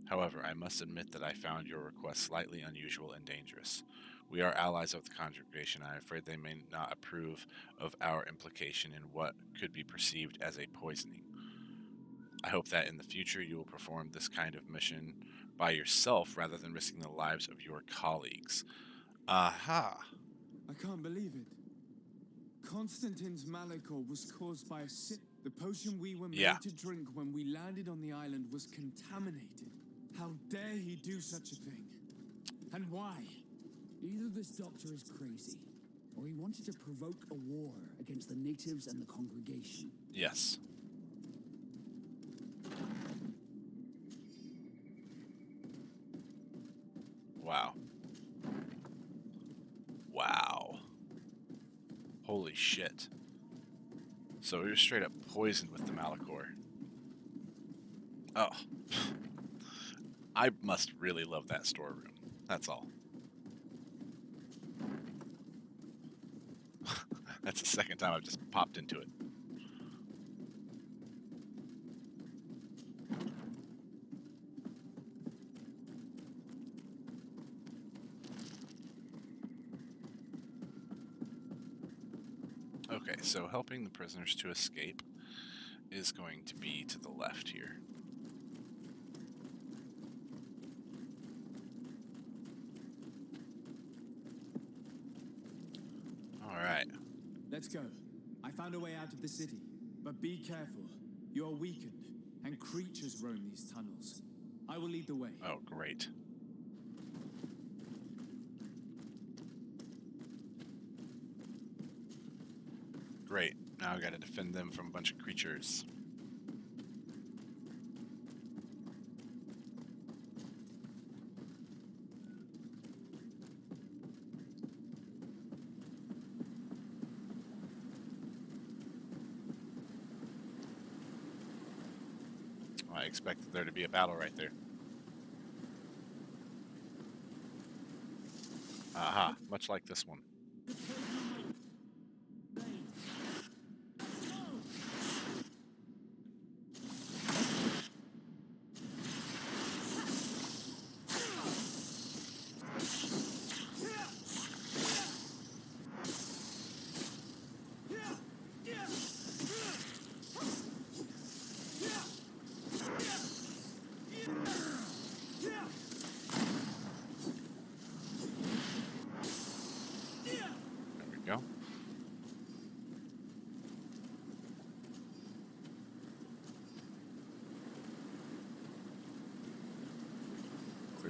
However, I must admit that I found your request slightly unusual and dangerous. We are allies of the congregation. I am afraid they may not approve of our implication in what could be perceived as a poisoning. I hope that in the future you will perform this kind of mission by yourself rather than risking the lives of your colleagues. Aha! I can't believe it. Constantine's malachor was caused by a sin. The potion we were made to drink when we landed on the island was contaminated. How dare he do such a thing? And why? Either this doctor is crazy, or he wanted to provoke a war against the natives and the congregation. Yes. Wow. Wow. Holy shit. So we were straight up poisoned with the malachor. Oh. I must really love that storeroom. That's all. That's the second time I've just popped into it. Okay, so helping the prisoners to escape is going to be to the left here. Alright. Let's go. I found a way out of the city, but be careful. You are weakened, and creatures roam these tunnels. I will lead the way. Oh, great. Great. Now I gotta defend them from a bunch of creatures. I expected there to be a battle right there. Aha, much like this one.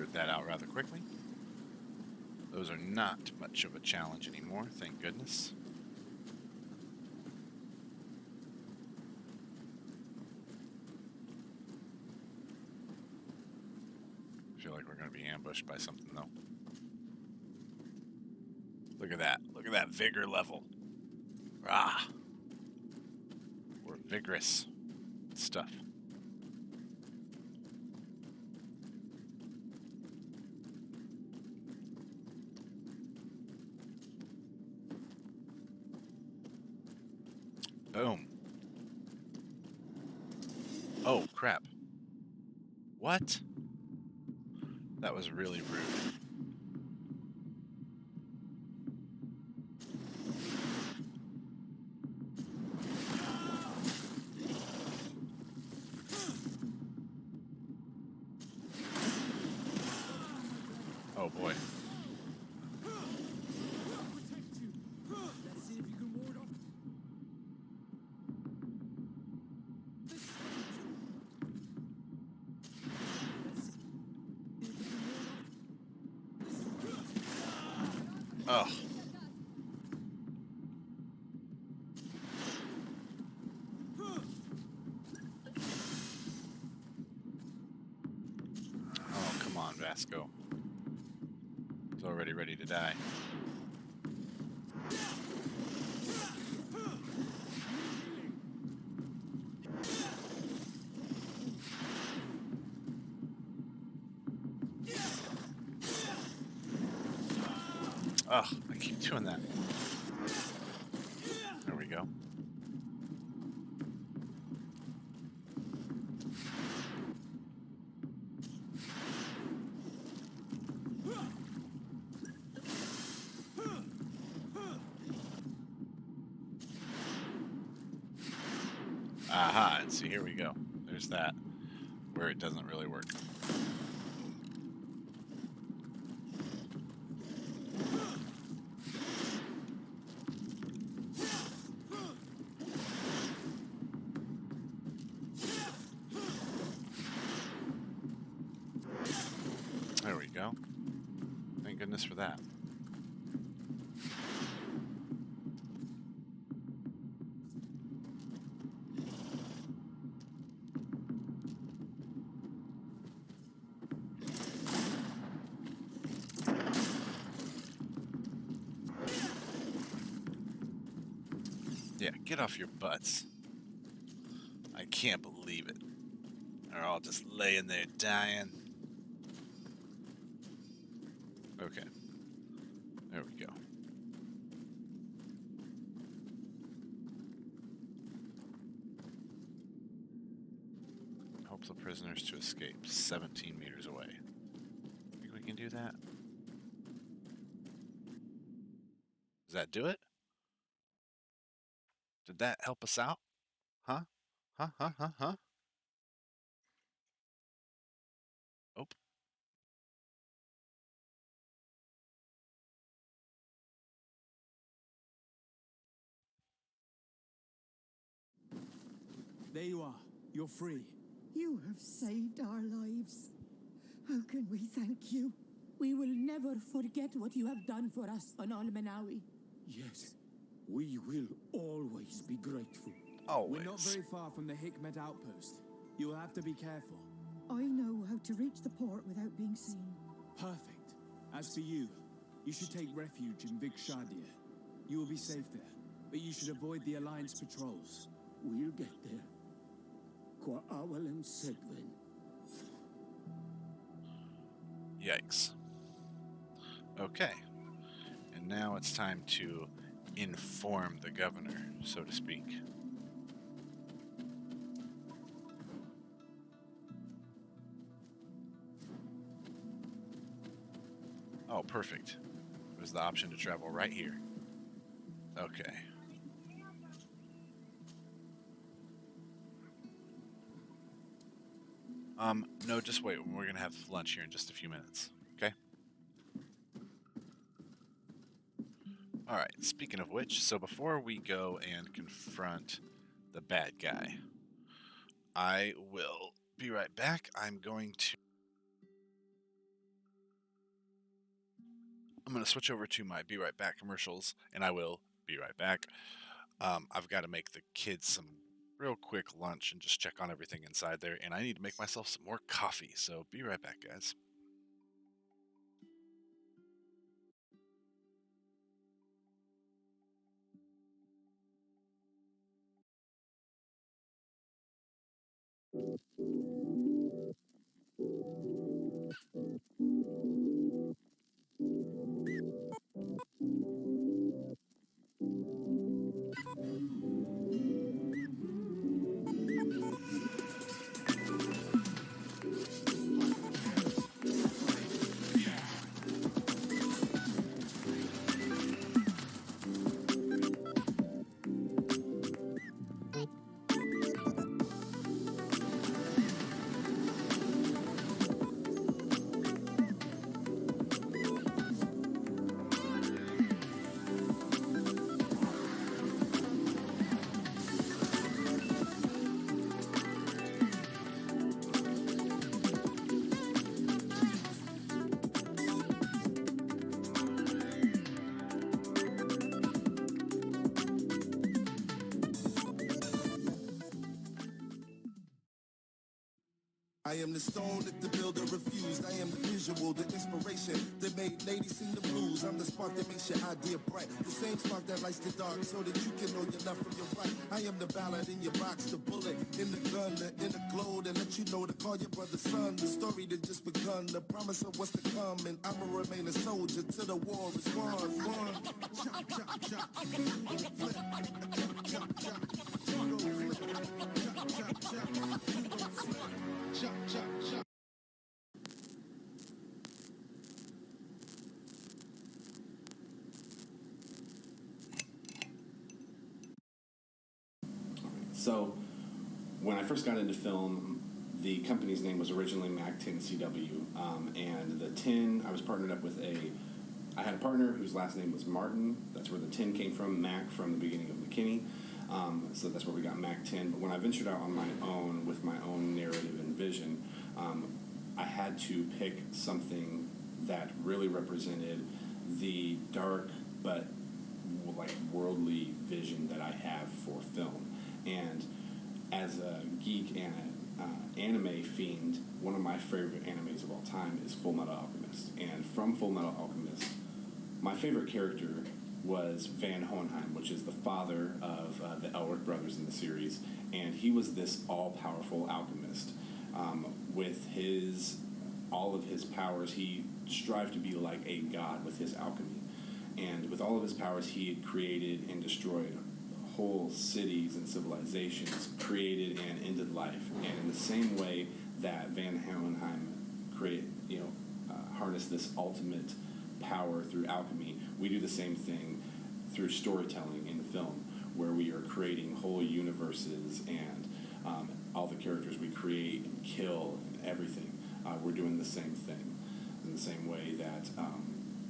sorted that out rather quickly. Those are not much of a challenge anymore, thank goodness. I feel like we're going to be ambushed by something, though. Look at that. Look at that vigor level. Ah! We're vigorous stuff. Boom. Oh, crap. What? That was really rude. Oh, boy. Oh. Oh, come on, Vasco. He's already ready to die. Oh, I keep doing that. There we go. Aha, and see, here we go. There's that, where it doesn't really work. There we go. Thank goodness for that. Yeah, get off your butts. I can't believe it. They're all just laying there dying. Okay. There we go. Help the prisoners to escape 17 meters away. Think we can do that? Does that do it? Did that help us out? Huh? Huh? Huh? Huh? Huh? Oh. There you are. You're free. You have saved our lives. How can we thank you? We will never forget what you have done for us on Almanawi. Yes, we will always be grateful. We're not Always. very far from the Hikmet outpost. You will have to be careful. I know how to reach the port without being seen. Perfect. As for you, you should take refuge in Vikshadia. You will be safe there, but you should avoid the Alliance patrols. We'll get there. Qua awalem segven. Yikes. Okay. And now it's time to inform the governor, so to speak. Oh, perfect. There's the option to travel right here. Okay. No, just wait. We're gonna have lunch here in just a few minutes. Okay? Alright, speaking of which, so before we go and confront the bad guy, I will be right back. I'm going to I'm going to switch over to my Be Right Back commercials, and I will be right back. I've got to make the kids some real quick lunch and just check on everything inside there, and I need to make myself some more coffee. So be right back, guys. I am the stone that the builder refused. I am the visual, the inspiration that made ladies sing the blues. I'm the spark that makes your idea bright. The same spark that lights the dark so that you can know your left from your right. I am the ballad in your box, the bullet in the gun, the inner glow that let you know to call your brother son. The story that just begun, the promise of what's to come. And I'ma remain a soldier till the war is won. Chop, chop, chop. Flip. Chop, chop, chop. Judo flip. Chop, chop, chop. Judo flip. Chop, chop, chop. So, when I first got into film, the company's name was originally Mac 10 CW, and the 10, I was partnered up with I had a partner whose last name was Martin. That's where the 10 came from, Mac from the beginning of McKinney. So that's where we got Mac 10. But when I ventured out on my own with my own narrative and vision, I had to pick something that really represented the dark but like worldly vision that I have for film. And as a geek and an anime fiend, one of my favorite animes of all time is Full Metal Alchemist. And from Full Metal Alchemist, my favorite character was Van Hohenheim, which is the father of the Elric brothers in the series. And he was this all-powerful alchemist. With all of his powers, he strived to be like a god with his alchemy. And with all of his powers, he had created and destroyed whole cities and civilizations, created and ended life. And in the same way that Van Hohenheim harnessed this ultimate power through alchemy, we do the same thing through storytelling in film, where we are creating whole universes and all the characters we create and kill and everything. We're doing the same thing in the same way that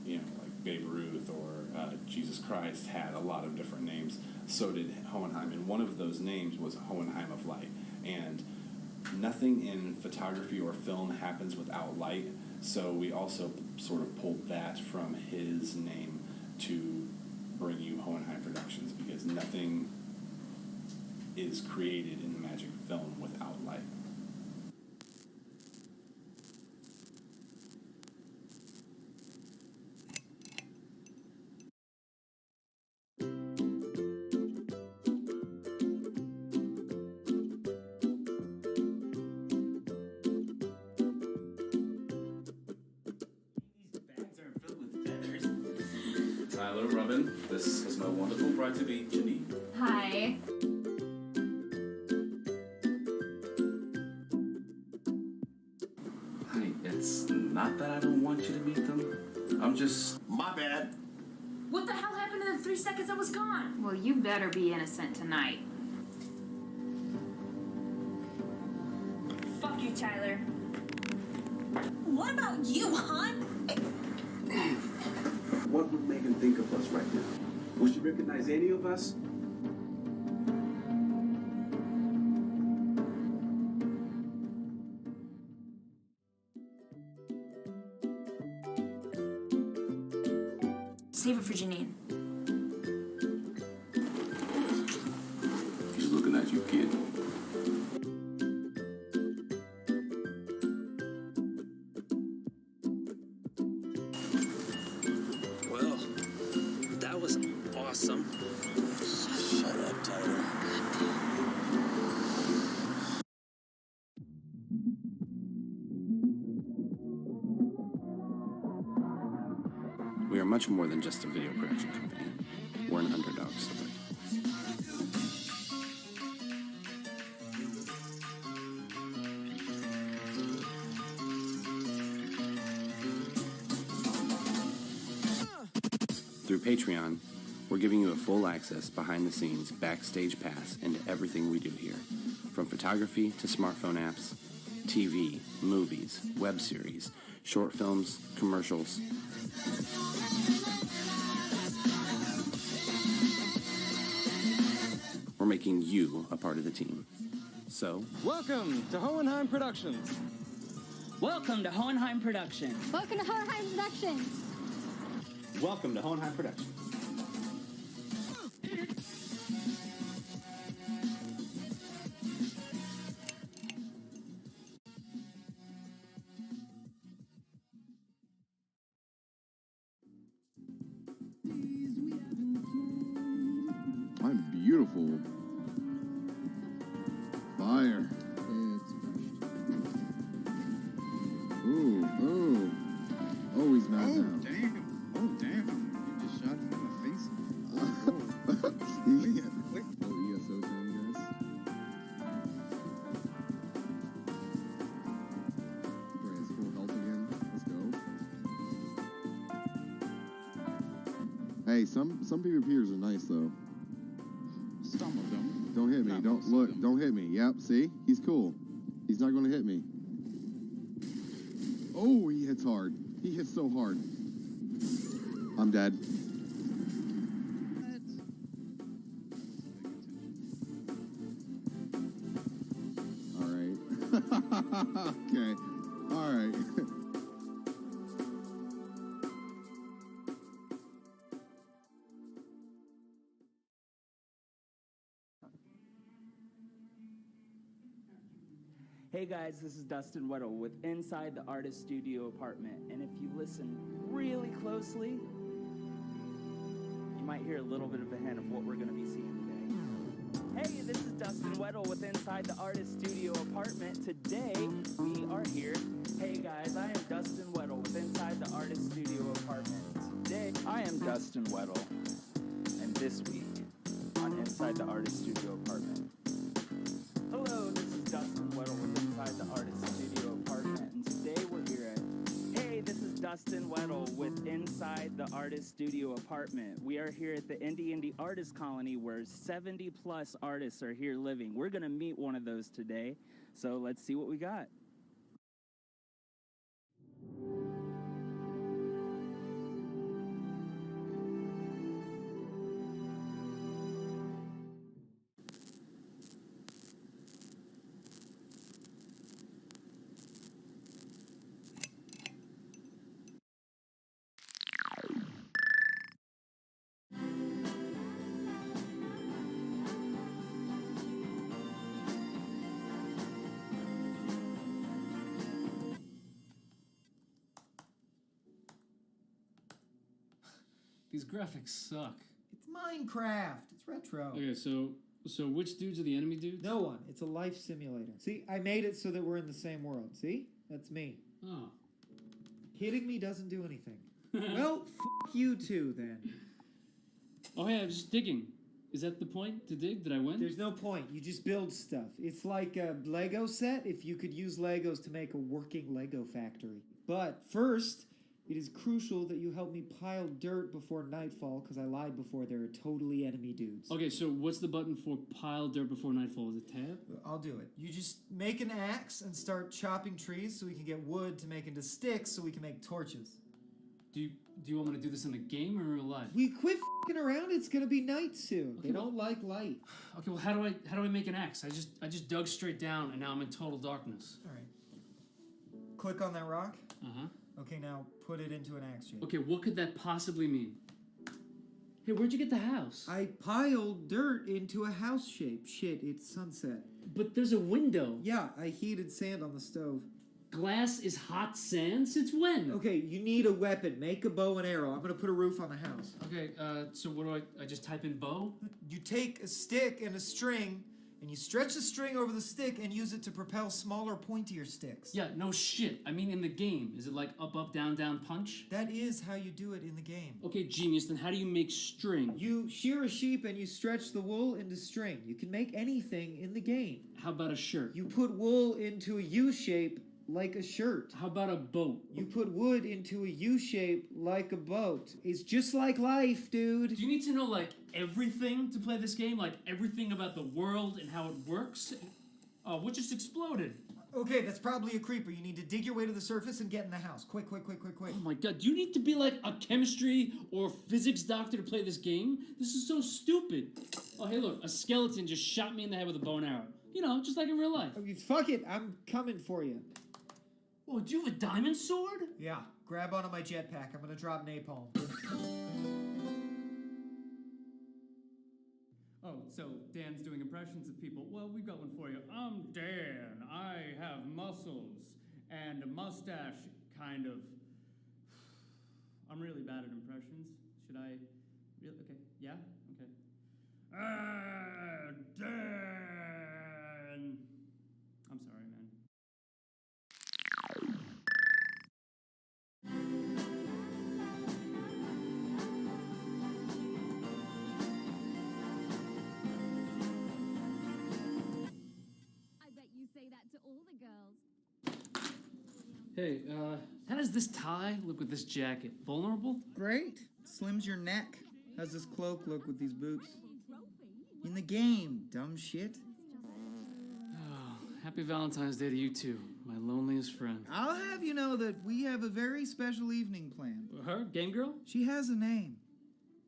like Babe Ruth or Jesus Christ had a lot of different names. So did Hohenheim, and one of those names was Hohenheim of Light. And nothing in photography or film happens without light, so we also sort of pulled that from his name to bring you Hohenheim Productions, because nothing is created in the magic of film without light. Tyler, Robin, this is my wonderful bride-to-be, Janine. Hi. Honey, it's not that I don't want you to meet them. I'm just... My bad. What the hell happened in the 3 seconds I was gone? Well, you better be innocent tonight. Fuck you, Tyler. What about you, hon? What would Megan think of us right now? Would she recognize any of us? Save it for Janine. He's looking at you, kid. Well, that was awesome. Shut up, Tyler. We are much more than just a video production company. We're an underdog story. Through Patreon, we're giving you a full access, behind-the-scenes, backstage pass into everything we do here. From photography to smartphone apps, TV, movies, web series, short films, commercials. We're making you a part of the team. So, welcome to Hohenheim Productions. Welcome to Hohenheim Productions. Welcome to Hohenheim Productions. welcome to Hohenheim Productions. I'm beautiful. Fire. Ooh, ooh. Oh, he's not down. Damn. Oh, damn. You just shot him in the face. Oh, ESO time, guys. Brand's full health again. Let's go. Hey, some PvPers are nice, though. Some of them. Don't hit me. Not Don't look. Don't hit me. Yep. See? He's cool. He's not going to hit me. Oh, he hits hard. He hits so hard. I'm dead. All right. Okay. All right. Hey guys, this is Dustin Weddle with Inside the Artist Studio Apartment, and if you listen really closely, you might hear a little bit of a hint of what we're going to be seeing today. Hey, this is Dustin Weddle with Inside the Artist Studio Apartment. Today, we are here. Hey guys, I am Dustin Weddle with Inside the Artist Studio Apartment. Today, I am Dustin Weddle, and this week on Inside the Artist Studio Apartment. Hello, this is Dustin Weddle with Inside the Artist Studio Apartment, and today we're here at... Hey, this is Dustin Weddle with Inside the Artist Studio Apartment. We are here at the Indie Artist Colony where 70-plus artists are here living. We're going to meet one of those today, so let's see what we got. These graphics suck. It's Minecraft. It's retro. Okay, so which dudes are the enemy dudes? No one. It's a life simulator. See, I made it so that we're in the same world. See? That's me. Oh. Hitting me doesn't do anything. Well, fuck you two then. Oh yeah, I'm just digging. Is that the point to dig? Did I win? There's no point. You just build stuff. It's like a Lego set if you could use Legos to make a working Lego factory. But first, it is crucial that you help me pile dirt before nightfall, because I lied before there are totally enemy dudes. Okay, so what's the button for pile dirt before nightfall? Is it tab? I'll do it. You just make an axe and start chopping trees so we can get wood to make into sticks so we can make torches. Do you want me to do this in the game or in real life? We quit f***ing around. It's gonna be night soon. Okay, they don't like light. Okay, well how do I make an axe? I just dug straight down and now I'm in total darkness. All right. Click on that rock. Uh-huh. Okay, now put it into an axe shape. Okay, what could that possibly mean? Hey, where'd you get the house? I piled dirt into a house shape. Shit, it's sunset. But there's a window. Yeah, I heated sand on the stove. Glass is hot sand? Since when? Okay, you need a weapon. Make a bow and arrow. I'm gonna put a roof on the house. Okay, so what do I just type in bow? You take a stick and a string, and you stretch the string over the stick and use it to propel smaller, pointier sticks. Yeah, no shit. I mean in the game. Is it like up, up, down, down, punch? That is how you do it in the game. Okay, genius. Then how do you make string? You shear a sheep and you stretch the wool into string. You can make anything in the game. How about a shirt? You put wool into a U shape like a shirt. How about a boat? You put wood into a U shape like a boat. It's just like life, dude. Do you need to know, like, everything to play this game? Like, everything about the world and how it works? Oh, what just exploded? Okay, that's probably a creeper. You need to dig your way to the surface and get in the house. Quick, quick, quick, quick, quick. Oh my god, do you need to be like a chemistry or physics doctor to play this game? This is so stupid. Oh, hey, look, a skeleton just shot me in the head with a bow and arrow. You know, just like in real life. I mean, fuck it, I'm coming for you. Oh, do you have a diamond sword? Yeah, grab onto my jetpack. I'm gonna drop napalm. Oh, so Dan's doing impressions of people. Well, we've got one for you. I'm Dan. I have muscles and a mustache, kind of. I'm really bad at impressions. Should I? Okay. Yeah. Okay. Dan. I'm sorry, man. I bet you say that to all the girls. Hey, how does this tie look with this jacket? Vulnerable? Great. Slims your neck. How's this cloak look with these boots? In the game, dumb shit. Oh, happy Valentine's Day to you too, my loneliest friend. I'll have you know that we have a very special evening planned. Her? Game girl? She has a name.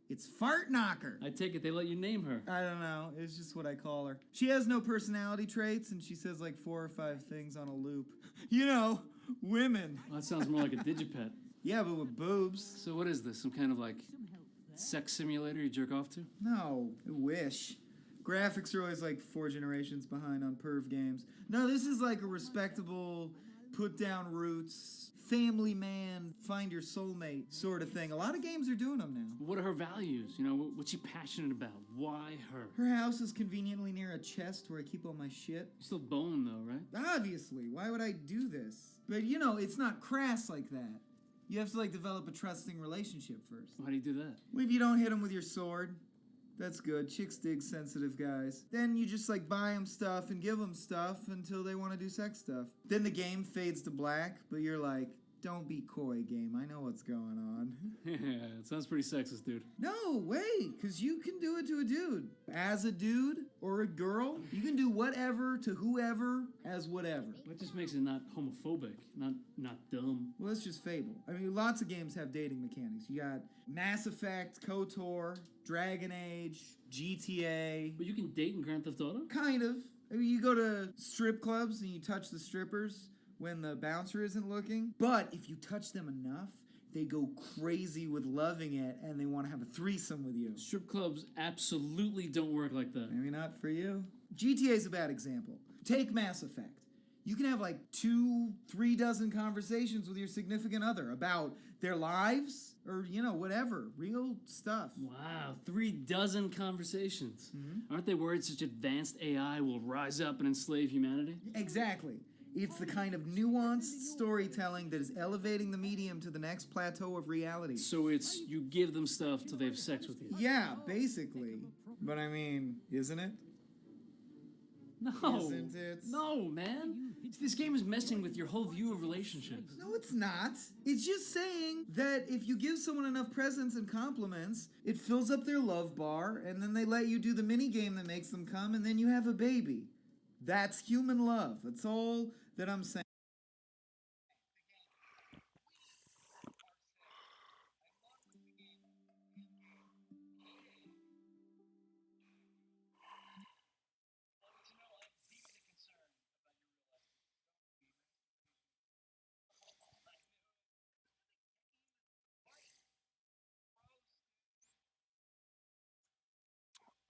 It's Fart Knocker. I take it they let you name her. I don't know. It's just what I call her. She has no personality traits, and she says like 4 or 5 things on a loop. You know, women. Well, that sounds more like a digipet. Yeah, but with boobs. So what is this? Some kind of like sex simulator you jerk off to? No, I wish. Graphics are always like 4 generations behind on perv games. No, this is like a respectable, put down roots, family man, find your soulmate sort of thing. A lot of games are doing them now. What are her values? You know, what's she passionate about? Why her? Her house is conveniently near a chest where I keep all my shit. You're still bone though, right? Obviously. Why would I do this? But you know, it's not crass like that. You have to like develop a trusting relationship first. How do you do that? Well, if you don't hit them with your sword, that's good. Chicks dig sensitive guys. Then you just like buy them stuff and give them stuff until they want to do sex stuff. Then the game fades to black, but you're like, don't be coy, game. I know what's going on. Yeah, it sounds pretty sexist, dude. No, wait, because you can do it to a dude. As a dude or a girl, you can do whatever to whoever as whatever. That just makes it not homophobic, not dumb. Well, it's just Fable. I mean, lots of games have dating mechanics. You got Mass Effect, KOTOR, Dragon Age, GTA. But you can date in Grand Theft Auto? Kind of. I mean, you go to strip clubs and you touch the strippers when the bouncer isn't looking. But if you touch them enough, they go crazy with loving it and they want to have a threesome with you. Strip clubs absolutely don't work like that. Maybe not for you. GTA is a bad example. Take Mass Effect. You can have like 2-3 dozen conversations with your significant other about their lives or, you know, whatever. Real stuff. Wow, 3 dozen conversations. Mm-hmm. Aren't they worried such advanced AI will rise up and enslave humanity? Exactly. It's the kind of nuanced storytelling that is elevating the medium to the next plateau of reality. So it's you give them stuff till they have sex with you. Yeah, basically. But I mean, isn't it? No. Isn't it? No, man. This game is messing with your whole view of relationships. No, it's not. It's just saying that if you give someone enough presents and compliments, it fills up their love bar, and then they let you do the mini game that makes them come, and then you have a baby. That's human love. That's all that I'm saying.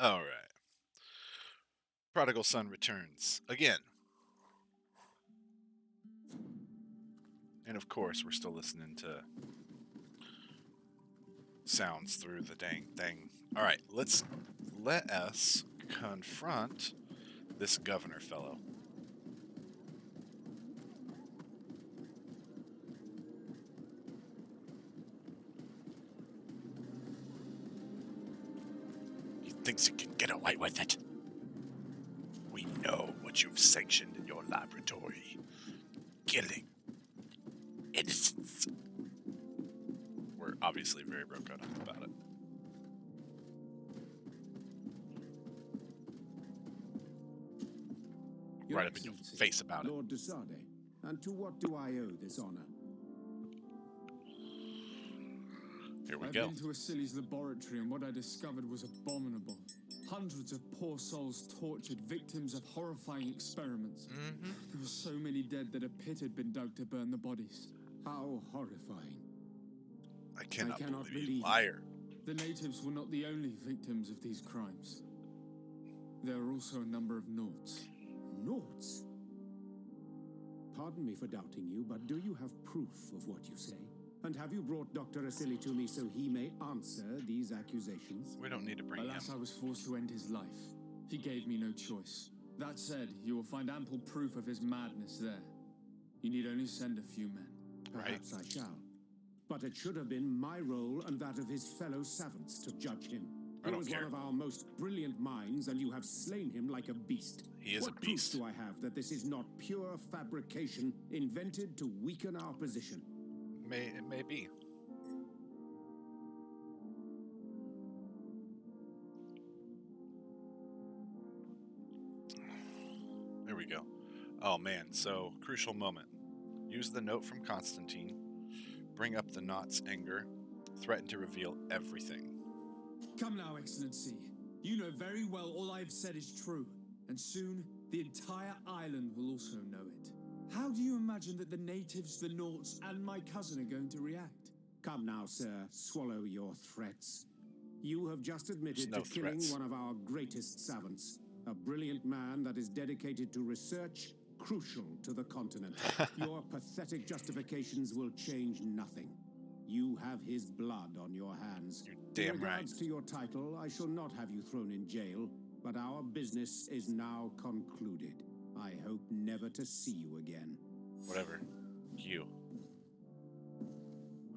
All right. Prodigal Son returns again. And of course, we're still listening to sounds through the dang thing. All right, let us confront this governor fellow. He thinks he can get away with it. We know what you've sanctioned in your laboratory. Killing innocents. We're obviously very broken up about it. Right up in your face about it. Lord de Sade, and to what do I owe this honor? Here we I've go. been to Asili's laboratory, and what I discovered was abominable. Hundreds of poor souls tortured, victims of horrifying experiments. There were so many dead that a pit had been dug to burn the bodies. How horrifying. I cannot believe you, liar. The natives were not the only victims of these crimes. There are also a number of Naughts. Naughts? Pardon me for doubting you, but do you have proof of what you say? And have you brought Dr. Asili to me so he may answer these accusations? We don't need to bring Alas, him. I was forced to end his life. He gave me no choice. That said, you will find ample proof of his madness there. You need only send a few men. Perhaps I shall. But it should have been my role and that of his fellow savants to judge him. He was one of our most brilliant minds, and you have slain him like a beast. He is a beast. What proof do I have that this is not pure fabrication invented to weaken our position? It may be. There we go. Oh man, so crucial moment. Use the note from Constantine, bring up the Naught's anger, threaten to reveal everything. Come now, Excellency. You know very well all I've said is true, and soon the entire island will also know it. How do you imagine that the natives, the Naughts, and my cousin are going to react? Come now, sir, swallow your threats. You have just admitted to killing one of our greatest savants, a brilliant man that is dedicated to research crucial to the continent. Your pathetic justifications will change nothing. You have his blood on your hands. You're damn in regards right. to your title, I shall not have you thrown in jail, but our business is now concluded. I hope never to see you again. Whatever. You.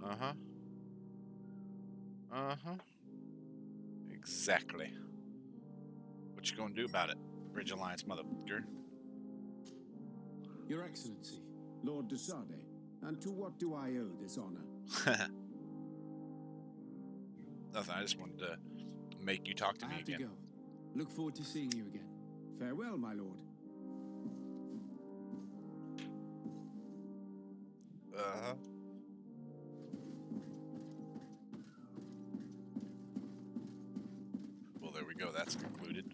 Uh-huh. Uh-huh. Exactly. What you gonna do about it, Bridge Alliance motherfucker? Your Excellency. Lord de Sade, and to what do I owe this honor? Nothing, I just wanted to make you talk to me again. I have to go. Look forward to seeing you again. Farewell, my lord. Uh-huh. Well, there we go. That's concluded.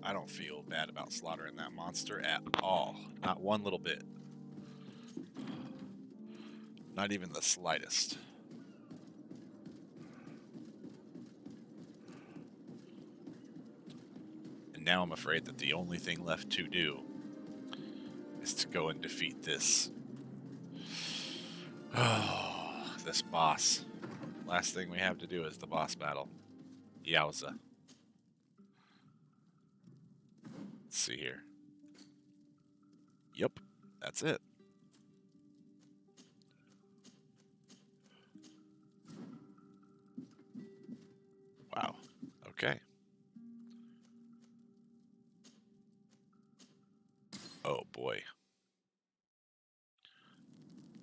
I don't feel bad about slaughtering that monster at all. Not one little bit. Not even the slightest. And now I'm afraid that the only thing left to do is to go and defeat this. Oh, this boss. Last thing we have to do is the boss battle. Yowza. Let's see here. Yep, that's it. Wow. Okay. Oh boy.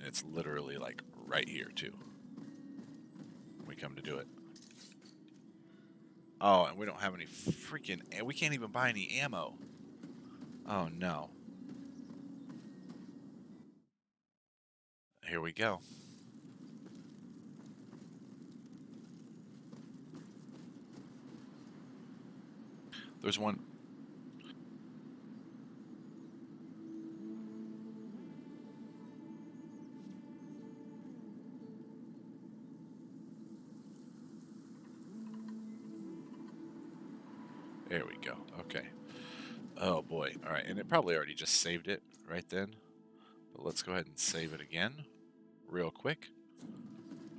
It's literally like right here too. We come to do it. Oh, and we don't have any freaking... We can't even buy any ammo. Oh no. Here we go. There's one... There we go. Okay. Oh boy. All right, and it probably already just saved it right then. But let's go ahead and save it again, real quick.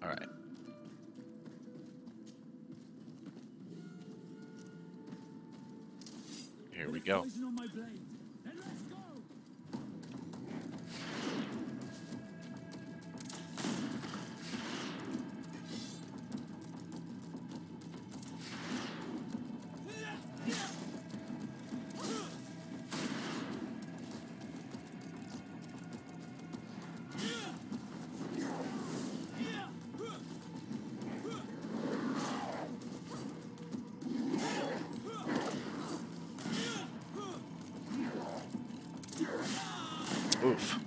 All right. Here we go. Oof.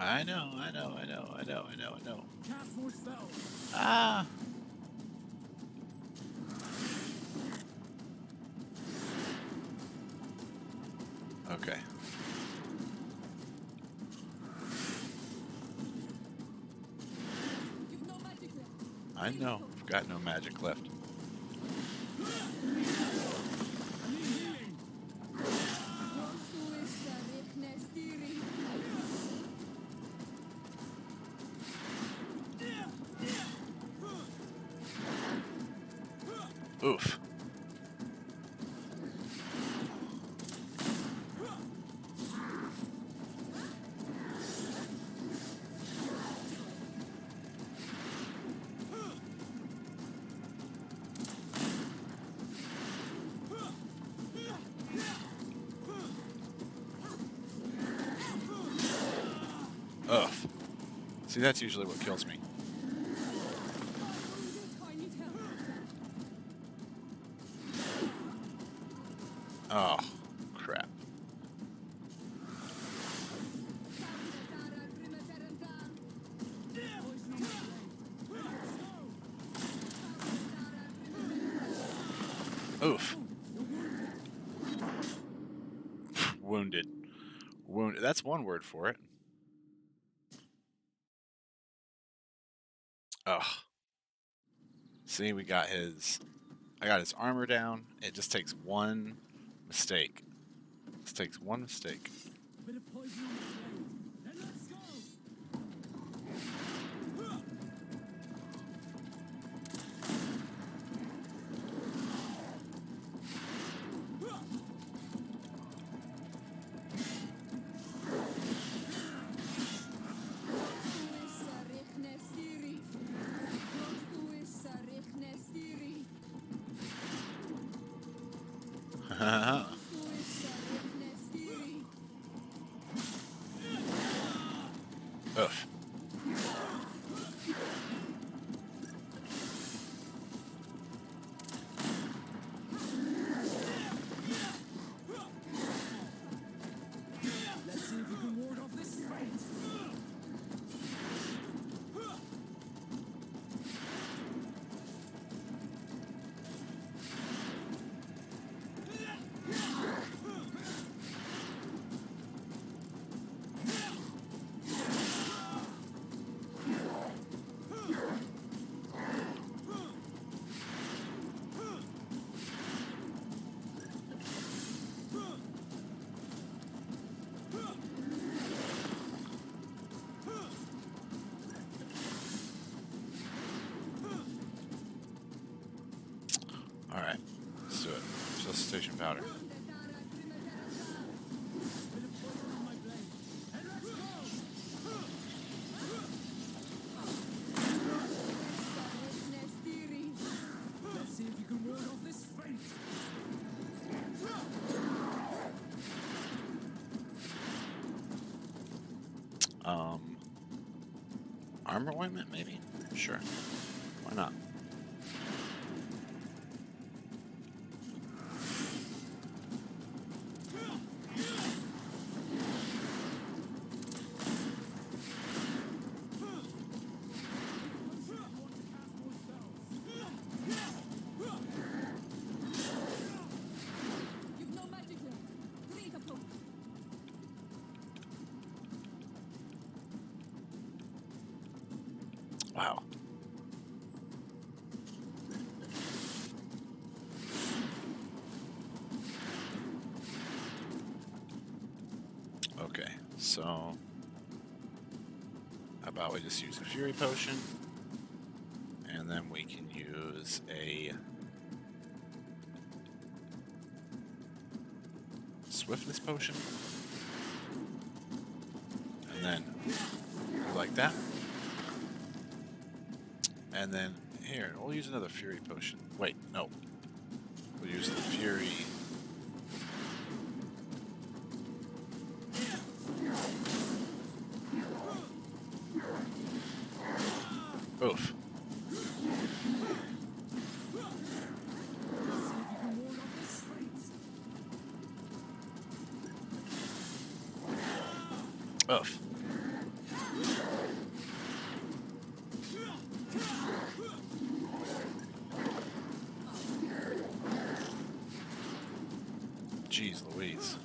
I know. Ah. Okay. I know. I've got no magic left. Oof. Ugh. See, that's usually what kills me. Oh, crap. Oof. Wounded. Wounded. That's one word for it. Ugh. See, we got his... I got his armor down. It just takes one mistake. It takes one mistake. Ugh. Alright, let's do it. Resuscitation powder. Armor ointment, maybe? Sure. Why not? So, how about we just use a Fury Potion, and then we can use a Swiftness Potion, and then like that. And then here, we'll use another Fury Potion. Wait, no. We'll use the Fury. Oof. Oof. Jeez Louise.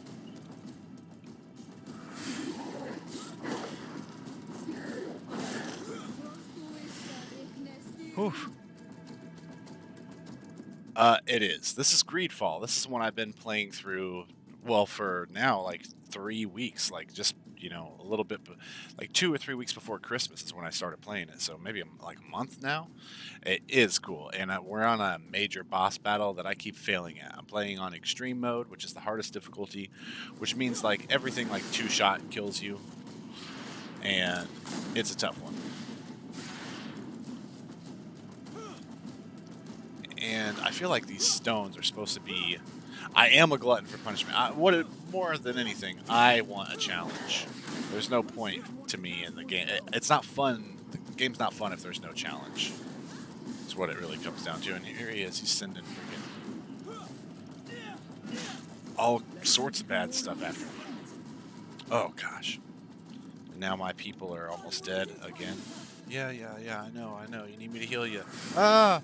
Oof. It is. This is Greedfall. This is one I've been playing through, well, for now, like 3 weeks. Like, just, you know, a little bit, like 2 or 3 weeks before Christmas is when I started playing it. So maybe like a month now. It is cool. And we're on a major boss battle that I keep failing at. I'm playing on extreme mode, which is the hardest difficulty, which means like everything like 2-shot kills you. And it's a tough one. And I feel like these stones are supposed to be... I am a glutton for punishment. More than anything, I want a challenge. There's no point to me in the game. It's not fun. The game's not fun if there's no challenge. That's what it really comes down to. And here he is. He's sending freaking all sorts of bad stuff after me. Oh, gosh. And now my people are almost dead again. Yeah, I know. You need me to heal you. Ah!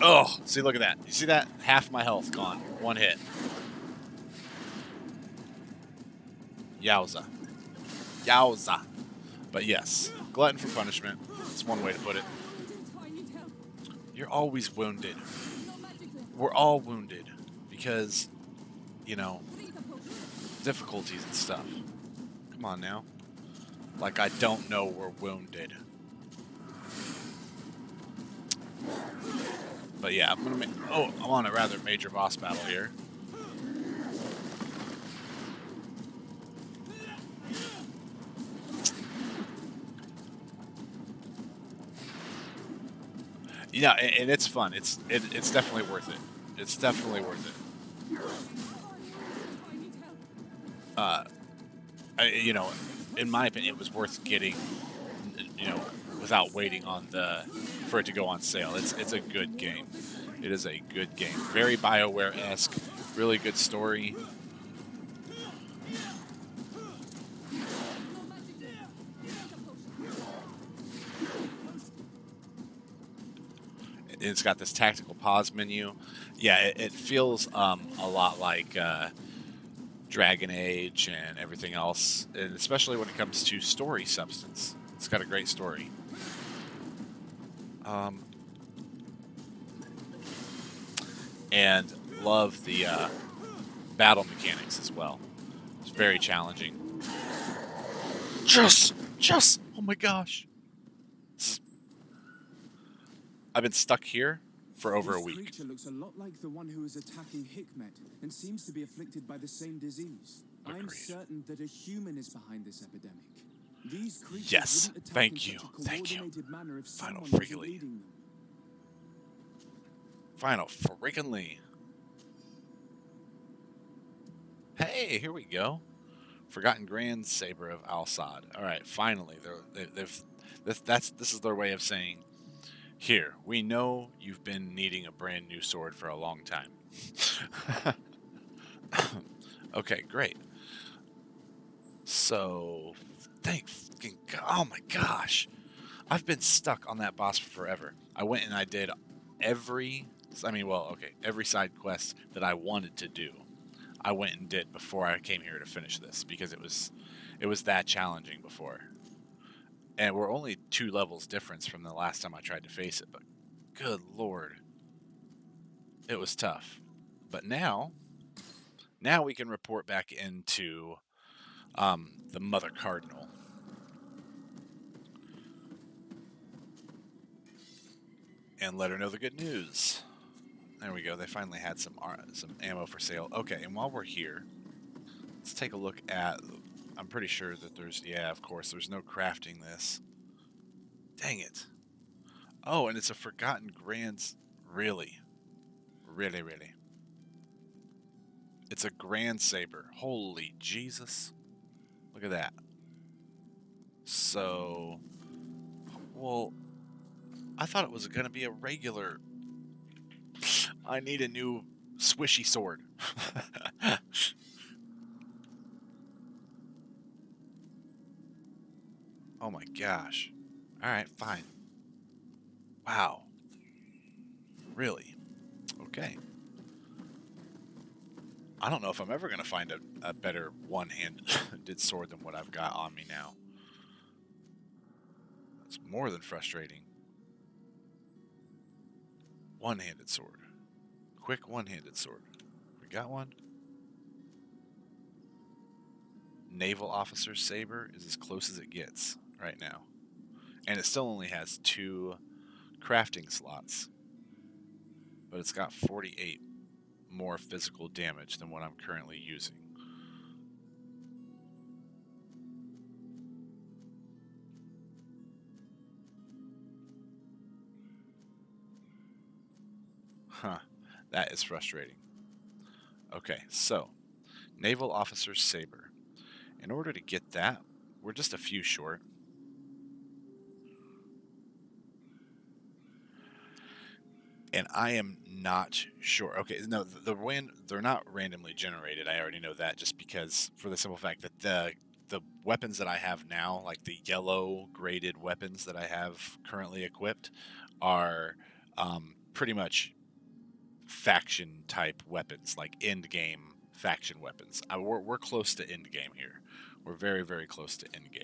Oh, see, look at that. You see that? Half my health gone. One hit. Yowza. Yowza. But yes, glutton for punishment. That's one way to put it. You're always wounded. We're all wounded because, you know, difficulties and stuff. Come on now. Like I don't know we're wounded. But yeah, I'm gonna I'm on a rather major boss battle here. Yeah, and it's fun. It's definitely worth it. It's definitely worth it. You know, in my opinion, it was worth getting. You know, without waiting for it to go on sale. It's a good game. It is a good game. Very BioWare-esque. Really good story. It's got this tactical pause menu. Yeah, it feels a lot like Dragon Age and everything else, and especially when it comes to story substance. It's got a great story. And love the battle mechanics as well. It's very challenging. Just, oh my gosh. I've been stuck here for over a week. This creature looks a lot like the one who is attacking Hikmet and seems to be afflicted by the same disease. Agreed. I'm certain that a human is behind this epidemic. These creatures yes, wouldn't attack thank in you, such a thank you. coordinated manner if Final someone wasn't freakingly. leading them. Final freakingly. Hey, here we go. Forgotten Grand Saber of Al-Sad. All right, finally, this is their way of saying, here, we know you've been needing a brand new sword for a long time. Okay, great. So, thank fucking God. Oh my gosh. I've been stuck on that boss for forever. I went and I did every side quest that I wanted to do. I went and did before I came here to finish this because it was that challenging before. And we're only 2 levels difference from the last time I tried to face it, but good lord. It was tough. But now Now we can report back into the Mother Cardinal. And let her know the good news. There we go. They finally had some ammo for sale. Okay, and while we're here, let's take a look at... I'm pretty sure that there's... Yeah, of course, there's no crafting this. Dang it. Oh, and it's a Forgotten Grand... Really? Really, really. It's a Grand Saber. Holy Jesus. Look at that. So... Well, I thought it was going to be a regular... I need a new swishy sword. Oh my gosh. Alright, fine. Wow. Really? Okay. I don't know if I'm ever going to find a better one-handed sword than what I've got on me now. That's more than frustrating. One-handed sword. Quick one-handed sword. We got one. Naval Officer's Saber is as close as it gets right now. And it still only has 2 crafting slots. But it's got 48 more physical damage than what I'm currently using. Huh. That is frustrating. Okay, so Naval Officer's Saber. In order to get that, we're just a few short. And I am not sure. Okay, no, they're not randomly generated. I already know that, just because, for the simple fact that the weapons that I have now, like the yellow graded weapons that I have currently equipped, are pretty much faction type weapons, like end game faction weapons. We're close to end game here. We're very, very close to end game.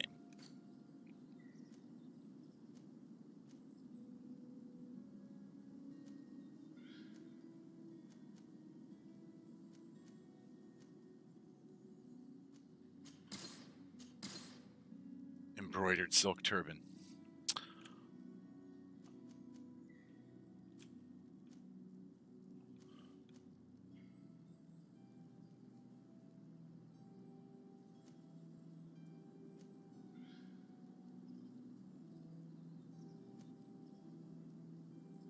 Embroidered silk turban.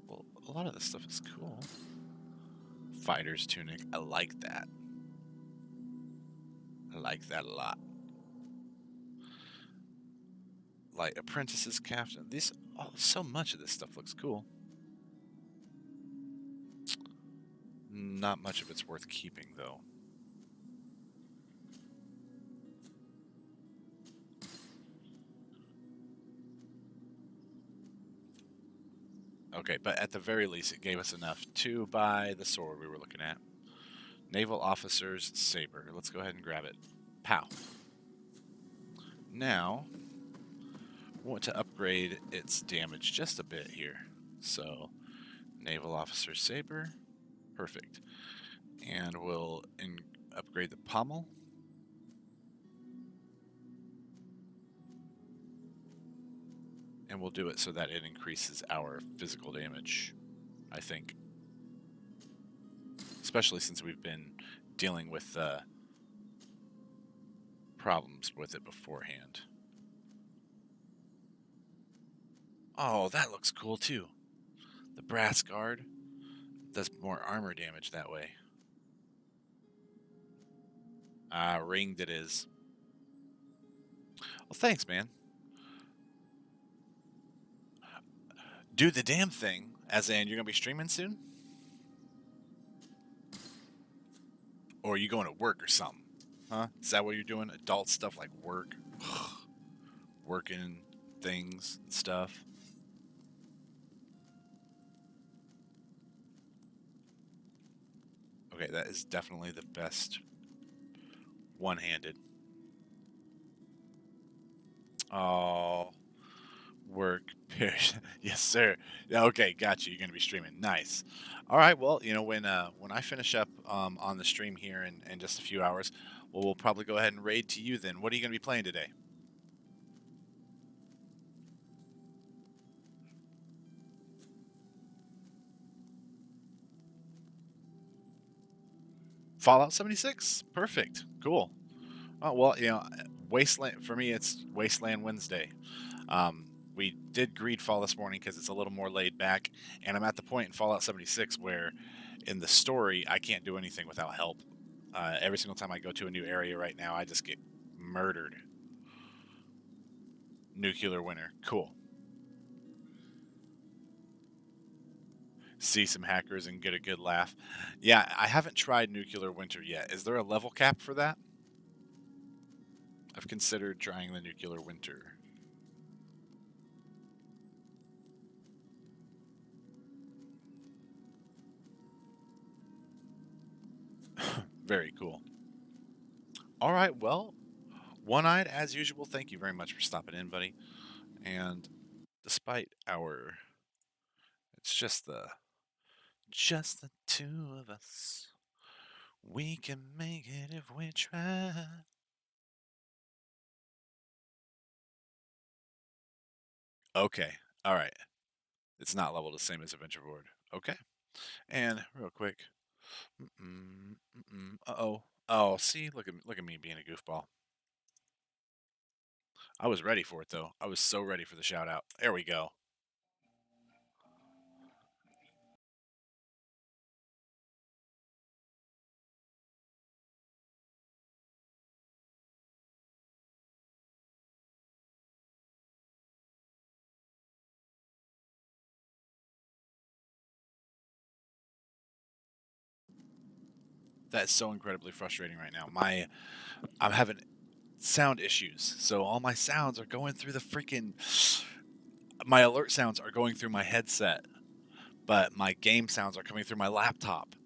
Well, a lot of this stuff is cool. Fighter's tunic. I like that. I like that a lot. Like apprentice's captain. So much of this stuff looks cool. Not much of it's worth keeping, though. Okay, but at the very least, it gave us enough to buy the sword we were looking at. Naval Officer's Saber. Let's go ahead and grab it. Pow. Now, we want to upgrade its damage just a bit here. So, Naval Officer's Saber. Perfect. And we'll upgrade the pommel. And we'll do it so that it increases our physical damage, I think. Especially since we've been dealing with problems with it beforehand. Oh, that looks cool too. The brass guard does more armor damage that way. Ringed it is. Well, thanks, man. Do the damn thing, as in you're going to be streaming soon? Or are you going to work or something? Huh? Is that what you're doing? Adult stuff like work? Working things and stuff? Okay, that is definitely the best one-handed. Oh, work Here, yes, sir. Yeah, okay, got you. You're gonna be streaming. Nice. All right. Well, when I finish up on the stream here in just a few hours, well, we'll probably go ahead and raid to you then. What are you gonna be playing today? Fallout 76. Perfect. Cool. Oh well, Wasteland for me. It's Wasteland Wednesday. We did Greedfall this morning because it's a little more laid back, and I'm at the point in Fallout 76 where, in the story, I can't do anything without help. Every single time I go to a new area right now, I just get murdered. Nuclear winter, cool. See some hackers and get a good laugh. Yeah, I haven't tried nuclear winter yet. Is there a level cap for that? I've considered trying the nuclear winter. Very cool. All right, well, One-Eyed, as usual, thank you very much for stopping in, buddy. And despite it's just the two of us. We can make it if we try. Okay, all right. It's not leveled the same as Adventure Board. Okay. And real quick. Uh-oh. Oh, see, look at me being a goofball. I was ready for it though. I was so ready for the shout out. There we go. That's so incredibly frustrating right now. I'm having sound issues. So all my sounds are going through the freaking my alert sounds are going through my headset, but my game sounds are coming through my laptop.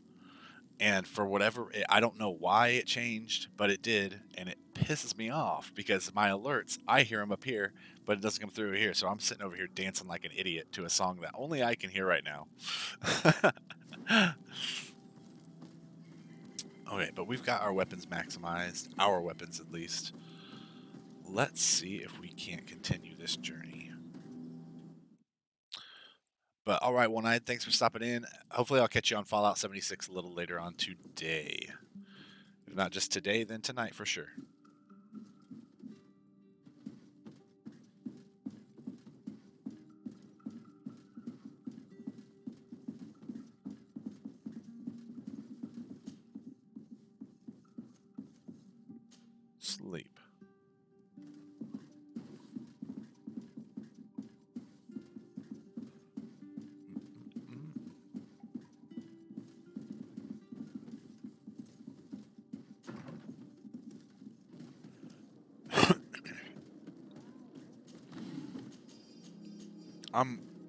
And for whatever, I don't know why it changed, but it did, and it pisses me off because my alerts, I hear them up here, but it doesn't come through here. So I'm sitting over here dancing like an idiot to a song that only I can hear right now. Okay, but we've got our weapons maximized, our weapons at least. Let's see if we can't continue this journey. But all right, One-Eyed, thanks for stopping in. Hopefully I'll catch you on Fallout 76 a little later on today. If not just today, then tonight for sure. Sleep.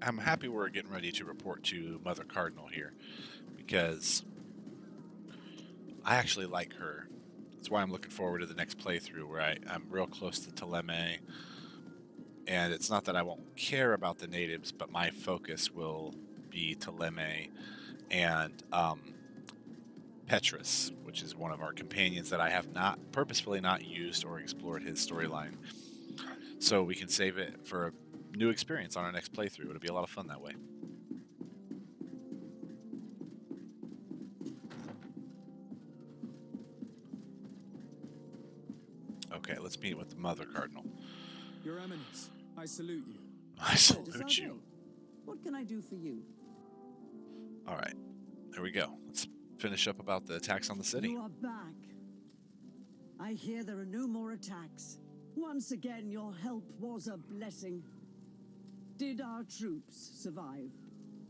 I'm happy we're getting ready to report to Mother Cardinal here because I actually like her. That's why I'm looking forward to the next playthrough where I'm real close to Teleme. And it's not that I won't care about the natives, but my focus will be Teleme and Petrus, which is one of our companions that I have not purposefully not used or explored his storyline. So we can save it for a new experience on our next playthrough. It'll be a lot of fun that way. Okay, let's meet with the Mother Cardinal. Your Eminence, I salute you. I salute you. What can I do for you? All right, there we go. Let's finish up about the attacks on the city. You are back. I hear there are no more attacks. Once again, your help was a blessing. Did our troops survive?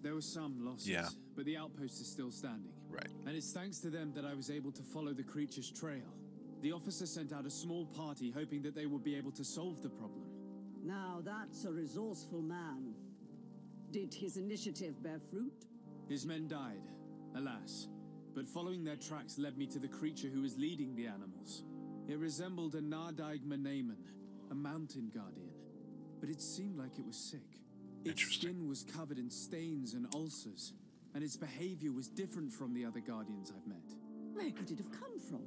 There were some losses, yeah, but the outpost is still standing. Right. And it's thanks to them that I was able to follow the creature's trail. The officer sent out a small party hoping that they would be able to solve the problem. Now that's a resourceful man. Did his initiative bear fruit? His men died, alas. But following their tracks led me to the creature who was leading the animals. It resembled a Nardaig Menaemon, a mountain guardian. But it seemed like it was sick. Its skin was covered in stains and ulcers, and its behavior was different from the other Guardians I've met. Where could it have come from?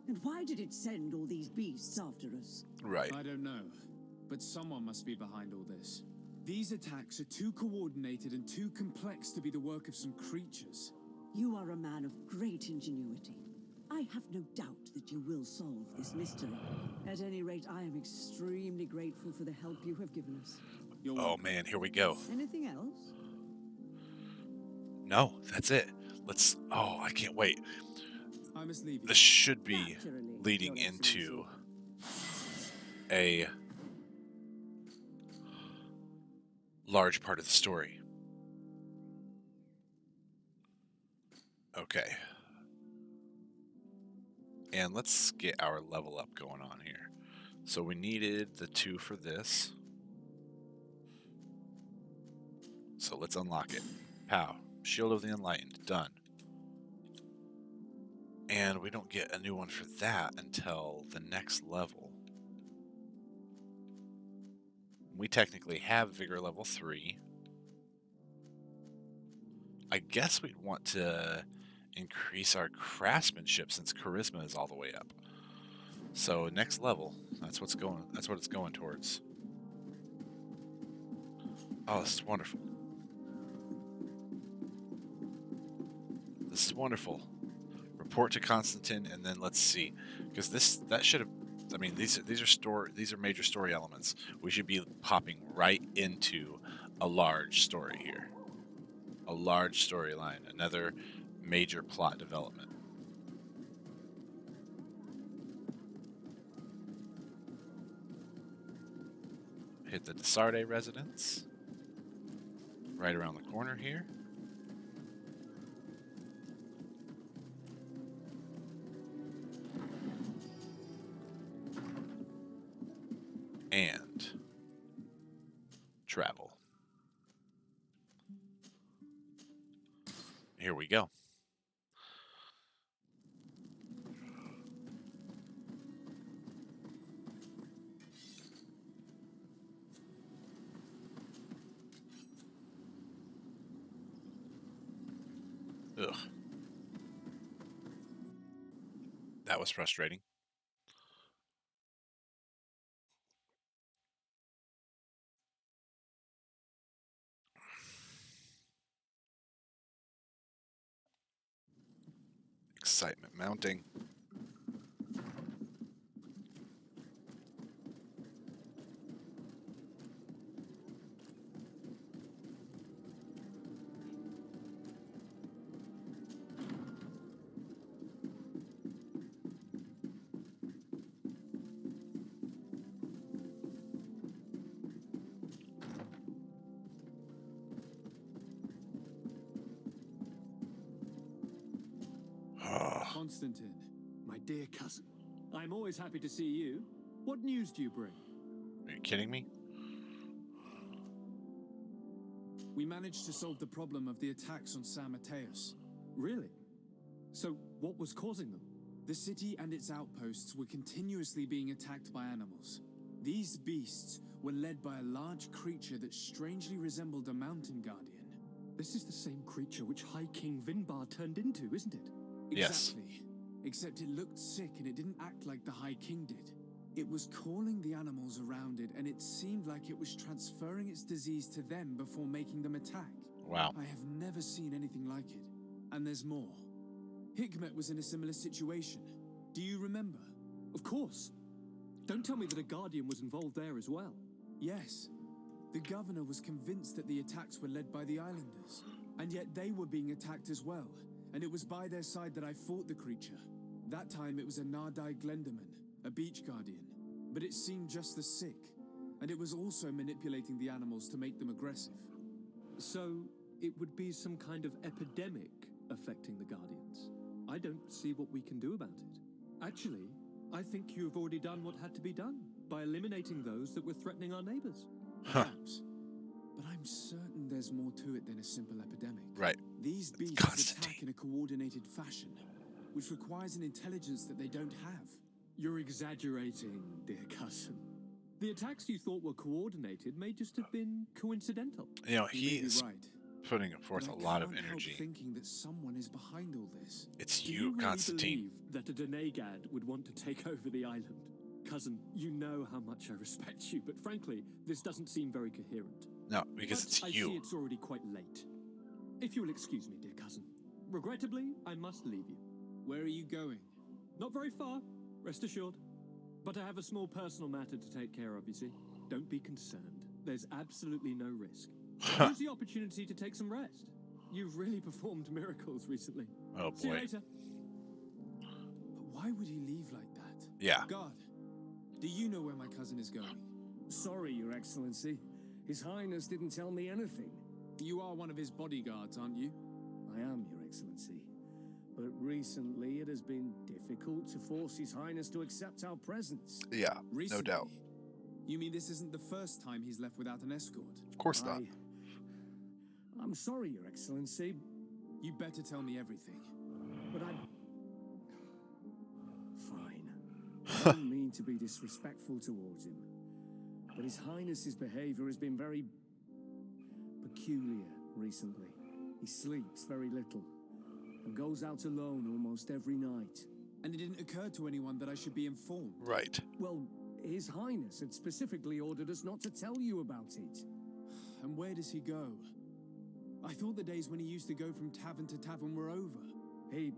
And why did it send all these beasts after us? Right. I don't know, but someone must be behind all this. These attacks are too coordinated and too complex to be the work of some creatures. You are a man of great ingenuity. I have no doubt that you will solve this mystery. At any rate, I am extremely grateful for the help you have given us. Oh man, here we go. Anything else? No, that's it. Let's. Oh, I can't wait. I must leave you. This should be leading into a large part of the story. Okay. And let's get our level up going on here. So we needed the 2 for this. So let's unlock it. Pow. Shield of the Enlightened. Done. And we don't get a new one for that until the next level. We technically have Vigor level 3. I guess we'd want to increase our craftsmanship since charisma is all the way up. So next level, that's what it's going towards. Oh, this is wonderful. This is wonderful. Report to Constantine, and then let's see, because that should have. I mean, these are major story elements. We should be popping right into a large story here, a large storyline, another major plot development. Hit the Desarde residence, right around the corner here. And travel. Here we go. Ugh. That was frustrating. Excitement mounting. Constantine, my dear cousin, I'm always happy to see you. What news do you bring? Are you kidding me? We managed to solve the problem of the attacks on San Mateus. Really? So, what was causing them? The city and its outposts were continuously being attacked by animals. These beasts were led by a large creature that strangely resembled a mountain guardian. This is the same creature which High King Vinbar turned into, isn't it? Yes. Exactly. Except it looked sick and it didn't act like the High King did. It was calling the animals around it, and it seemed like it was transferring its disease to them before making them attack. Wow. I have never seen anything like it. And there's more. Hikmet was in a similar situation. Do you remember? Of course. Don't tell me that a Guardian was involved there as well. Yes. The governor was convinced that the attacks were led by the islanders, and yet they were being attacked as well, and it was by their side that I fought the creature. That time it was a Nardai Glenderman, a beach guardian, but it seemed just as sick, and it was also manipulating the animals to make them aggressive. So, it would be some kind of epidemic affecting the Guardians. I don't see what we can do about it. Actually, I think you've already done what had to be done by eliminating those that were threatening our neighbors. Perhaps. But I'm certain there's more to it than a simple epidemic. Right. These beasts attack in a coordinated fashion, which requires an intelligence that they don't have. You're exaggerating, dear cousin. The attacks you thought were coordinated may just have been coincidental. You know, You may be he's right. putting forth But a I lot of can't help energy. thinking that someone is behind all this. It's Do you, really Constantine. believe that a Denegad would want to take over the island? Cousin, you know how much I respect you, but frankly, this doesn't seem very coherent. No, because But it's I you. see it's already quite late. If you will excuse me, dear cousin. Regrettably, I must leave you. Where are you going? Not very far, rest assured. But I have a small personal matter to take care of, you see. Don't be concerned. There's absolutely no risk. Use the opportunity to take some rest. You've really performed miracles recently. Oh See you boy. later. But why would he leave like that? Yeah. God, do you know where my cousin is going? Sorry, Your Excellency. His Highness didn't tell me anything. You are one of his bodyguards, aren't you? I am, Your Excellency. But recently it has been difficult to force His Highness to accept our presence. Yeah, Recently? no doubt. You mean this isn't the first time he's left without an escort? Of course not. I'm sorry, Your Excellency. You better tell me everything. But Fine. I don't mean to be disrespectful towards him. But His Highness's behavior has been very peculiar recently. He sleeps very little and goes out alone almost every night. And it didn't occur to anyone that I should be informed. Right. Well, His Highness had specifically ordered us not to tell you about it. And where does he go? I thought the days when he used to go from tavern to tavern were over. He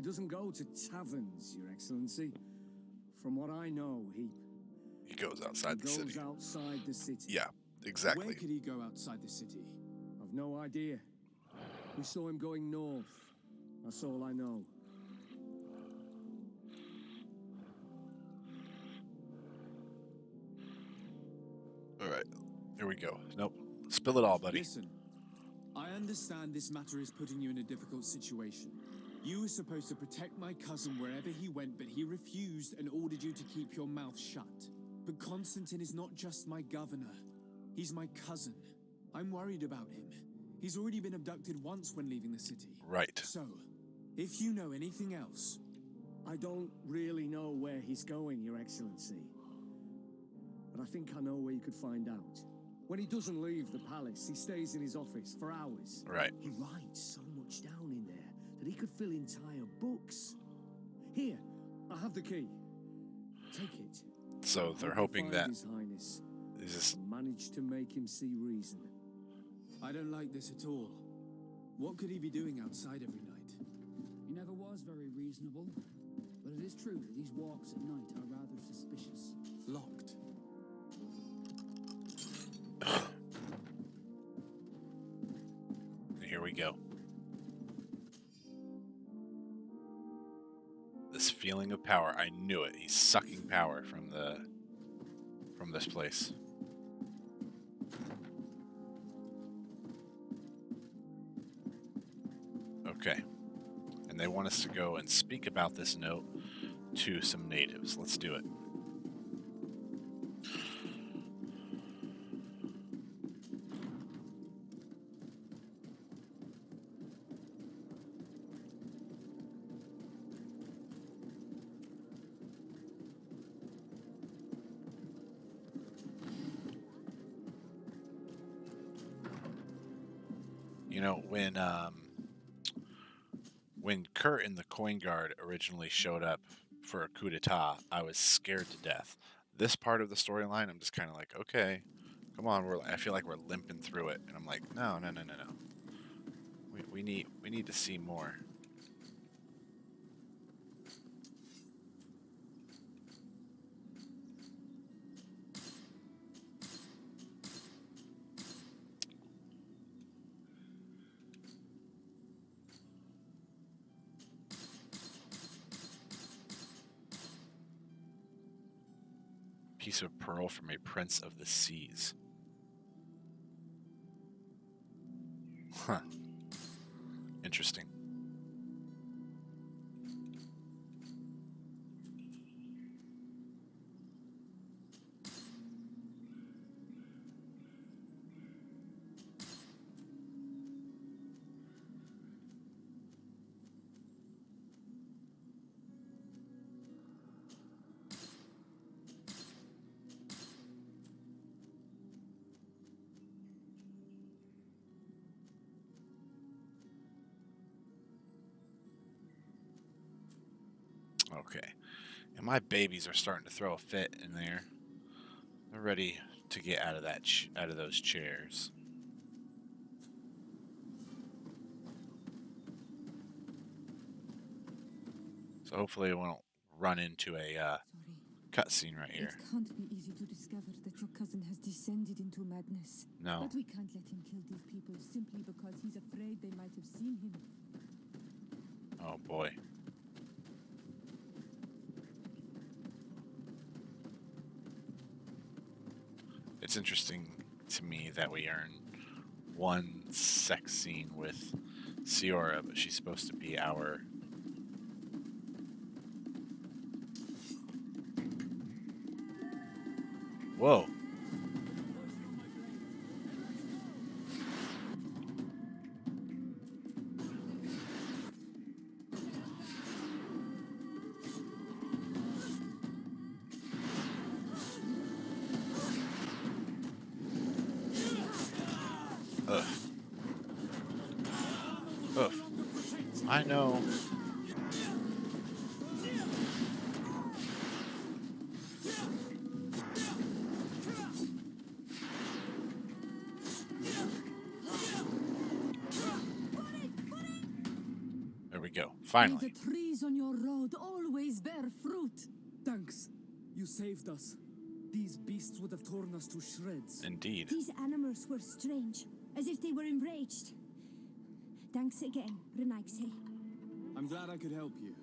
doesn't go to taverns, Your Excellency. From what I know, he goes outside the city. Goes outside the city. Yeah, exactly. Where could he go outside the city? I've no idea. We saw him going north. That's all I know. All right, here we go. Nope, spill it all, buddy. Listen, I understand this matter is putting you in a difficult situation. You were supposed to protect my cousin wherever he went, but he refused and ordered you to keep your mouth shut. But Constantine is not just my governor. He's my cousin. I'm worried about him. He's already been abducted once when leaving the city. Right. So, if you know anything else... I don't really know where he's going, Your Excellency. But I think I know where you could find out. When he doesn't leave the palace, he stays in his office for hours. Right. He writes so much down in there that he could fill entire books. Here, I have the key. Take it. So they're hoping that His Highness is this managed to make him see reason. I don't like this at all. What could he be doing outside every night? He never was very reasonable. But it is true that these walks at night are rather suspicious. Locked. Here we go. This feeling of power, I knew it. He's sucking power from this place. Okay. And they want us to go and speak about this note to some natives. Let's do it. You know, when Kurt and the Coin Guard originally showed up for a coup d'etat, I was scared to death. This part of the storyline, I'm just kind of like, okay, come on. I feel like we're limping through it, and I'm like, no. We need to see more. Piece of pearl from a prince of the seas. Huh. Interesting. Okay. And my babies are starting to throw a fit in there. They're ready to get out of out of those chairs. So hopefully it won't run into a cutscene right here. It can't be easy to discover that your cousin has descended into madness. No. But we can't let him kill these people simply because he's afraid they might have seen him. Oh boy. It's interesting to me that we earn one sex scene with Ciora, but she's supposed to be our... Whoa. Ugh. Ugh. I know. There we go. Finally. May the trees on your road always bear fruit. Thanks. You saved us. These beasts would have torn us to shreds. Indeed. These animals were strange, as if they were enraged. Thanks again, Renaigse. I'm glad I could help you.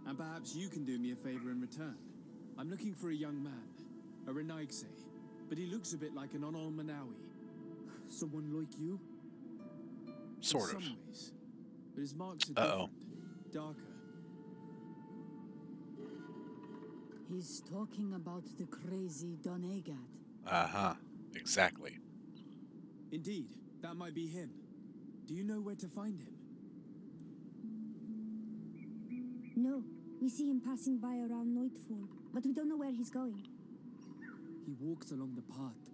And perhaps you can do me a favor in return. I'm looking for a young man, a Renaigse, but he looks a bit like an Onol Manawi. Someone like you? Sort in of. some ways. But his marks are Uh-oh. different, darker. He's talking about the crazy Donegat. Uh-huh. Exactly. Indeed, that might be him. Do you know where to find him? No, we see him passing by around nightfall, but we don't know where he's going. He walks along the path,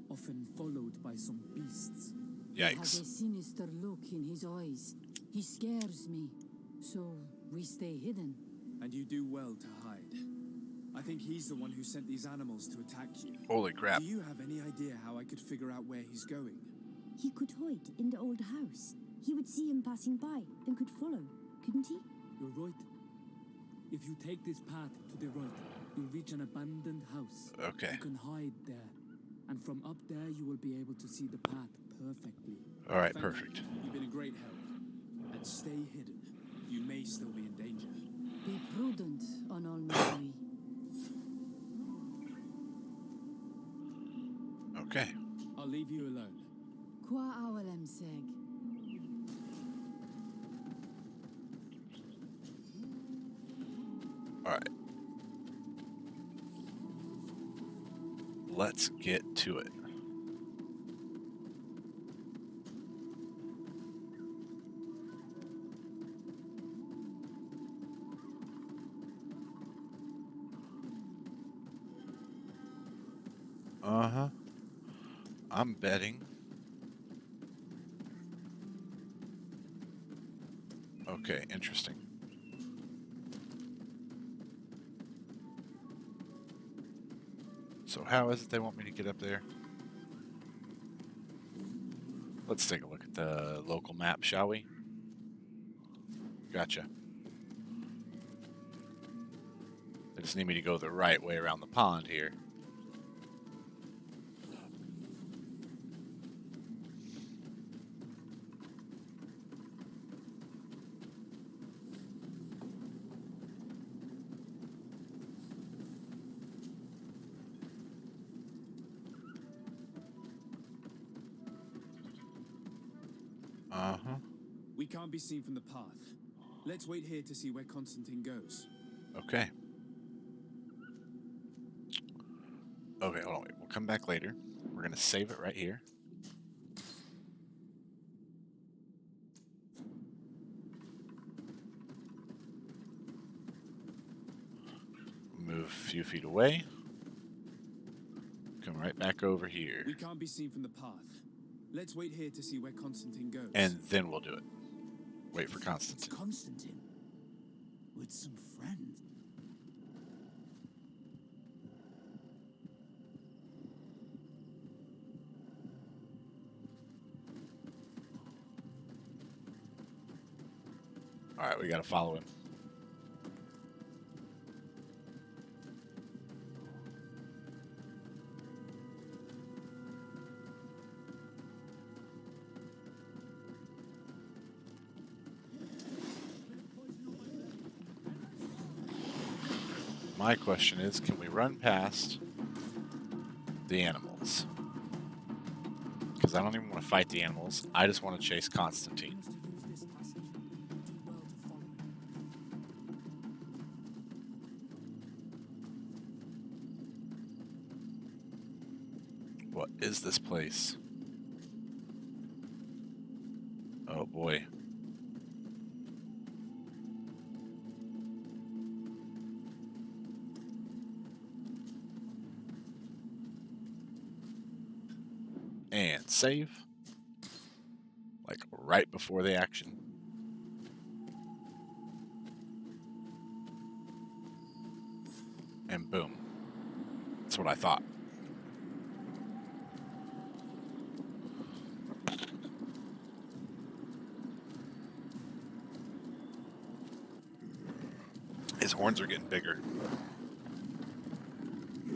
often followed by some beasts. He has a Yikes. sinister look in his eyes. He scares me, so we stay hidden. And you do well to hide. I think he's the one who sent these animals to attack you. Holy crap. Do you have any idea how I could figure out where he's going? He could hide in the old house. He would see him passing by and could follow, couldn't he? You're right. If you take this path to the right, you'll reach an abandoned house. Okay. You can hide there. And from up there, you will be able to see the path perfectly. All right, Thank perfect. you. You've been a great help. And stay hidden. You may still be in danger. Be prudent, Onol Manawi. Okay. I'll leave you alone. Qua awalem seg. All right. Let's get to it. Uh-huh. I'm betting. Okay, interesting. So how is it they want me to get up there? Let's take a look at the local map, shall we? Gotcha. They just need me to go the right way around the pond here. Uh-huh. We can't be seen from the path. Let's wait here to see where Constantine goes. Okay. Okay, hold on, wait. We'll come back later. We're going to save it right here. Move a few feet away. Come right back over here. We can't be seen from the path. Let's wait here to see where Constantine goes. And then we'll do it. Wait for Constantine. Constantine. with some friends. All right, we got to follow him. My question is, can we run past the animals? Because I don't even want to fight the animals. I just want to chase Constantine. What is this place? Oh boy. And save. Like right before the action. And boom. That's what I thought. His horns are getting bigger.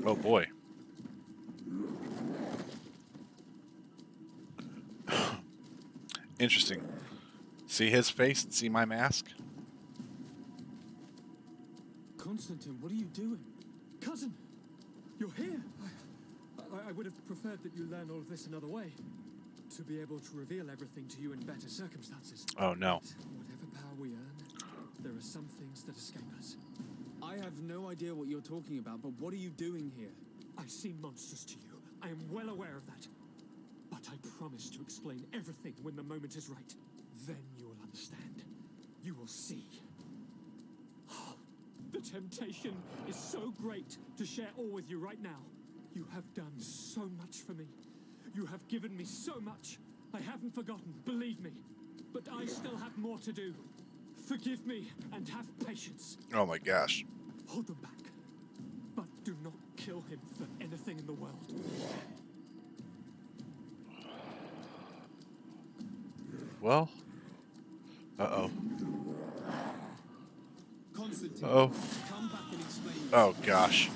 Oh boy. Interesting. See his face and see my mask? Constantine, what are you doing? Cousin, you're here. I would have preferred that you learn all of this another way. To be able to reveal everything to you in better circumstances. Oh no. Whatever power we earn, there are some things that escape us. I have no idea what you're talking about, but what are you doing here? I seem monstrous to you. I am well aware of that. But I promise to explain everything when the moment is right. Then you will understand. You will see. The temptation is so great to share all with you right now. You have done so much for me. You have given me so much. I haven't forgotten, believe me. But I still have more to do. Forgive me and have patience. Oh my gosh. Hold them back. But do not kill him for anything in the world. Well. Uh-oh. Constantine, Uh-oh. come back and explain. Oh gosh.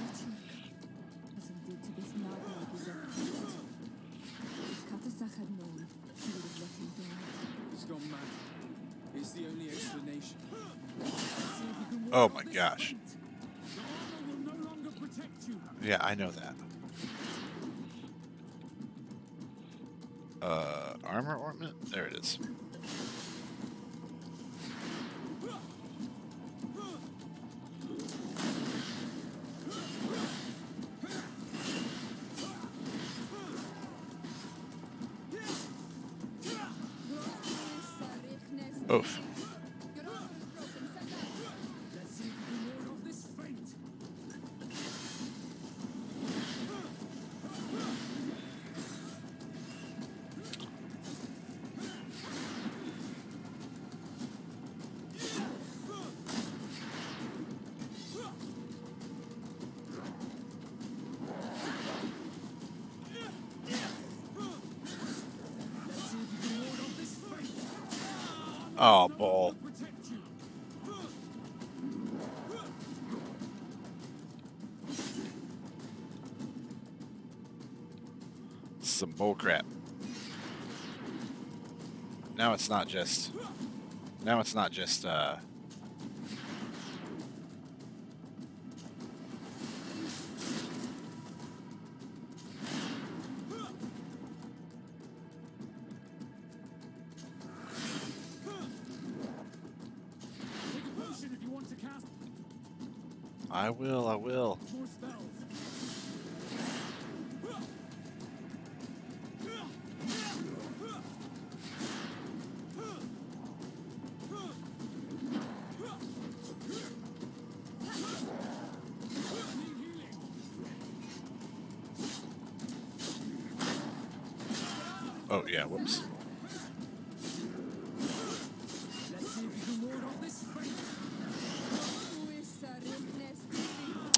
He's gone mad. It's the only explanation. Oh my gosh. The armor will no longer protect you. Yeah, I know that. Armor ornament? There it is. Oof. Let's see if you can ward off this fate. Oh, bull. Some bull crap. Now it's not just. I will. More spells. Oh yeah, whoops. Let's see if you can ward off this fate.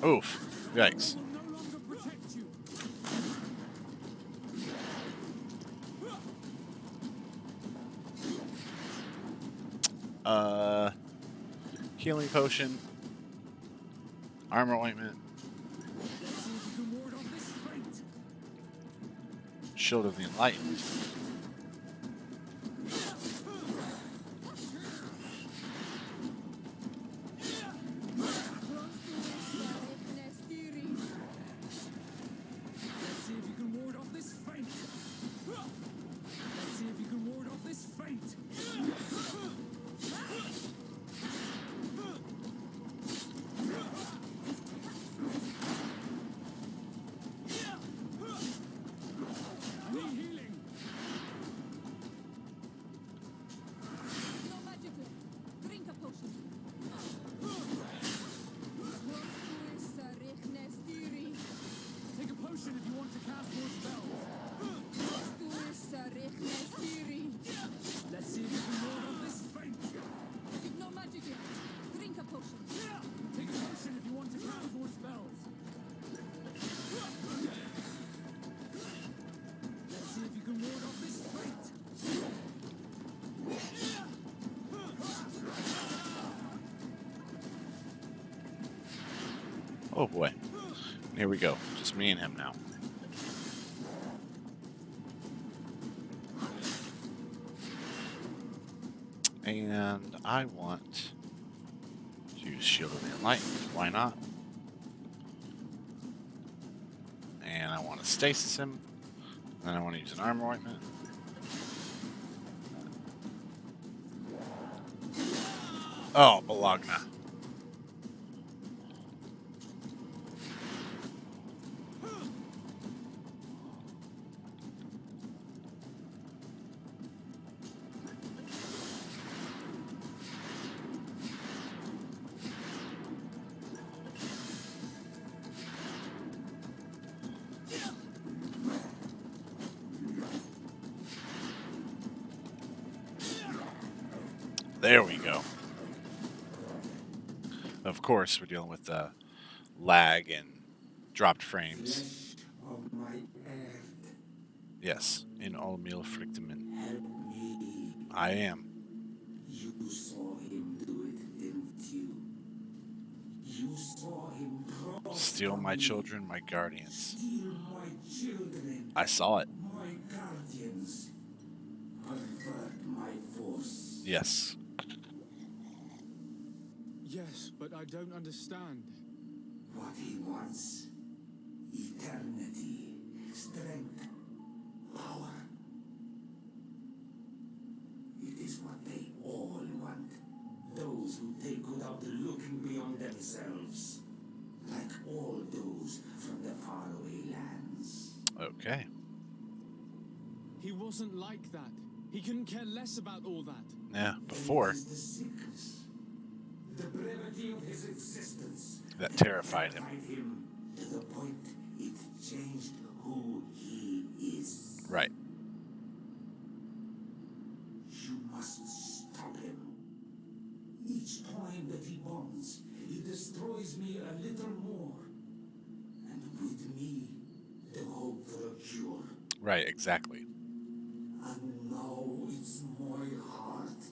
Oof. Yikes. Healing potion. Armor ointment. Shield of the Enlightened. Oh boy. Here we go. Just me and him now. And I want to use Shield of the Enlightened. Why not? And I want to stasis him. Then I want to use an armor ointment. Oh, Bologna. There we go. Of course, we're dealing with lag and dropped frames. Yes, in all meal frictamen. I am. You saw him do it, didn't you? You saw him Steal my children, my guardians. steal my children, I saw it. my guardians, pervert my force. Yes. Yes, but I don't understand. What he wants: eternity, strength, power. It is what they all want. Those who take without looking beyond themselves. Like all those from the faraway lands. Okay. He wasn't like that. He couldn't care less about all that. Yeah, before. It is the sickness, the brevity of his existence That terrified him. him to the point it changed who he is. Right. You must stop him. Each time that he bonds, he destroys me a little more. And with me, the hope for a cure. Right, exactly. And now it's my heart,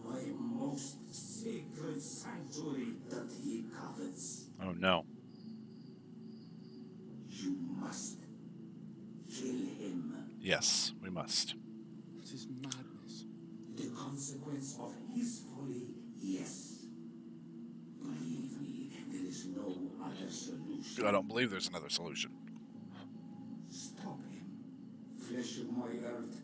my most sacred sanctuary that he covets. Oh no. You must kill him. Yes, we must. It is madness. The consequence of his folly, yes. Believe me, there is no other solution. I don't believe there's another solution. Stop him, flesh of my earth,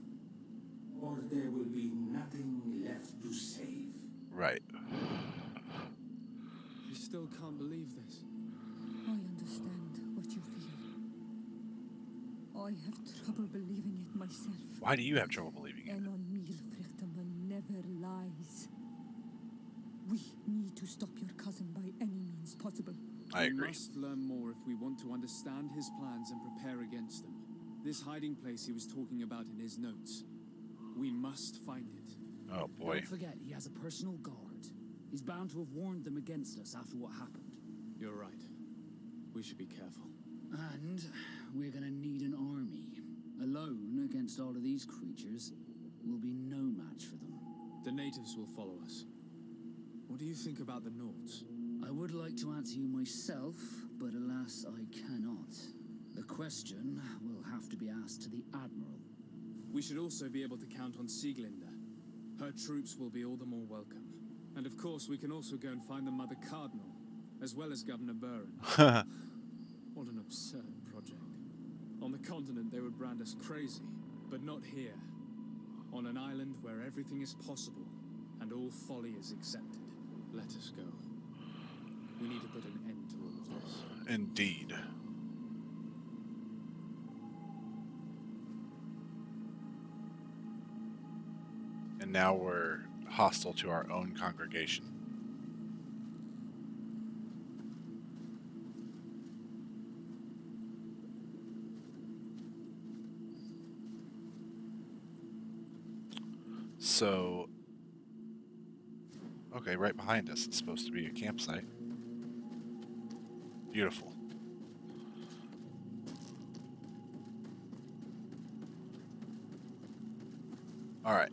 or there will be nothing left to save. Right. You still can't believe this. I understand what you feel. I have trouble believing it myself. Why do you have trouble believing it? En onmiddellijk never lies. We need to stop your cousin by any means possible. I agree. We must learn more if we want to understand his plans and prepare against them. This hiding place he was talking about in his notes. We must find it. Oh boy. Don't forget, he has a personal guard. He's bound to have warned them against us after what happened. You're right. We should be careful. And we're gonna need an army. Alone against all of these creatures will be no match for them. The natives will follow us. What do you think about the Nords? I would like to answer you myself, but alas, I cannot. The question will have to be asked to the Admiral. We should also be able to count on Sieglinde. Her troops will be all the more welcome. And of course, we can also go and find the Mother Cardinal, as well as Governor Buren. What an absurd project. On the continent, they would brand us crazy, but not here. On an island where everything is possible, and all folly is accepted. Let us go. We need to put an end to all of this. Indeed. And now we're hostile to our own congregation. So, okay, right behind us is supposed to be a campsite. Beautiful. All right.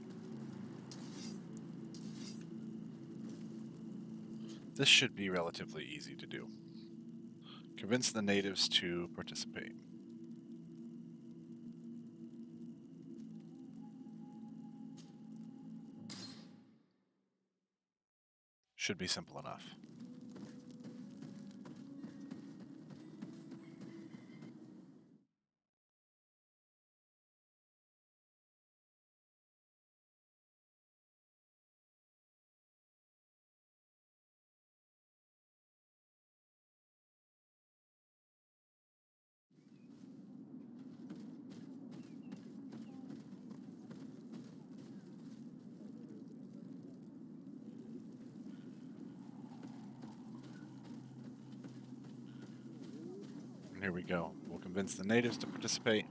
This should be relatively easy to do. Convince the natives to participate. Should be simple enough. And here we go. We'll convince the natives to participate,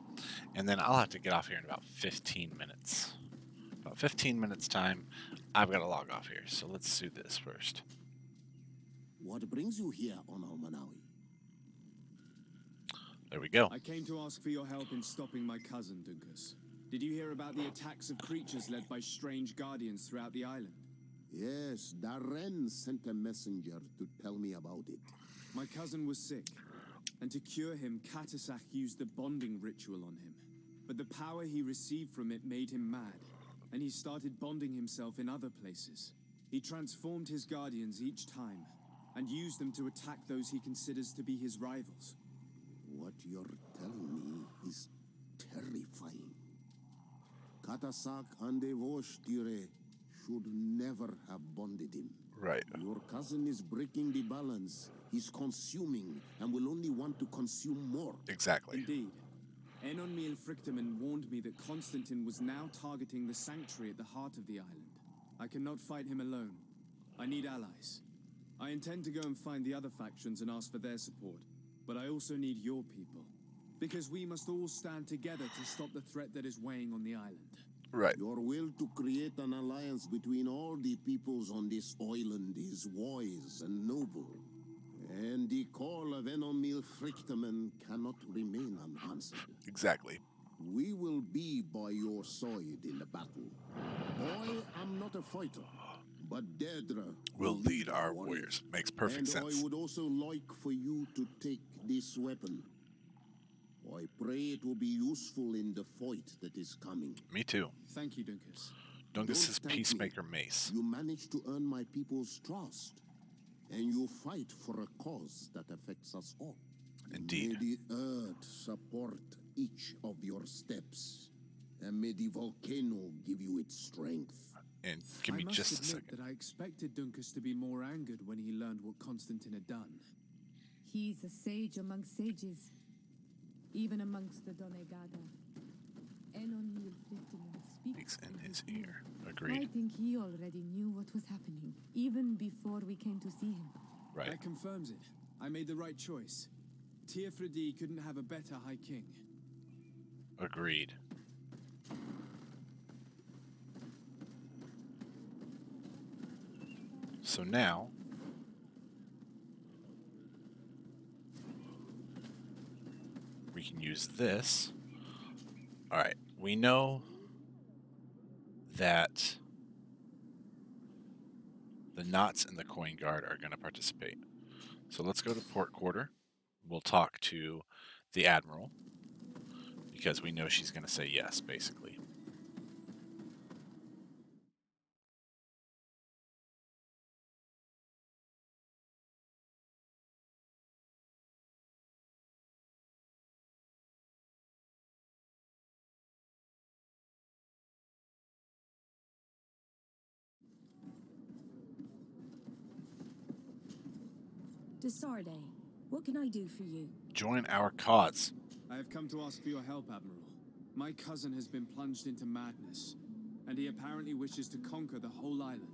and then I'll have to get off here in about 15 minutes. About 15 minutes time, I've got to log off here, so let's do this first. What brings you here on Almanawi? There we go. I came to ask for your help in stopping my cousin, Dunkus. Did you hear about the attacks of creatures led by strange guardians throughout the island? Yes, Darren sent a messenger to tell me about it. My cousin was sick, and to cure him, Katasak used the bonding ritual on him. But the power he received from it made him mad, and he started bonding himself in other places. He transformed his guardians each time, and used them to attack those he considers to be his rivals. What you're telling me is terrifying. Katasak and Evosh-Tire should never have bonded him. Right. Your cousin is breaking the balance. He's consuming and will only want to consume more. Exactly. Indeed. Enonmil Frichteman warned me that Constantine was now targeting the sanctuary at the heart of the island. I cannot fight him alone. I need allies. I intend to go and find the other factions and ask for their support. But I also need your people. Because we must all stand together to stop the threat that is weighing on the island. Right. Your will to create an alliance between all the peoples on this island is wise and noble. And the call of Enonmil Frichteman cannot remain unanswered. Exactly. We will be by your side in the battle. I am not a fighter, but Dedra will lead our warriors. Makes perfect sense. And I would also like for you to take this weapon. I pray it will be useful in the fight that is coming. Me too. Thank you, Dunkus. Dunkus's peacemaker mace. You managed to earn my people's trust, and you fight for a cause that affects us all. Indeed. May the earth support each of your steps, and may the volcano give you its strength. And give me just a second. I must admit that I expected Dunkus to be more angered when he learned what Constantine had done. He's a sage amongst sages, even amongst the Donegada. Enonmil Frichteman speaks in his ear. I Agreed. think he already knew what was happening, even before we came to see him. Right. That confirms it. I made the right choice. Teofredi couldn't have a better High King. Agreed. So now, can use this. All right, we know that the Knots and the Coin Guard are going to participate. So let's go to port quarter. We'll talk to the Admiral, because we know she's going to say yes, basically. Desarde, what can I do for you? Join our cause. I have come to ask for your help, Admiral. My cousin has been plunged into madness, and he apparently wishes to conquer the whole island.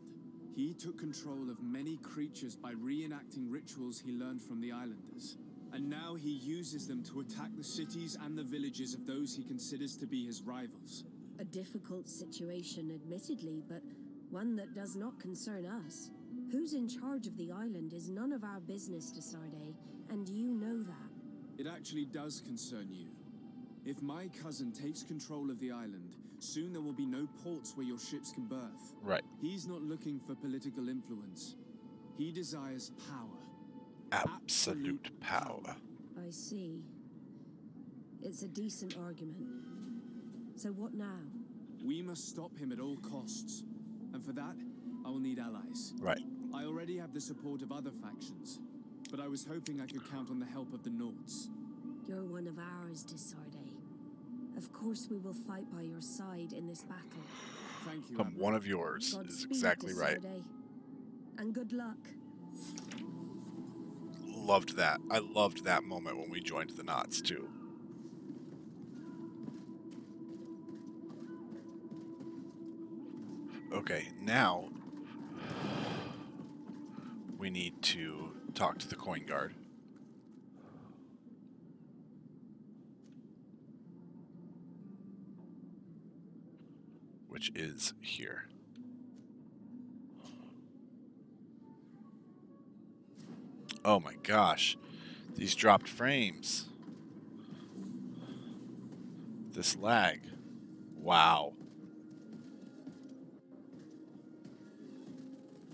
He took control of many creatures by reenacting rituals he learned from the islanders. And now he uses them to attack the cities and the villages of those he considers to be his rivals. A difficult situation, admittedly, but one that does not concern us. Who's in charge of the island is none of our business, Desarde, and you know that. It actually does concern you. If my cousin takes control of the island, soon there will be no ports where your ships can berth. Right. He's not looking for political influence. He desires power. Absolute power. I see. It's a decent argument. So what now? We must stop him at all costs. And for that, I will need allies. Right. I already have the support of other factions, but I was hoping I could count on the help of the Nauts. You're one of ours, Desarde. Of course we will fight by your side in this battle. Thank you, From one of yours is exactly right. And good luck. Loved that. I loved that moment when we joined the Knots, too. Okay, now we need to talk to the Coin Guard. Which is here. Oh my gosh. These dropped frames. This lag. Wow.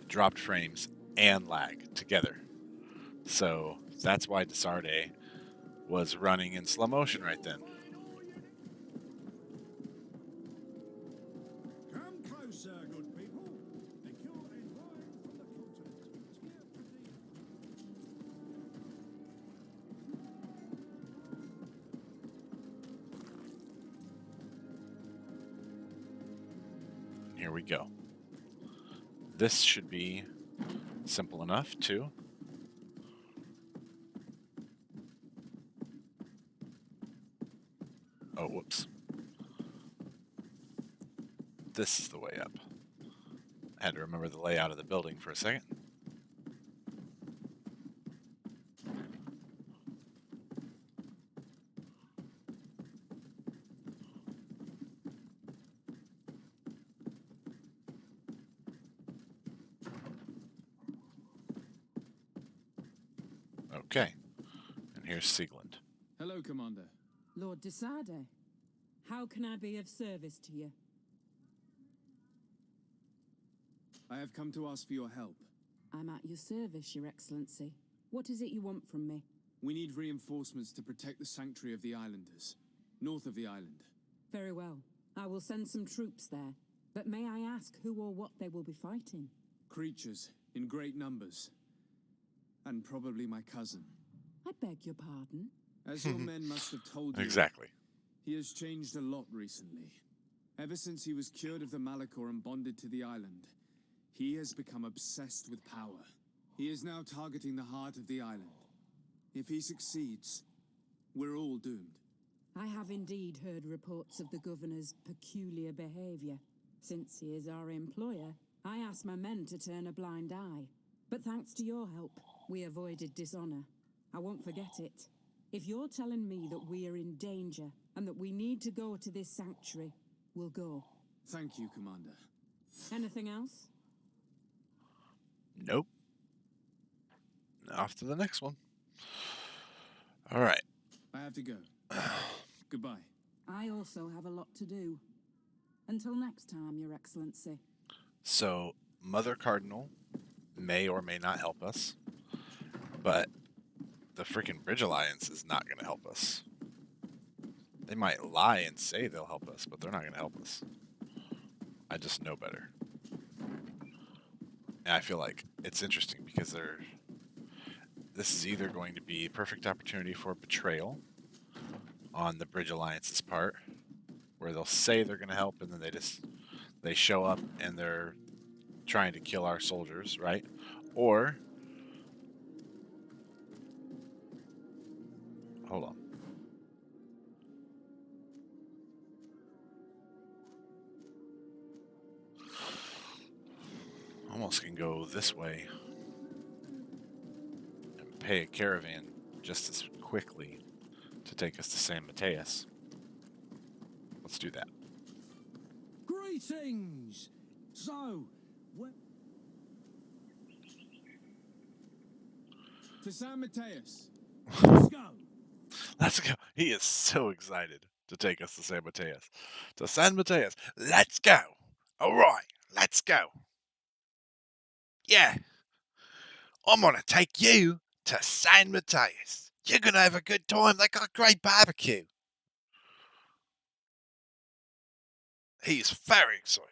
Dropped frames and lag together. So that's why Desarde was running in slow motion right then. Come closer, good people. The cure and wine from the continent. Here we go. This should be simple enough, too. Oh, whoops. This is the way up. I had to remember the layout of the building for a second. Okay. And here's Siegland. Hello, Commander. Lord Desarde, how can I be of service to you? I have come to ask for your help. I'm at your service, Your Excellency. What is it you want from me? We need reinforcements to protect the sanctuary of the islanders, north of the island. Very well. I will send some troops there. But may I ask who or what they will be fighting? Creatures in great numbers. And probably my cousin. I beg your pardon? As your men must have told you. Exactly. He has changed a lot recently. Ever since he was cured of the Malachor and bonded to the island, he has become obsessed with power. He is now targeting the heart of the island. If he succeeds, we're all doomed. I have indeed heard reports of the governor's peculiar behavior. Since he is our employer, I asked my men to turn a blind eye. But thanks to your help, we avoided dishonor. I won't forget it. If you're telling me that we are in danger and that we need to go to this sanctuary, we'll go. Thank you, Commander. Anything else? Nope. Off to the next one. All right. I have to go. Goodbye. I also have a lot to do. Until next time, Your Excellency. So, Mother Cardinal may or may not help us, but the freaking Bridge Alliance is not going to help us. They might lie and say they'll help us, but they're not going to help us. I just know better. And I feel like it's interesting because this is either going to be a perfect opportunity for betrayal on the Bridge Alliance's part, where they'll say they're going to help and then they show up and they're trying to kill our soldiers, right? Or, hold on. Almost can go this way and pay a caravan just as quickly to take us to San Mateus. Let's do that. Greetings! So, To San Mateus. let's go! Let's go. He is so excited to take us to San Mateus. To San Mateus. Let's go. All right, let's go. Yeah. I'm going to take you to San Mateus. You're going to have a good time. They got great barbecue. He's very excited.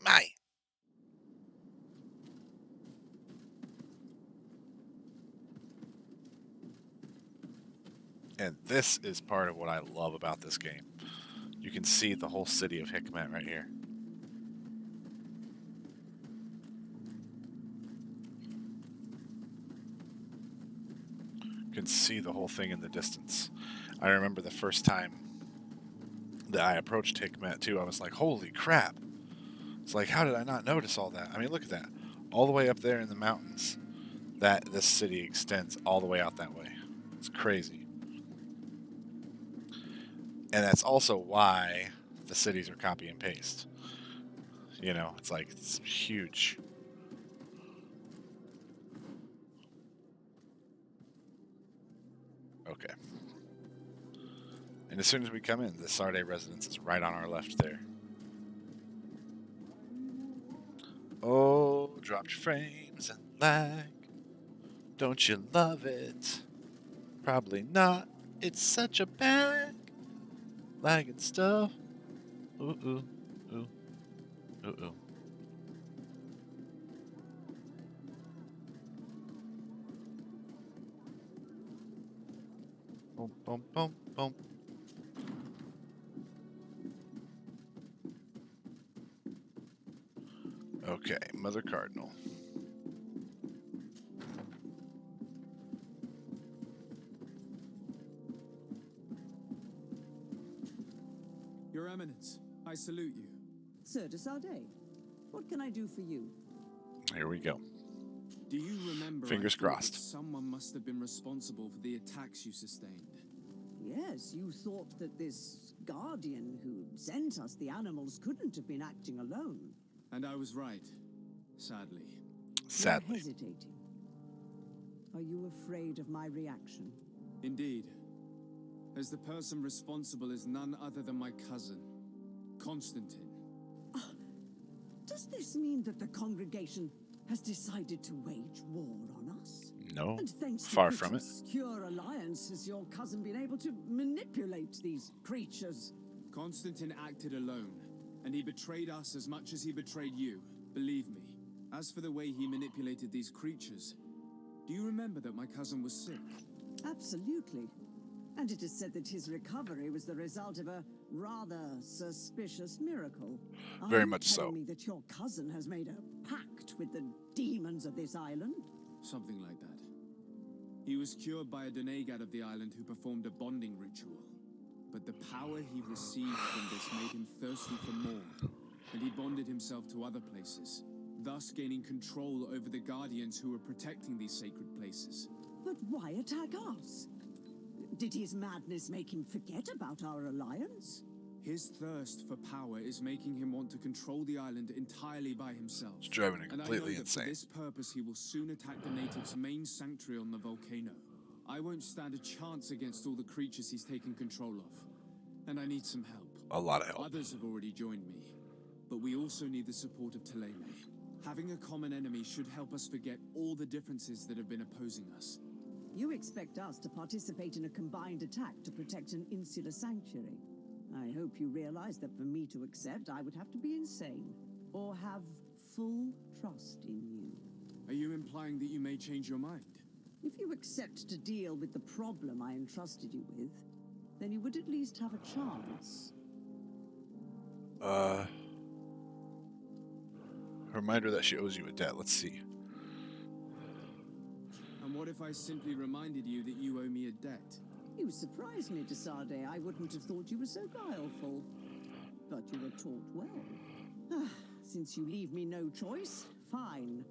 Mate. And this is part of what I love about this game. You can see the whole city of Hikmet right here. You can see the whole thing in the distance. I remember the first time that I approached Hikmet too, I was like, holy crap. It's like, how did I not notice all that? I mean, look at that. All the way up there in the mountains, this city extends all the way out that way. It's crazy. And that's also why the cities are copy and paste. You know, it's like, it's huge. Okay. And as soon as we come in, the Sarde residence is right on our left there. Oh, dropped frames and lag. Don't you love it? Probably not. It's such a bag. Lag and stuff. Ooh, ooh, ooh. Ooh, ooh. Boom, boom, boom, boom. Okay, Mother Cardinal. Your Eminence, I salute you. Sir de Sardet, what can I do for you? Here we go. Do you remember? Fingers I thought crossed. that someone must have been responsible for the attacks you sustained. Yes, you thought that this guardian who sent us the animals couldn't have been acting alone. And I was right, sadly. Sadly. You're hesitating. Are you afraid of my reaction? Indeed. As the person responsible is none other than my cousin, Constantine. Does this mean that the congregation has decided to wage war on us? No, And thanks to far which from it. obscure alliance has your cousin been able to manipulate these creatures? Constantine acted alone, and he betrayed us as much as he betrayed you, believe me. As for the way he manipulated these creatures, do you remember that my cousin was sick? Absolutely. And it is said that his recovery was the result of a rather suspicious miracle. Very Are you much so. telling me that your cousin has made a pact with the demons of this island? Something like that. He was cured by a Donegad of the island who performed a bonding ritual. But the power he received from this made him thirsty for more, and he bonded himself to other places, thus gaining control over the guardians who were protecting these sacred places. But why attack us? Did his madness make him forget about our alliance? His thirst for power is making him want to control the island entirely by himself. It's driving him And I completely know that insane. for this purpose he will soon attack the natives' main sanctuary on the volcano. I won't stand a chance against all the creatures he's taken control of. And I need some help. A lot of help. Others have already joined me, but we also need the support of Teleme. Having a common enemy should help us forget all the differences that have been opposing us. You expect us to participate in a combined attack to protect an insular sanctuary. I hope you realize that for me to accept, I would have to be insane or have full trust in you. Are you implying that you may change your mind? If you accept to deal with the problem I entrusted you with, then you would at least have a chance. Reminder that she owes you a debt. Let's see. And what if I simply reminded you that you owe me a debt? You surprised me, Desade. I wouldn't have thought you were so guileful. But you were taught well. Since you leave me no choice, fine.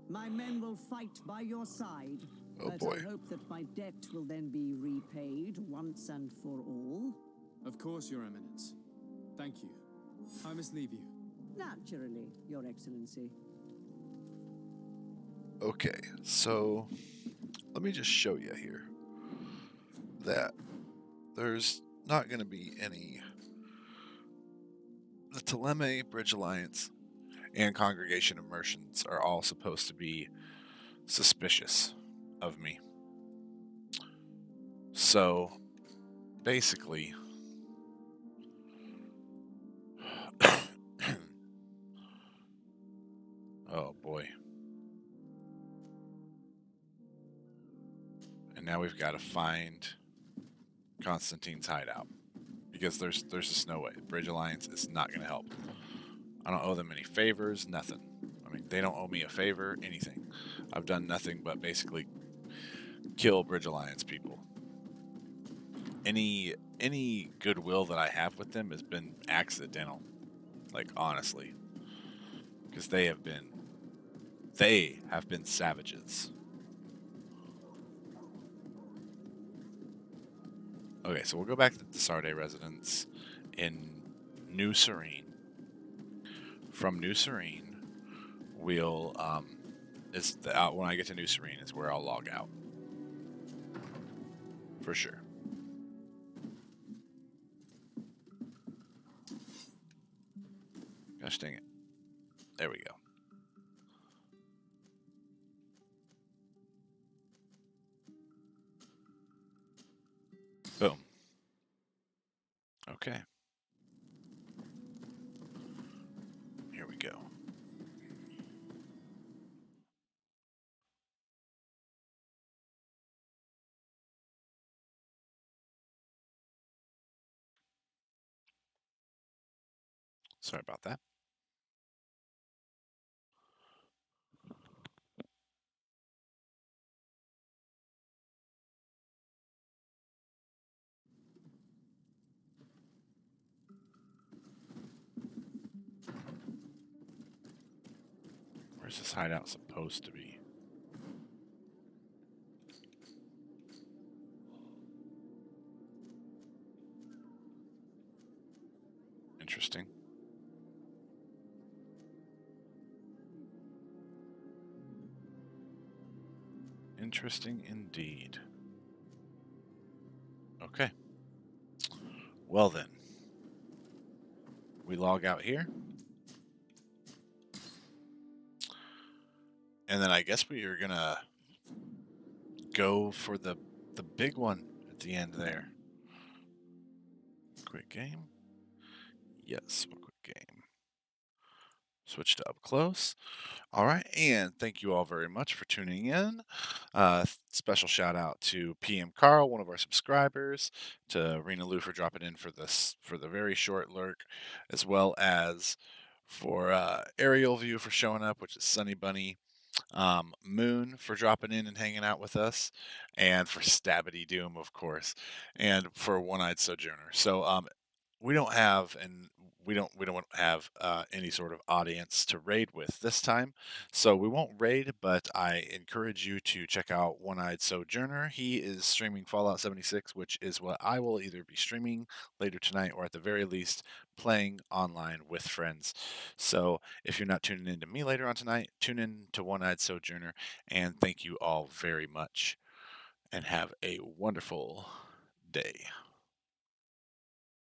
My men will fight by your side. Oh but boy. I hope that my debt will then be repaid once and for all. Of course, Your Eminence. Thank you. I must leave you. Naturally, Your Excellency. Okay, so let me just show you here that there's not going to be any. The Teleme Bridge Alliance and Congregation of Merchants are all supposed to be suspicious of me. So basically, oh boy. And now we've got to find Constantine's hideout. Because there's just no way. Bridge Alliance is not going to help. I don't owe them any favors, nothing. I mean, they don't owe me a favor, anything. I've done nothing but basically kill Bridge Alliance people. Any goodwill that I have with them has been accidental. Like, honestly. Because they have been savages. Okay, so we'll go back to the Sarde residence in New Serene. From New Serene, we'll when I get to New Serene is where I'll log out. For sure. Gosh dang it. There we go. Boom. Okay. Here we go. Sorry about that. Where's this hideout supposed to be? Interesting. Interesting indeed. Okay. Well then. We log out here. And then I guess we are gonna go for the big one at the end there. Quick game. Yes, quick game. Switch to up close. All right, and thank you all very much for tuning in. Special shout out to PM Carl, one of our subscribers, to Rena Lou for dropping in for the very short lurk, as well as for Aerial View for showing up, which is Sunny Bunny, Moon for dropping in and hanging out with us, and for Stabbity Doom, of course, and for One-Eyed Sojourner. So we don't have any sort of audience to raid with this time, so we won't raid, but I encourage you to check out One-Eyed Sojourner. He is streaming Fallout 76, which is what I will either be streaming later tonight or at the very least playing online with friends. So if you're not tuning in to me later on tonight, tune in to One-Eyed Sojourner, and thank you all very much. and have a wonderful day.